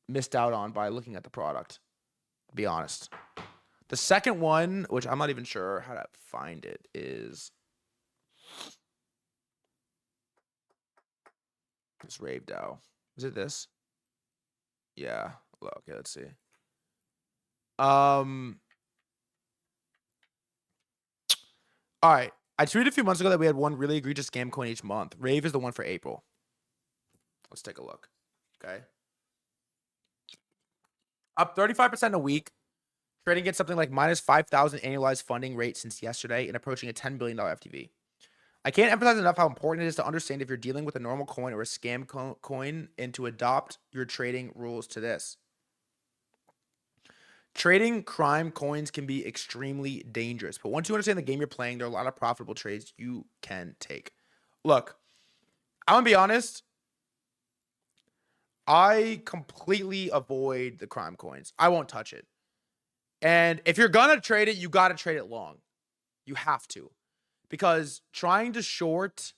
missed out on by looking at the product, to be honest. The second one, which I'm not even sure how to find it, is this Rave DAO. Is it this? Yeah. Well, okay, let's see. All right. I tweeted a few months ago that we had one really egregious scam coin each month. Rave is the one for April. Let's take a look. Okay. Up 35% in a week. Trading at something like minus 5,000 annualized funding rate since yesterday and approaching a $10 billion FTV. I can't emphasize enough how important it is to understand if you're dealing with a normal coin or a scam coin and to adopt your trading rules to this. Trading crime coins can be extremely dangerous, but once you understand the game you're playing, there are a lot of profitable trades you can take. Look, I'm gonna be honest. I completely avoid the crime coins. I won't touch it. And if you're gonna trade it, you gotta trade it long. You have to. Because trying to short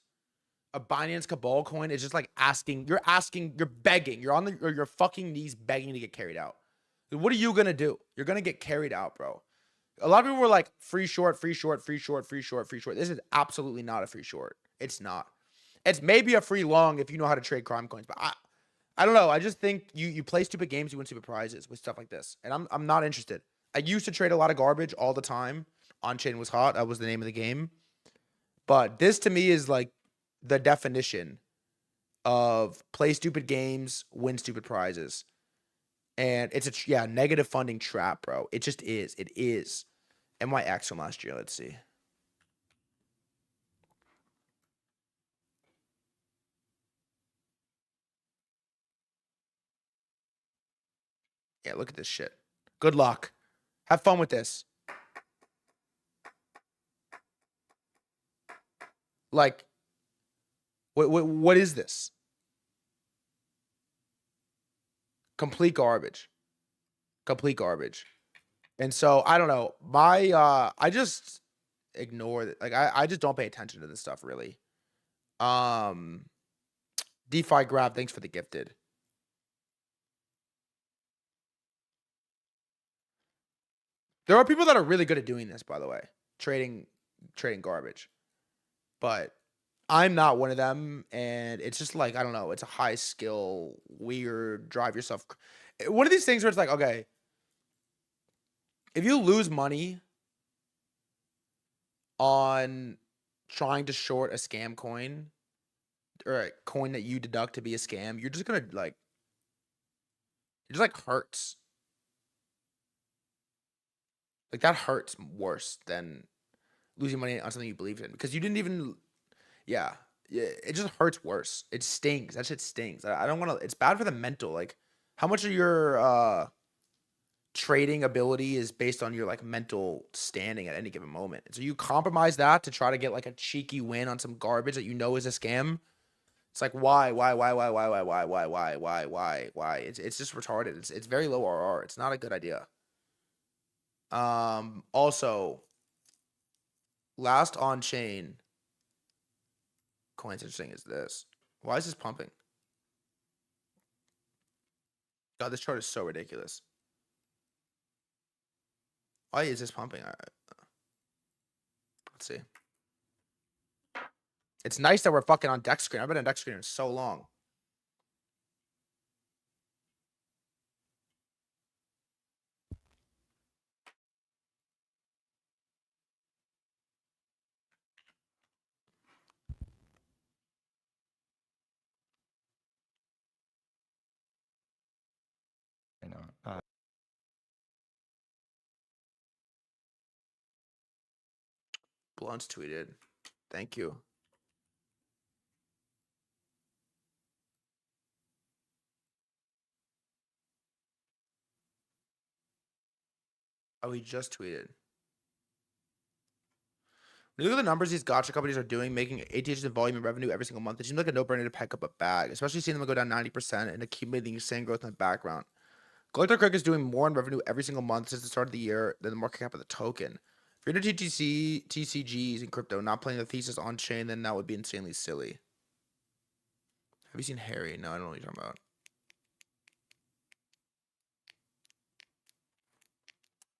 a Binance Cabal coin is just like you're begging. You're on your fucking knees begging to get carried out. What are you gonna do? You're gonna get carried out, bro. A lot of people were like, free short, free short, free short, free short, free short. This is absolutely not a free short. It's not. It's maybe a free long if you know how to trade crime coins. But I don't know. I just think you play stupid games, you win stupid prizes with stuff like this. And I'm not interested. I used to trade a lot of garbage all the time. On-chain was hot. That was the name of the game. But this to me is like the definition of play stupid games, win stupid prizes. And it's a negative funding trap, bro. It just is. It is. NYX from last year. Let's see. Yeah, look at this shit. Good luck. Have fun with this. Like, what is this? Complete garbage. Complete garbage. And so I don't know. I just ignore it. Like I just don't pay attention to this stuff really. DeFi Grab, thanks for the gifted. There are people that are really good at doing this, by the way. Trading garbage. But I'm not one of them, and it's just like, I don't know, it's a high skill, weird, drive yourself. One of these things where it's like, okay, if you lose money on trying to short a scam coin or a coin that you deduct to be a scam, you're just gonna like, it just like hurts. Like that hurts worse than losing money on something you believe in because you didn't even, yeah, it just hurts worse. It stings. That shit stings. I don't want to, it's bad for the mental. Like how much of your trading ability is based on your like mental standing at any given moment. So you compromise that to try to get like a cheeky win on some garbage that you know is a scam. It's like why? It's just retarded. It's very low RR. It's not a good idea. Also, last on chain coin's interesting is this. Why is this pumping? God, this chart is so ridiculous. Why is this pumping? All right. Let's see. It's nice that we're fucking on deck screen. I've been on deck screen for so long. I know. Blunt's tweeted. Thank you. Oh, he just tweeted. When you look at the numbers these gotcha companies are doing, making ATHs in volume and revenue every single month, it seems like a no-brainer to pack up a bag, especially seeing them go down 90% and accumulating insane growth in the background. Collector Crick is doing more in revenue every single month since the start of the year than the market cap of the token. If you're into TCGs and crypto, not playing the thesis on chain, then that would be insanely silly. Have you seen Harry? No, I don't know what you're talking about.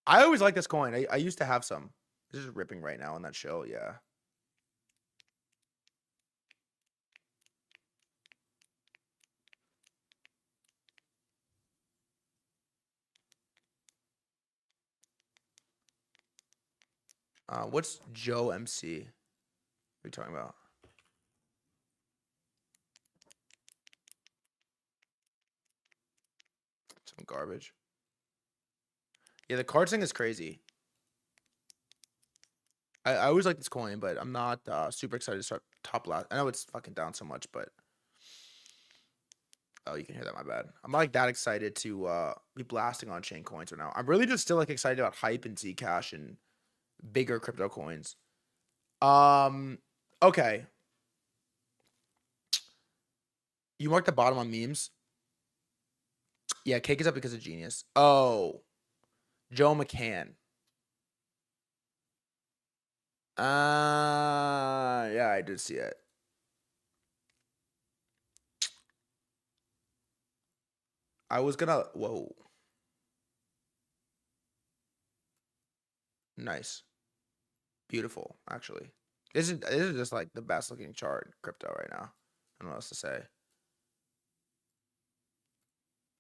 I always like this coin. I used to have some. This is ripping right now on that show, yeah. What's Joe MC? What are you talking about? Some garbage. Yeah, the card thing is crazy. I always like this coin, but I'm not super excited to start top last. I know it's fucking down so much, but oh, you can hear that. My bad. I'm not like that excited to be blasting on chain coins right now. I'm really just still like excited about hype and Zcash and bigger crypto coins. Okay. You marked the bottom on memes. Yeah, Cake is up because of Genius. Oh, Joe McCann. Yeah, I did see it. I was gonna. Whoa. Nice. Beautiful, actually. This is just like the best looking chart in crypto right now. I don't know what else to say.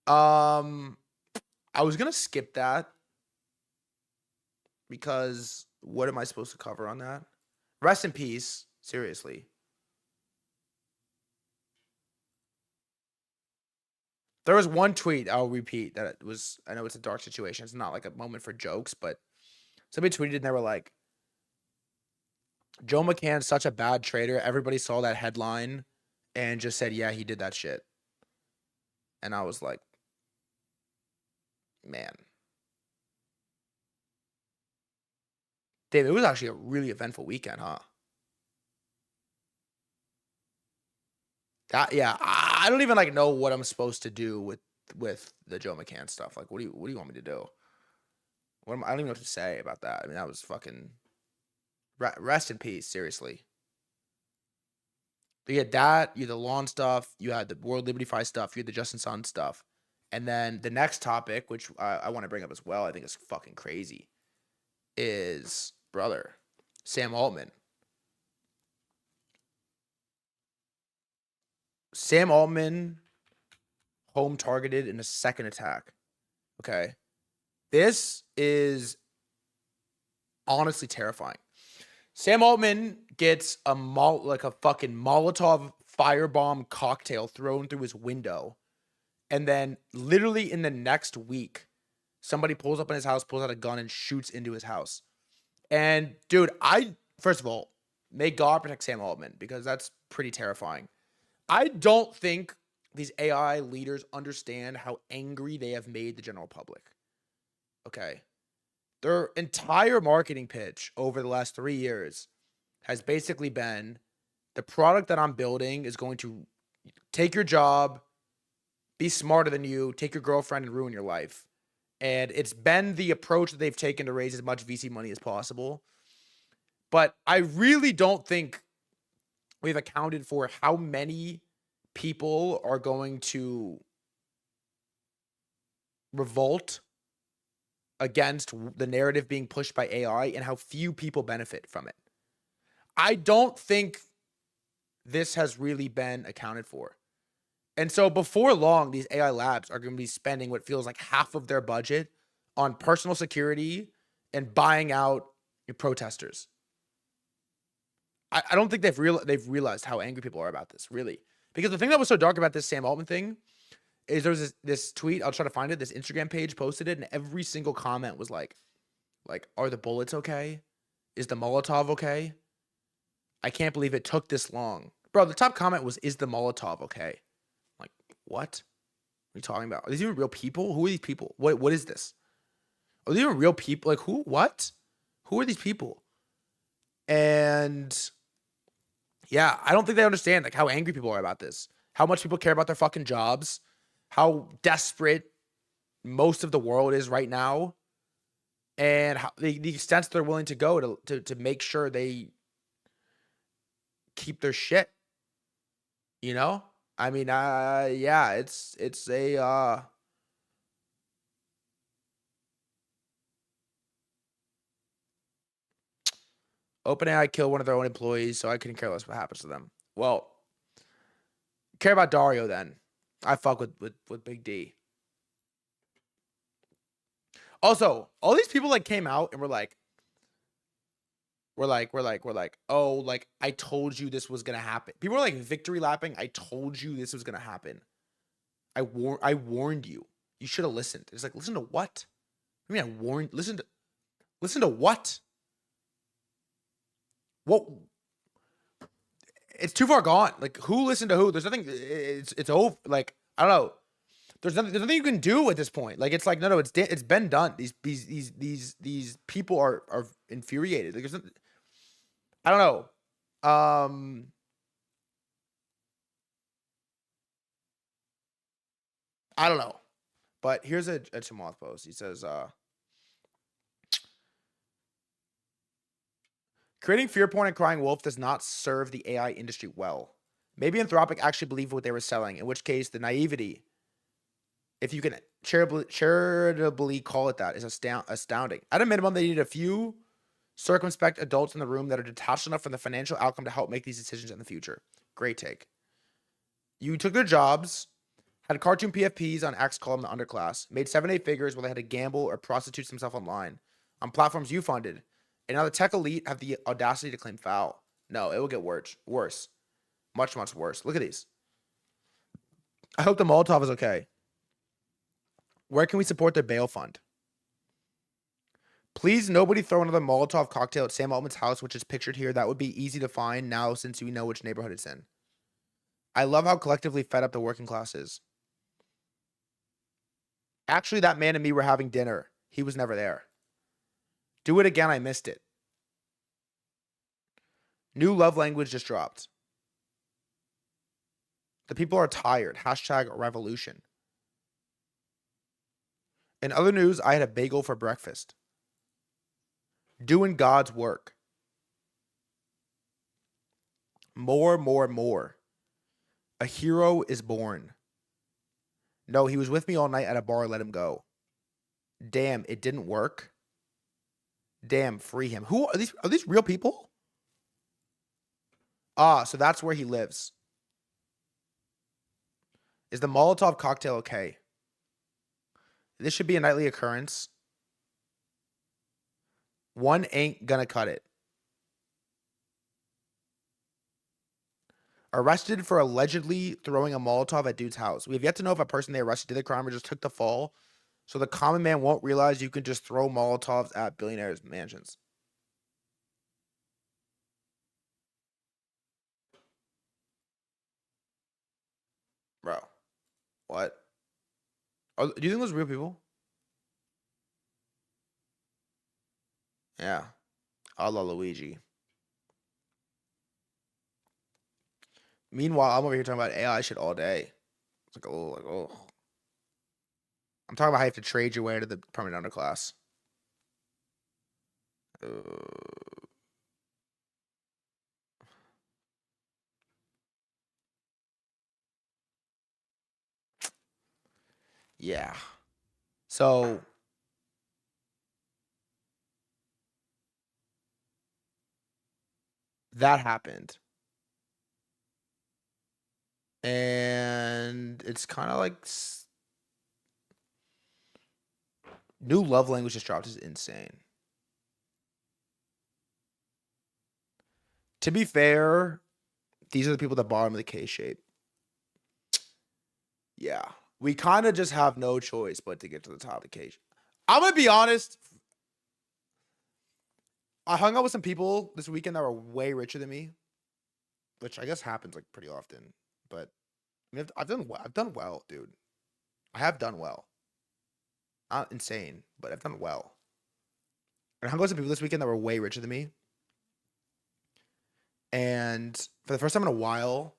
I was gonna skip that because what am I supposed to cover on that? Rest in peace, seriously. There was one tweet I'll repeat that it was, I know it's a dark situation. It's not like a moment for jokes, but somebody tweeted and they were like, Joe McCann's such a bad trader. Everybody saw that headline and just said, yeah, he did that shit. And I was like, man. Dave, it was actually a really eventful weekend, huh? Yeah, I don't even like know what I'm supposed to do with the Joe McCann stuff. Like, what do you want me to do? I don't even know what to say about that. I mean, that was fucking rest in peace, seriously. You had that, you had the lawn stuff, you had the World Liberty Fi stuff, you had the Justin Sun stuff. And then the next topic, which I want to bring up as well, I think is fucking crazy, is, brother, Sam Altman. Sam Altman home targeted in a second attack. Okay. This is honestly terrifying. Sam Altman gets a fucking Molotov firebomb cocktail thrown through his window. And then literally in the next week, somebody pulls up in his house, pulls out a gun and shoots into his house. And dude, first of all, may God protect Sam Altman because that's pretty terrifying. I don't think these AI leaders understand how angry they have made the general public. Okay. Their entire marketing pitch over the last 3 years has basically been the product that I'm building is going to take your job, be smarter than you, take your girlfriend and ruin your life. And it's been the approach that they've taken to raise as much VC money as possible. But I really don't think we've accounted for how many people are going to revolt against the narrative being pushed by AI and how few people benefit from it. I don't think this has really been accounted for. And so before long, these AI labs are going to be spending what feels like half of their budget on personal security and buying out protesters. I don't think they've realized how angry people are about this, really. Because the thing that was so dark about this Sam Altman thing is there was this tweet, I'll try to find it, this Instagram page posted it, and every single comment was like, are the bullets okay? Is the Molotov okay? I can't believe it took this long. Bro, the top comment was, is the Molotov okay? Like, what? What are you talking about? Are these even real people? Who are these people? What is this? Are these even real people? Like, who? What? Who are these people? And yeah, I don't think they understand like how angry people are about this. How much people care about their fucking jobs. How desperate most of the world is right now. And how the extent they're willing to go to make sure they keep their shit. You know? I mean, yeah, it's a OpenAI killed one of their own employees, so I couldn't care less what happens to them. Well, care about Dario then. I fuck with Big D. Also, all these people like came out and were like, oh, like I told you this was gonna happen. People were like victory lapping. I told you this was gonna happen. I warned you. You should have listened. It's like, listen to what? I mean, I warned. Listen to what? What? It's too far gone. Like, who listened to who? There's nothing. It's over. Like, I don't know. There's nothing you can do at this point. Like, it's like no, it's been done. These people are infuriated. Like, there's nothing, I don't know. I don't know. But here's a Chimoth post. He says, creating fear porn and crying wolf does not serve the AI industry well. Maybe Anthropic actually believed what they were selling, in which case the naivety, if you can charitably call it that, is astounding. At a minimum, they need a few circumspect adults in the room that are detached enough from the financial outcome to help make these decisions in the future. Great take. You took their jobs, had cartoon PFPs on X, call them the underclass, made 7-8 figures while they had to gamble or prostitute themselves online on platforms you funded, and now the tech elite have the audacity to claim foul. No, it will get worse. Much, much worse. Look at these. I hope the Molotov is okay. Where can we support their bail fund? Please, nobody throw another Molotov cocktail at Sam Altman's house, which is pictured here. That would be easy to find now since we know which neighborhood it's in. I love how collectively fed up the working class is. Actually, that man and me were having dinner. He was never there. Do it again. I missed it. New love language just dropped. The people are tired. Hashtag revolution. In other news, I had a bagel for breakfast. Doing God's work. More. A hero is born. No, he was with me all night at a bar. Let him go. Damn, it didn't work. Damn, free him. Who are these? Are these real people? Ah, so that's where he lives. Is the Molotov cocktail okay? This should be a nightly occurrence. One ain't gonna cut it. Arrested for allegedly throwing a Molotov at dude's house. We have yet to know if a person they arrested did the crime or just took the fall. So the common man won't realize you can just throw Molotovs at billionaires' mansions. Bro. What? Do you think those are real people? Yeah. A la Luigi. Meanwhile, I'm over here talking about AI shit all day. It's like, oh. I'm talking about how you have to trade your way to the permanent underclass. Yeah. So that happened. And it's kind of like new love language just dropped is insane. To be fair, these are the people at the bottom of the K shape. Yeah. We kind of just have no choice but to get to the top of the K shape. I'm going to be honest. I hung out with some people this weekend that were way richer than me, which I guess happens like pretty often. But I mean, I've done well, dude. I have done well. Not insane, but I've done well. And I hung out with some people this weekend that were way richer than me. And for the first time in a while,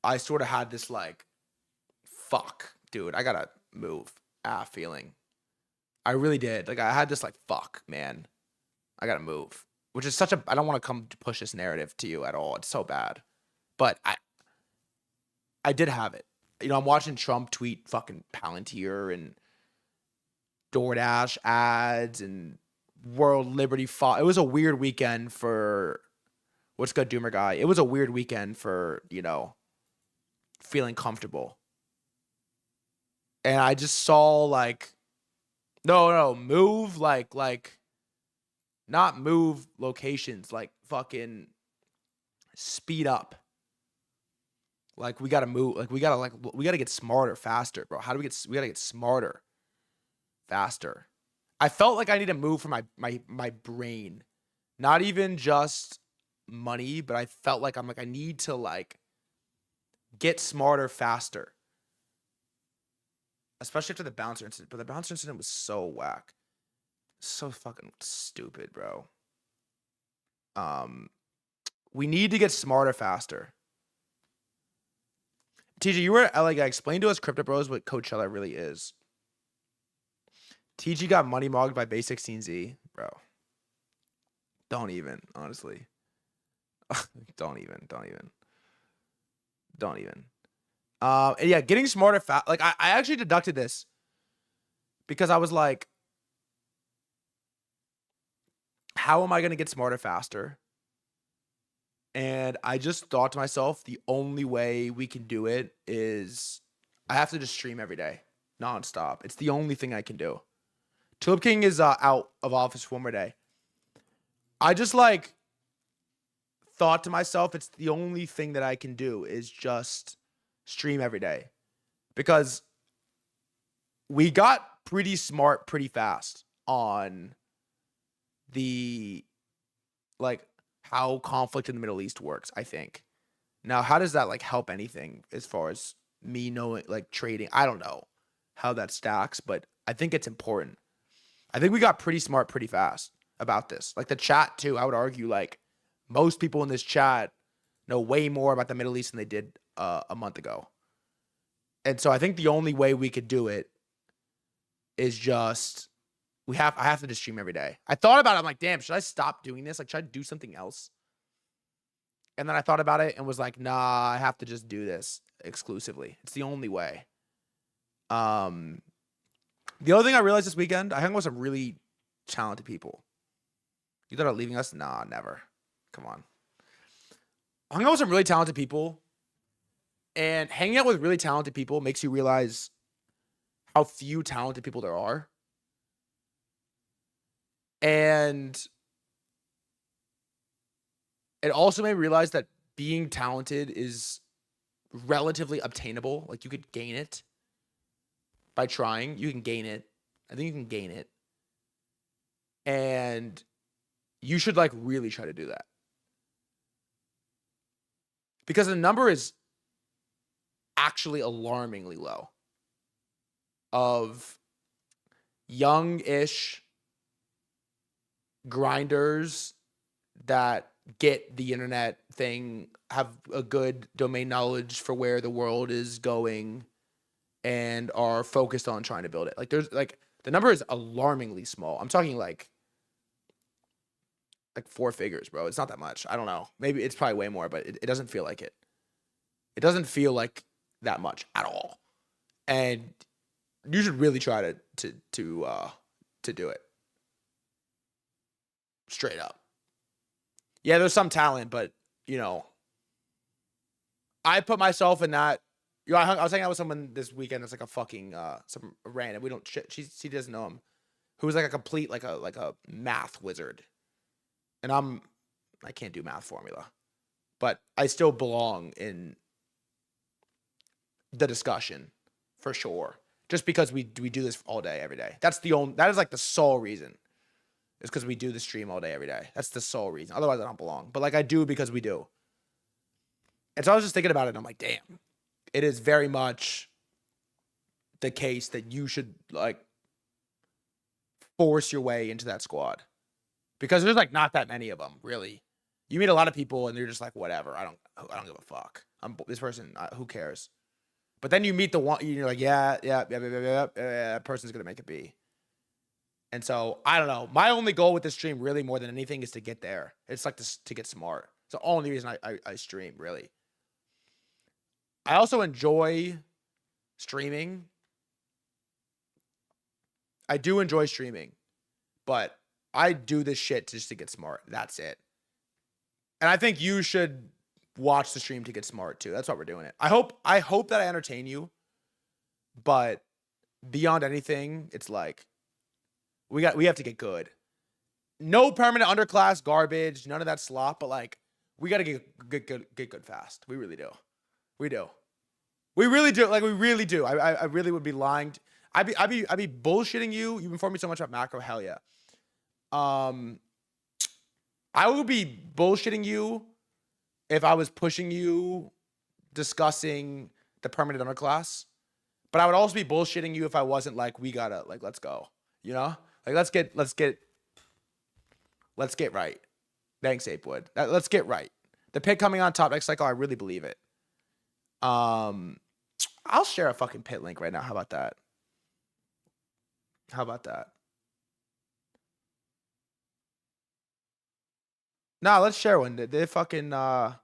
I sort of had this like, fuck, dude, I gotta move feeling. I really did. Like I had this like, fuck, man, I gotta move. Which is I don't want to come to push this narrative to you at all. It's so bad. But I did have it. You know, I'm watching Trump tweet fucking Palantir and DoorDash ads and World Liberty Fall. It was a weird weekend for what's good, Doomer guy. It was a weird weekend for, you know, feeling comfortable. And I just saw like, no, move like not move locations, like fucking speed up. Like we gotta move, we gotta get smarter, faster, bro. We gotta get smarter, faster. I felt like I need to move from my brain, not even just money, but I felt like I need to like get smarter, faster. Especially after the bouncer incident, but the bouncer incident was so whack, so fucking stupid, bro. We need to get smarter, faster. TJ, you were at LA guy. Explain to us, Crypto Bros, what Coachella really is. TG got money mogged by Base 16Z, bro. Don't even, honestly. Don't even. And yeah, getting smarter fast. Like I actually deducted this because I was like, how am I gonna get smarter faster? And I just thought to myself, the only way we can do it is I have to just stream every day, nonstop. It's the only thing I can do. Tulip King is out of office for one more day. I just like thought to myself, it's the only thing that I can do is just stream every day. Because we got pretty smart pretty fast on the, like, how conflict in the Middle East works, I think. Now, how does that, like, help anything as far as me knowing, like, trading? I don't know how that stacks, but I think it's important. I think we got pretty smart pretty fast about this. Like, the chat, too, I would argue, like, most people in this chat know way more about the Middle East than they did a month ago. And so I think the only way we could do it is just... I have to just stream every day. I thought about it. I'm like, damn, should I stop doing this? Like, should I do something else? And then I thought about it and was like, nah, I have to just do this exclusively. It's the only way. The other thing I realized this weekend, I hung with some really talented people. You thought about leaving us? Nah, never. Come on. I hung out with some really talented people. And hanging out with really talented people makes you realize how few talented people there are. And it also made me realize that being talented is relatively obtainable. Like, you could gain it by trying. You can gain it. I think you can gain it. And you should, like, really try to do that. Because the number is actually alarmingly low of young-ish grinders that get the internet thing, have a good domain knowledge for where the world is going, and are focused on trying to build it. Like, there's, like, the number is alarmingly small. I'm talking like 4 figures, bro. It's not that much. I don't know. Maybe it's probably way more, but it doesn't feel like it. It doesn't feel like that much at all. And you should really try to do it. Straight up. Yeah, there's some talent, but, you know, I put myself in that. You know, I was hanging out with someone this weekend that's like a fucking some random. We don't. She doesn't know him. Who was like a complete like a math wizard, and I can't do math formula, but I still belong in the discussion for sure. Just because we do this all day every day. That is like the sole reason. It's because we do the stream all day, every day. That's the sole reason. Otherwise, I don't belong. But, like, I do because we do. And so I was just thinking about it, and I'm like, damn. It is very much the case that you should, like, force your way into that squad. Because there's, like, not that many of them, really. You meet a lot of people, and you're just like, whatever. I don't give a fuck. This person, who cares? But then you meet the one, you're like, yeah, that person's going to make it be. And so, I don't know. My only goal with this stream, really, more than anything, is to get there. It's like to get smart. It's the only reason I stream, really. I also enjoy streaming. I do enjoy streaming. But I do this shit just to get smart. That's it. And I think you should watch the stream to get smart, too. That's why we're doing it. I hope that I entertain you. But beyond anything, it's like... We have to get good. No permanent underclass garbage, none of that slop, but like we got to get good fast. We really do. We do. We really do. Like we really do. I really would be lying. I'd be bullshitting you. You've informed me so much about macro. Hell yeah. I would be bullshitting you if I was pushing you discussing the permanent underclass. But I would also be bullshitting you if I wasn't like, we gotta, like, let's go. You know? Like, let's get right. Thanks, Apewood. Let's get right. The pit coming on top next cycle, I really believe it. I'll share a fucking pit link right now. How about that? How about that? Nah, let's share one. They fucking I'm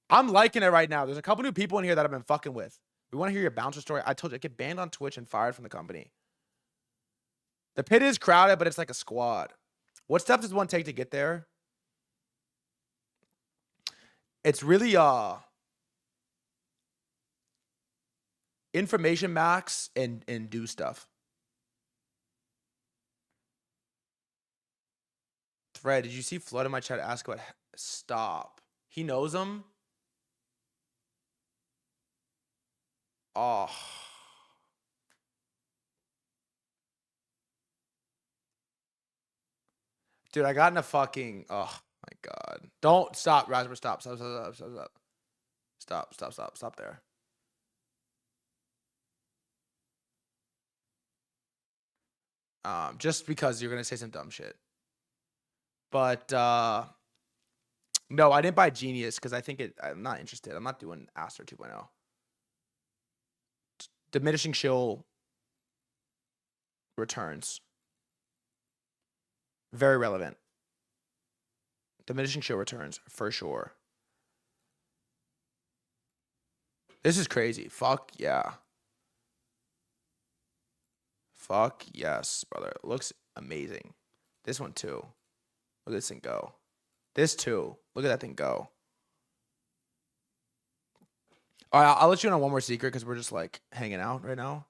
liking it right now. There's a couple new people in here that I've been fucking with. We want to hear your bouncer story. I told you I get banned on Twitch and fired from the company. The pit is crowded, but it's like a squad. What steps does one take to get there? It's really information max and do stuff. Thread, did you see Flood in my chat ask about stop? He knows him. Oh. Dude, I got in a fucking oh my god. Don't stop, Raspberry. Stop there. Just because you're gonna say some dumb shit. But no, I didn't buy Genius because I think I'm not interested. I'm not doing Aster 2.0. Diminishing shill returns. Very relevant. Diminishing shill returns for sure. This is crazy. Fuck yeah. Fuck yes, brother. It looks amazing. This one too. Look at this thing go. This too. Look at that thing go. All right, I'll let you in on one more secret because we're just like hanging out right now.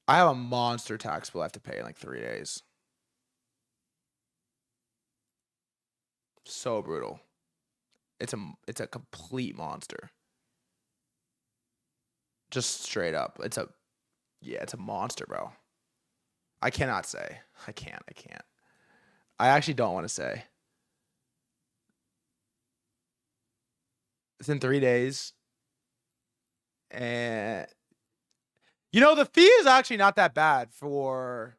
I have a monster tax bill I have to pay in like 3 days. So brutal. It's a complete monster. Just straight up. It's a monster, bro. I cannot say. I can't. I actually don't want to say. It's in 3 days. And you know, the fee is actually not that bad for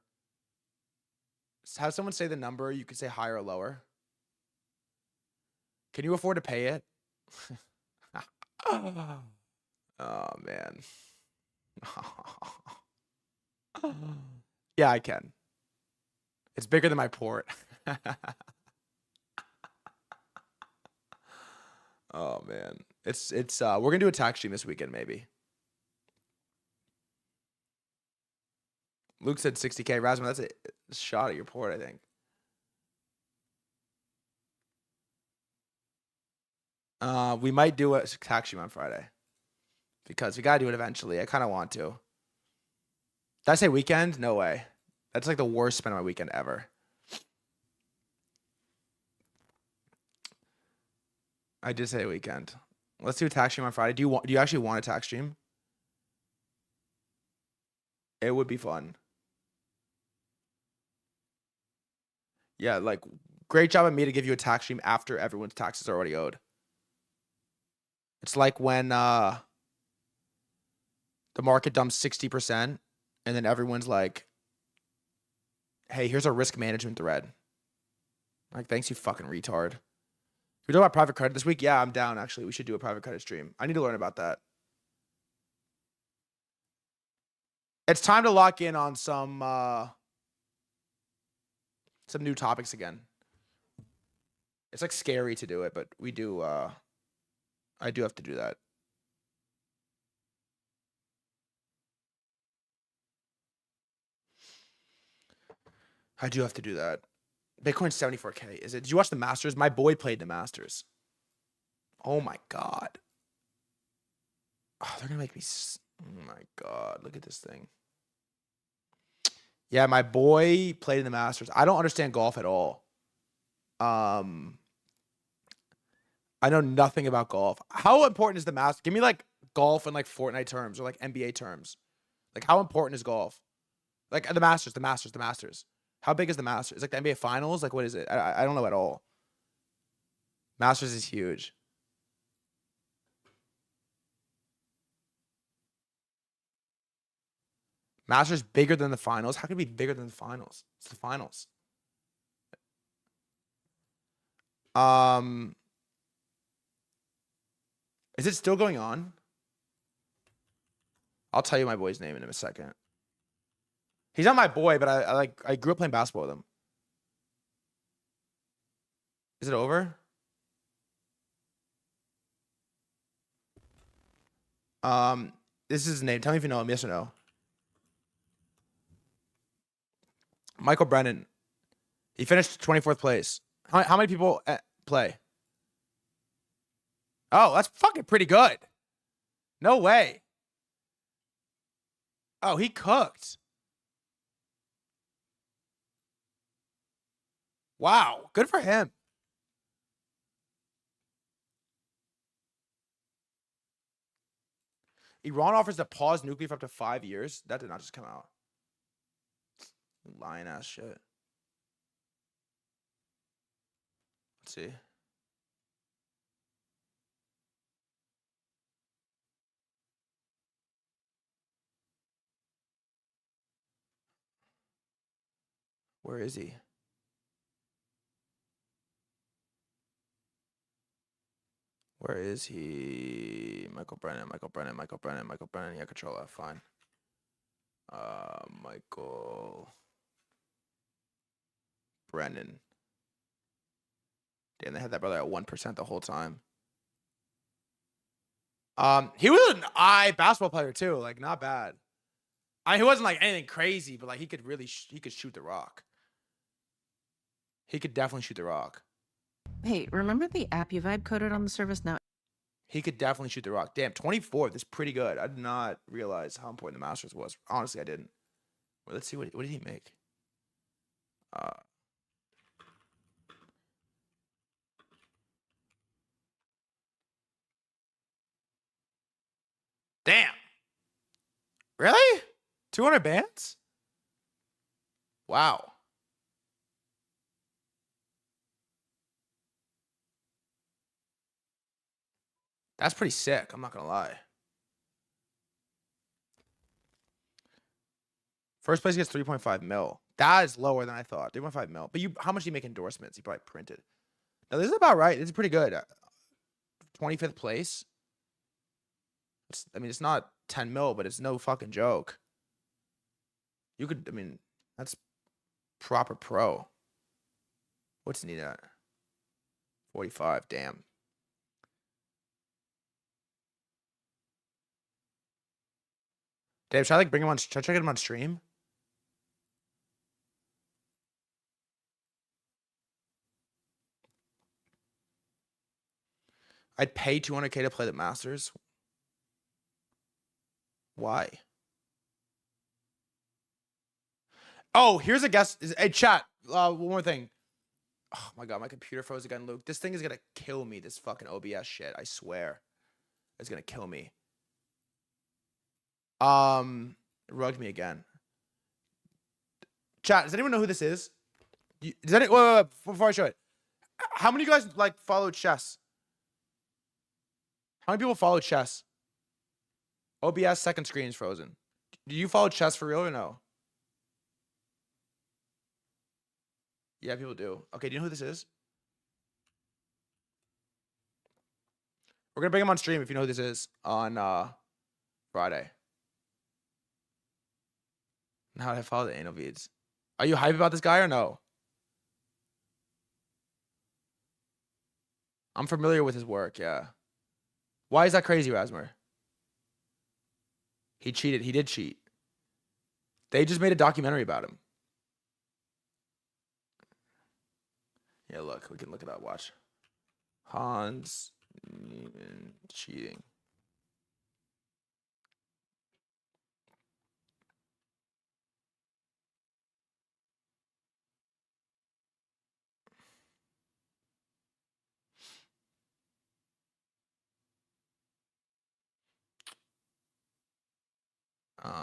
have someone say the number. You could say higher or lower. Can you afford to pay it? Oh, man. Yeah, I can. It's bigger than my port. Oh, man. It's we're going to do a tax stream this weekend, maybe. Luke said 60K. Rasmus, that's a shot at your port, I think. We might do a tax stream on Friday. Because we got to do it eventually. I kind of want to. Did I say weekend? No way. That's like the worst spend of my weekend ever. I did say weekend. Let's do a tax stream on Friday. Do you actually want a tax stream? It would be fun. Yeah, like great job of me to give you a tax stream after everyone's taxes are already owed. It's like when the market dumps 60% and then everyone's like, hey, here's a risk management thread. Like, thanks, you fucking retard. We talk about private credit this week? Yeah, I'm down, actually. We should do a private credit stream. I need to learn about that. It's time to lock in on some new topics again. It's like scary to do it, but we do I do have to do that. I do have to do that. Bitcoin's 74K. Is it? Did you watch the Masters? My boy played the Masters. Oh my God. Oh, they're going to make me... Oh my God. Look at this thing. Yeah, my boy played in the Masters. I don't understand golf at all. I know nothing about golf. How important is the Masters? Give me like golf in like Fortnite terms or like NBA terms. Like how important is golf? Like the Masters. How big is the Masters? It's like the NBA Finals? Like what is it? I don't know at all. Masters is huge. Masters bigger than the finals. How can it be bigger than the finals? It's the finals. Is it still going on? I'll tell you my boy's name in a second. He's not my boy, but I grew up playing basketball with him. Is it over? This is his name. Tell me if you know him. Yes or no. Michael Brennan. He finished 24th place. How many people play? Oh, that's fucking pretty good. No way. Oh, he cooked. Wow, good for him. Iran offers to pause nuclear for up to 5 years. That did not just come out. Lying ass shit. Let's see. Where is he? Where is he? Michael Brennan. Yeah, control F. Fine. Michael Brennan. Damn, they had that brother at 1% the whole time. He was an basketball player too. Like, not bad. He wasn't like anything crazy, but like he could really he could shoot the rock. He could definitely shoot the rock. Hey, remember the app you vibe coded on the service now? He could definitely shoot the rock. Damn, 24th is pretty good. I did not realize how important the Masters was. Honestly, I didn't. Well, let's see what did he make. Damn. Really? 200 bands? Wow. That's pretty sick. I'm not going to lie. First place gets 3.5 mil. That is lower than I thought. 3.5 mil. But how much do you make endorsements? You probably printed. Now, this is about right. This is pretty good. 25th place. It's not 10 mil, but it's no fucking joke. You could, that's proper pro. What's neat at? 45. Damn. Dave, should I bring him on? Should I try to get him on stream? I'd pay 200K to play the Masters. Why? Oh, here's a guess. Hey, chat. One more thing. Oh my god, my computer froze again, Luke. This thing is gonna kill me. This fucking OBS shit. I swear, it's gonna kill me. Rugged me again. Chat, does anyone know who this is? Does wait, before I show it, how many of you guys follow chess? How many people follow chess? OBS second screen is frozen. Do you follow chess for real or no? Yeah, people do. Okay, do you know who this is? We're gonna bring him on stream if you know who this is on Friday. How do I follow the anal beads? Are you hype about this guy or no? I'm familiar with his work, yeah. Why is that crazy, Rasmer? He cheated. He did cheat. They just made a documentary about him. Yeah, look. We can look it up. Watch. Hans Niemann cheating.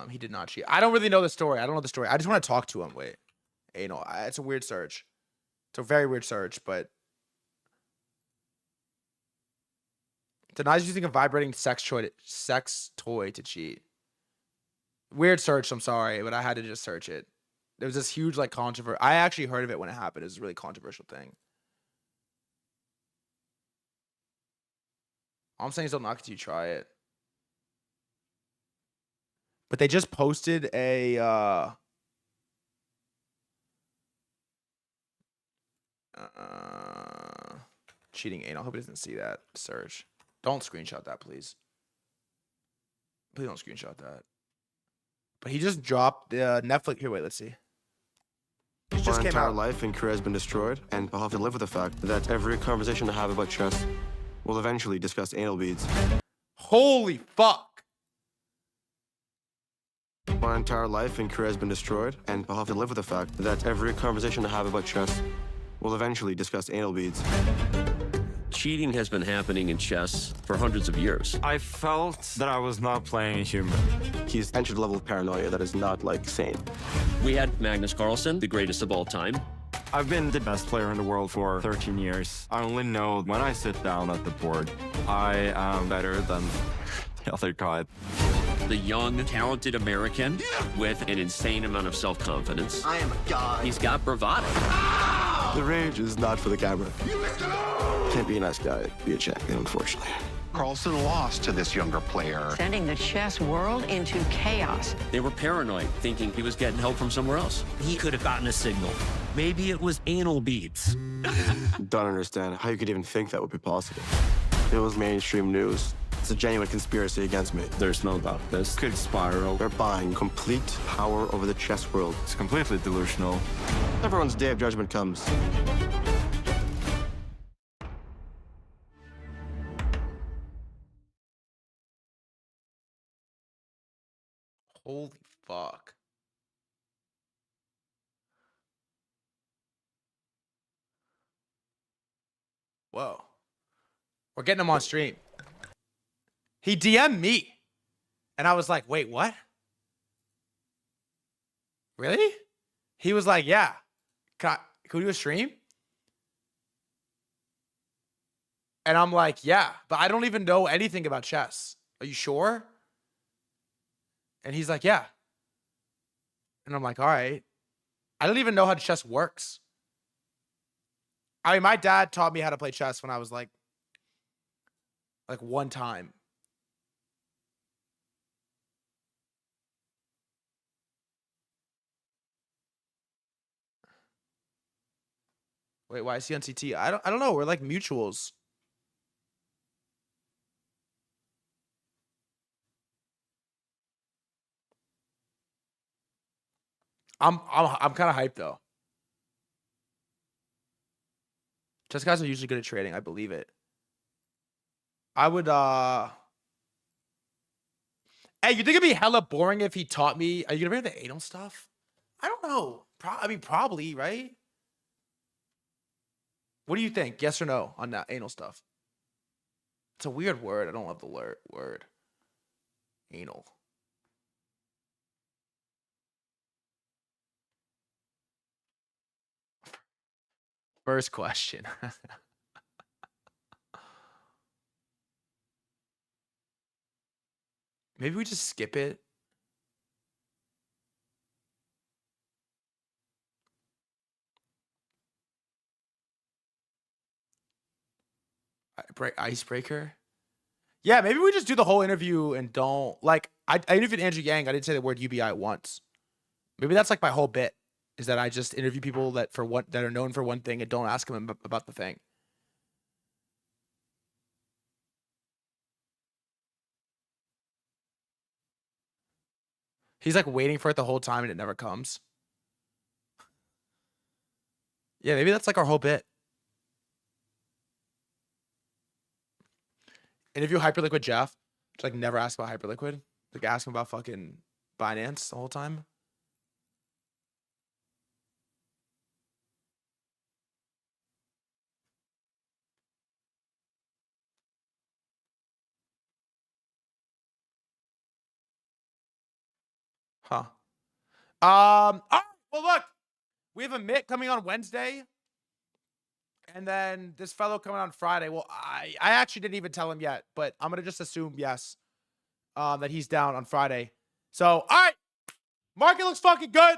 He did not cheat. I don't really know the story. I don't know the story. I just want to talk to him. Wait. Anal. It's a weird search. It's a very weird search, but denies using a vibrating sex toy to cheat. Weird search, I'm sorry, but I had to just search it. There was this huge controversy. I actually heard of it when it happened. It was a really controversial thing. All I'm saying is don't knock it till you try it. But they just posted a cheating anal. I hope he doesn't see that search. Don't screenshot that, please. Please don't screenshot that. But he just dropped the Netflix. Here, wait, let's see. My entire life and career has been destroyed, and I'll have to live with the fact that every conversation I have about chess will eventually discuss anal beads. Holy fuck. My entire life and career has been destroyed, and I'll have to live with the fact that every conversation I have about chess will eventually discuss anal beads. Cheating has been happening in chess for hundreds of years. I felt that I was not playing a human. He's entered a level of paranoia that is not, like, sane. We had Magnus Carlsen, the greatest of all time. I've been the best player in the world for 13 years. I only know when I sit down at the board, I am better than the other guy. The young, talented American with an insane amount of self-confidence. I am a god. He's got bravado. The rage is not for the camera. Can't be a nice guy, be a champion, unfortunately. Carlsen lost to this younger player. Sending the chess world into chaos. They were paranoid, thinking he was getting help from somewhere else. He could have gotten a signal. Maybe it was anal beads. Don't understand how you could even think that would be possible. It was mainstream news. It's a genuine conspiracy against me. There's no doubt this could spiral. They're buying complete power over the chess world. It's completely delusional. Everyone's day of judgment comes. Holy fuck. Whoa. We're getting him on stream. He DM'd me. And I was like, wait, what? Really? He was like, yeah. Can we do a stream? And I'm like, yeah, but I don't even know anything about chess. Are you sure? And he's like, yeah. And I'm like, all right. I don't even know how chess works. I mean, my dad taught me how to play chess when I was like one time. Wait, why is he on CT? I don't know. We're like mutuals. I'm kind of hyped though. Chess guys are usually good at trading. I believe it. I would Hey, you think it'd be hella boring if he taught me? Are you gonna bring the anal stuff? I don't know. I mean, probably, right? What do you think? Yes or no on that anal stuff? It's a weird word. I don't love the word. Anal. First question. Maybe we just skip it. Icebreaker. Yeah, maybe we just do the whole interview and don't like. I interviewed Andrew Yang. I didn't say the word UBI once. Maybe that's like my whole bit. Is that I just interview people that are known for one thing and don't ask them about the thing. He's like waiting for it the whole time and it never comes. Yeah, maybe that's like our whole bit. Interview Hyperliquid Jeff. Just like never ask about Hyperliquid. Like ask him about fucking Binance the whole time. Huh. Oh, well, look, we have a Mitt coming on Wednesday, and then this fellow coming on Friday. Well, I actually didn't even tell him yet, but I'm gonna just assume yes, that he's down on Friday. So, all right, market looks fucking good.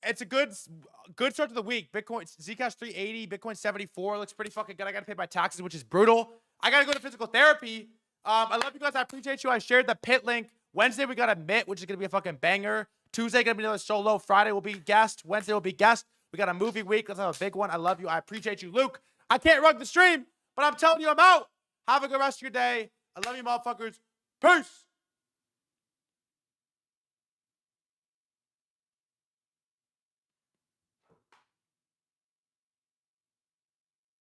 It's a good start to the week. Bitcoin, Zcash 380, Bitcoin 74 looks pretty fucking good. I gotta pay my taxes, which is brutal. I gotta go to physical therapy. I love you guys. I appreciate you. I shared the pit link. Wednesday, we got a Mitt, which is gonna be a fucking banger. Tuesday, gonna be another solo. Friday will be guest. Wednesday will be guest. We got a movie week. Let's have a big one. I love you. I appreciate you. Luke, I can't rug the stream, but I'm telling you I'm out. Have a good rest of your day. I love you, motherfuckers. Peace.